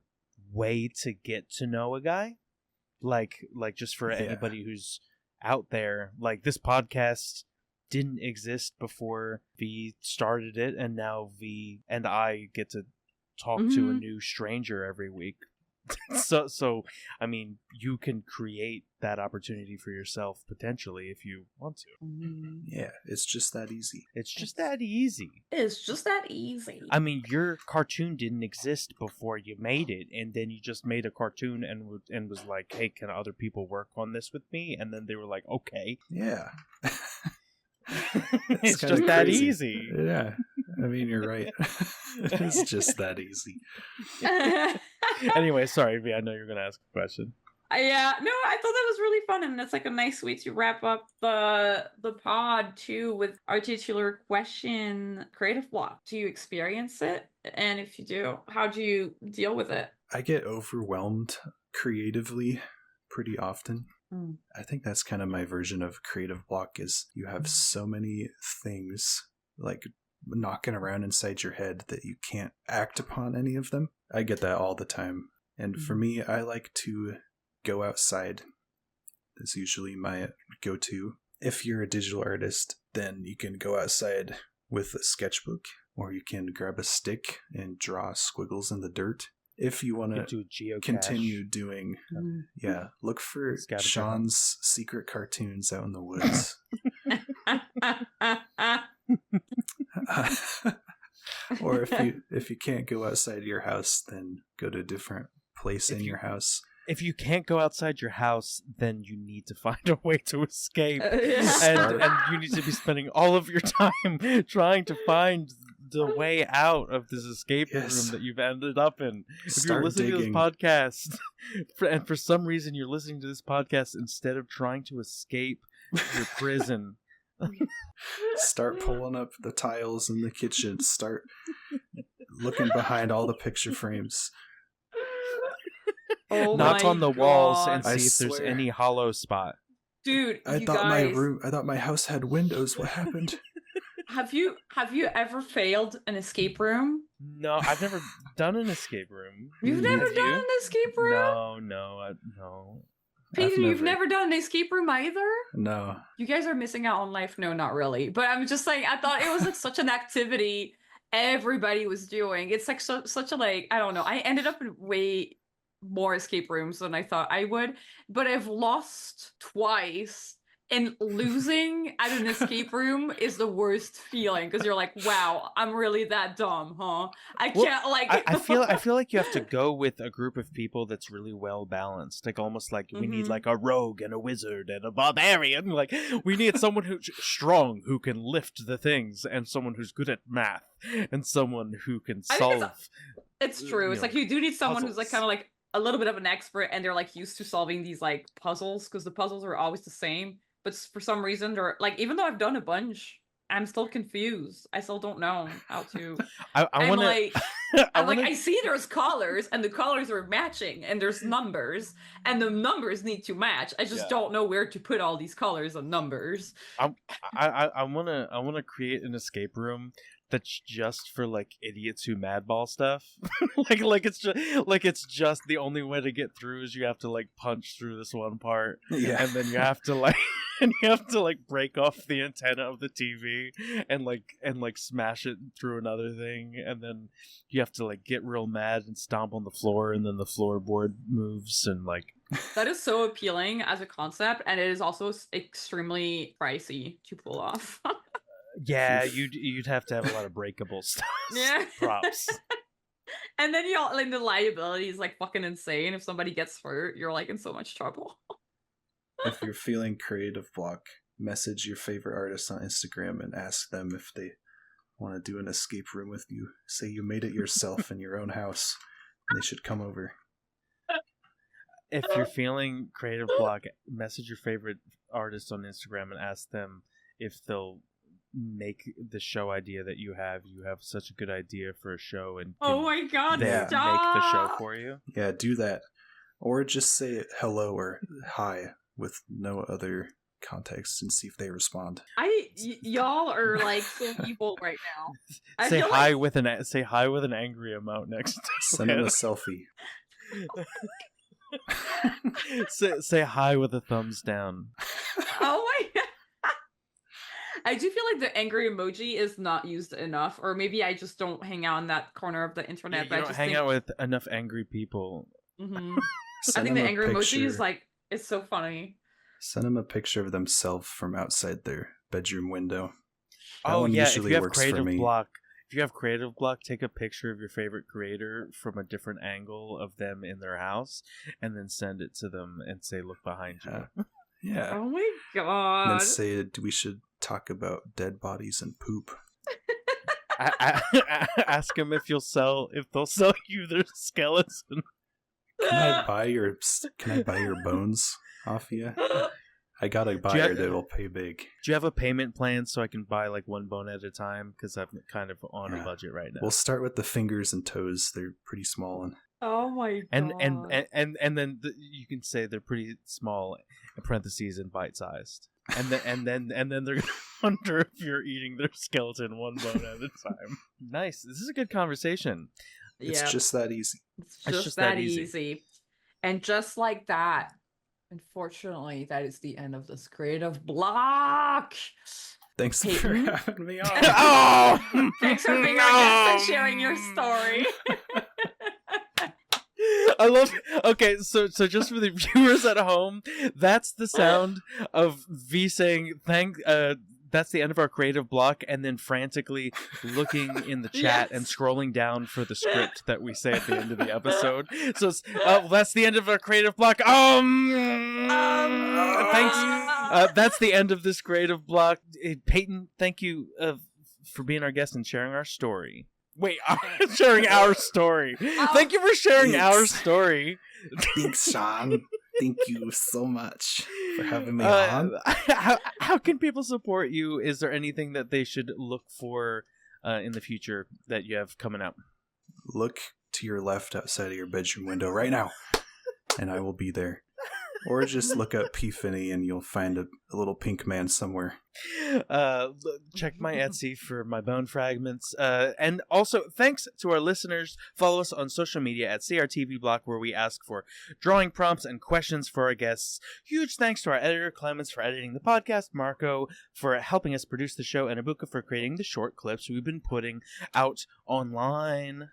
way to get to know a guy. Like just for anybody who's out there, like this podcast didn't exist before V started it, and now V and I get to talk to a new stranger every week. So I mean, you can create that opportunity for yourself potentially if you want to. Yeah, it's just that easy. It's just that easy. It's just that easy. I mean, your cartoon didn't exist before you made it, and then you just made a cartoon and was like, "Hey, can other people work on this with me?" And then they were like, "Okay." Yeah. It's just that crazy. ezy. Yeah. I mean, you're right. It's just that easy. Anyway, sorry, V, I know you're going to ask a question. Yeah, no, I thought that was really fun, and it's like a nice way to wrap up the pod too with our titular question: creative block. Do you experience it? And if you do, how do you deal with it? I get overwhelmed creatively pretty often. I think that's kind of my version of creative block, is you have so many things like knocking around inside your head that you can't act upon any of them. I get that all the time. And for me, I like to go outside. That's usually my go-to. If you're a digital artist, then you can go outside with a sketchbook, or you can grab a stick and draw squiggles in the dirt. If you want to continue doing, look for Sean's secret cartoons out in the woods. Or if you can't go outside your house, then go to a different place in your house. If you can't go outside your house, then you need to find a way to escape. Yeah. And you need to be spending all of your time trying to find the way out of this escape room that you've ended up in. If you're listening to this podcast, and for some reason you're listening to this podcast instead of trying to escape your prison, start pulling up the tiles in the kitchen. Start looking behind all the picture frames. Knock on the walls and see if there's any hollow spot. Dude, I thought my house had windows. What happened? Have you ever failed an escape room? No, I've never done an escape room. You've never done an escape room? No. Payton, you've never done an escape room either? No. You guys are missing out on life. No, not really. But I'm just saying, I thought it was like such an activity everybody was doing. It's like such a like, I don't know. I ended up in way more escape rooms than I thought I would. But I've lost twice. And losing at an escape room is the worst feeling, because you're like, wow, I'm really that dumb, huh? I can't I feel like you have to go with a group of people that's really well balanced. Like almost like we need like a rogue and a wizard and a barbarian. Like we need someone who's strong, who can lift the things, and someone who's good at math, and someone who can solve. It's true. It's like you do need someone puzzles. who's like kind of like a little bit of an expert, and they're like used to solving these like puzzles, because the puzzles are always the same. But for some reason, they're like, even though I've done a bunch, I'm still confused. I still don't know how to. I see there's colors, and the colors are matching, and there's numbers, and the numbers need to match. I just don't know where to put all these colors and numbers. I wanna create an escape room that's just for like idiots who madball stuff. it's just the only way to get through is you have to like punch through this one part, and then you have to like break off the antenna of the TV and smash it through another thing, and then you have to like get real mad and stomp on the floor, and then the floorboard moves, and like that is so appealing as a concept, and it is also extremely pricey to pull off. Yeah, you'd have to have a lot of breakable stuff. Props. And then the liability is like fucking insane. If somebody gets hurt, you're like in so much trouble. If you're feeling creative block, message your favorite artist on Instagram and ask them if they want to do an escape room with you. Say you made it yourself in your own house, and they should come over. If you're feeling creative block, message your favorite artist on Instagram and ask them if they'll make the show idea that you have such a good idea for a show, and oh my god, they make the show for you. Yeah, do that, or just say hello or hi with no other context and see if they respond. Y'all are like so evil right now. Say hi with an angry emote next. Send them a selfie. say hi with a thumbs down. Oh my god. I do feel like the angry emoji is not used enough, or maybe I just don't hang out in that corner of the internet. You don't hang out with enough angry people. Mm-hmm. I think the angry emoji is like, it's so funny. Send them a picture of themselves from outside their bedroom window. That one usually works for me. If you have creative block, take a picture of your favorite creator from a different angle of them in their house, and then send it to them and say, "Look behind you." Yeah. Oh my god. And then say we should talk about dead bodies and poop. Ask them if they'll sell you their skeleton. Can I buy your bones off you? I got a buyer that'll pay big. Do you have a payment plan so I can buy like one bone at a time? Because I'm kind of on a budget right now. We'll start with the fingers and toes. They're pretty small. And oh my god. And then you can say they're pretty small, in parentheses, and bite-sized. And then they're gonna wonder if you're eating their skeleton one bone at a time. Nice. This is a good conversation. It's just that easy. It's just that easy. And just like that, unfortunately, that is the end of this creative block. Thanks for having me on. Oh! Thanks for being our guest and sharing your story. I love. Okay, so just for the viewers at home, that's the sound of V saying that's the end of our creative block, and then frantically looking in the chat and scrolling down for the script that we say at the end of the episode. So it's, that's the end of our creative block. Thanks. That's the end of this creative block. Payton, thank you for being our guest and sharing our story. Wait, sharing our story. Thank you for sharing our story. Thanks, Sean. Thank you so much for having me on. How can people support you? Is there anything that they should look for in the future that you have coming out? Look to your left outside of your bedroom window right now, and I will be there. Or just look up P. Finney and you'll find a little pink man somewhere. Check my Etsy for my bone fragments. And also, thanks to our listeners. Follow us on social media at CRTV Block, where we ask for drawing prompts and questions for our guests. Huge thanks to our editor, Clemens, for editing the podcast, Marco for helping us produce the show, and Ibuka for creating the short clips we've been putting out online.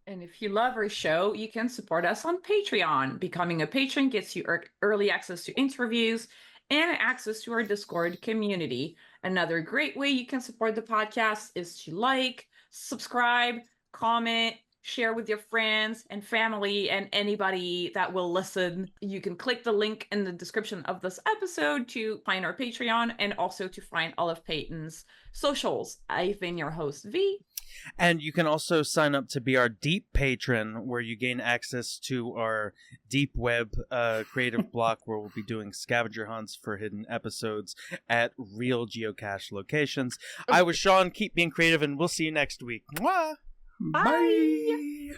And if you love our show, you can support us on Patreon. Becoming a patron gets you early access to interviews and access to our Discord community. Another great way you can support the podcast is to like, subscribe, comment, share with your friends and family and anybody that will listen. You can click the link in the description of this episode to find our Patreon and also to find all of Payton's socials. I've been your host, V. And you can also sign up to be our deep patron, where you gain access to our deep web creative block, where we'll be doing scavenger hunts for hidden episodes at real geocache locations. I was Sean. Keep being creative, and we'll see you next week. Mwah! Bye.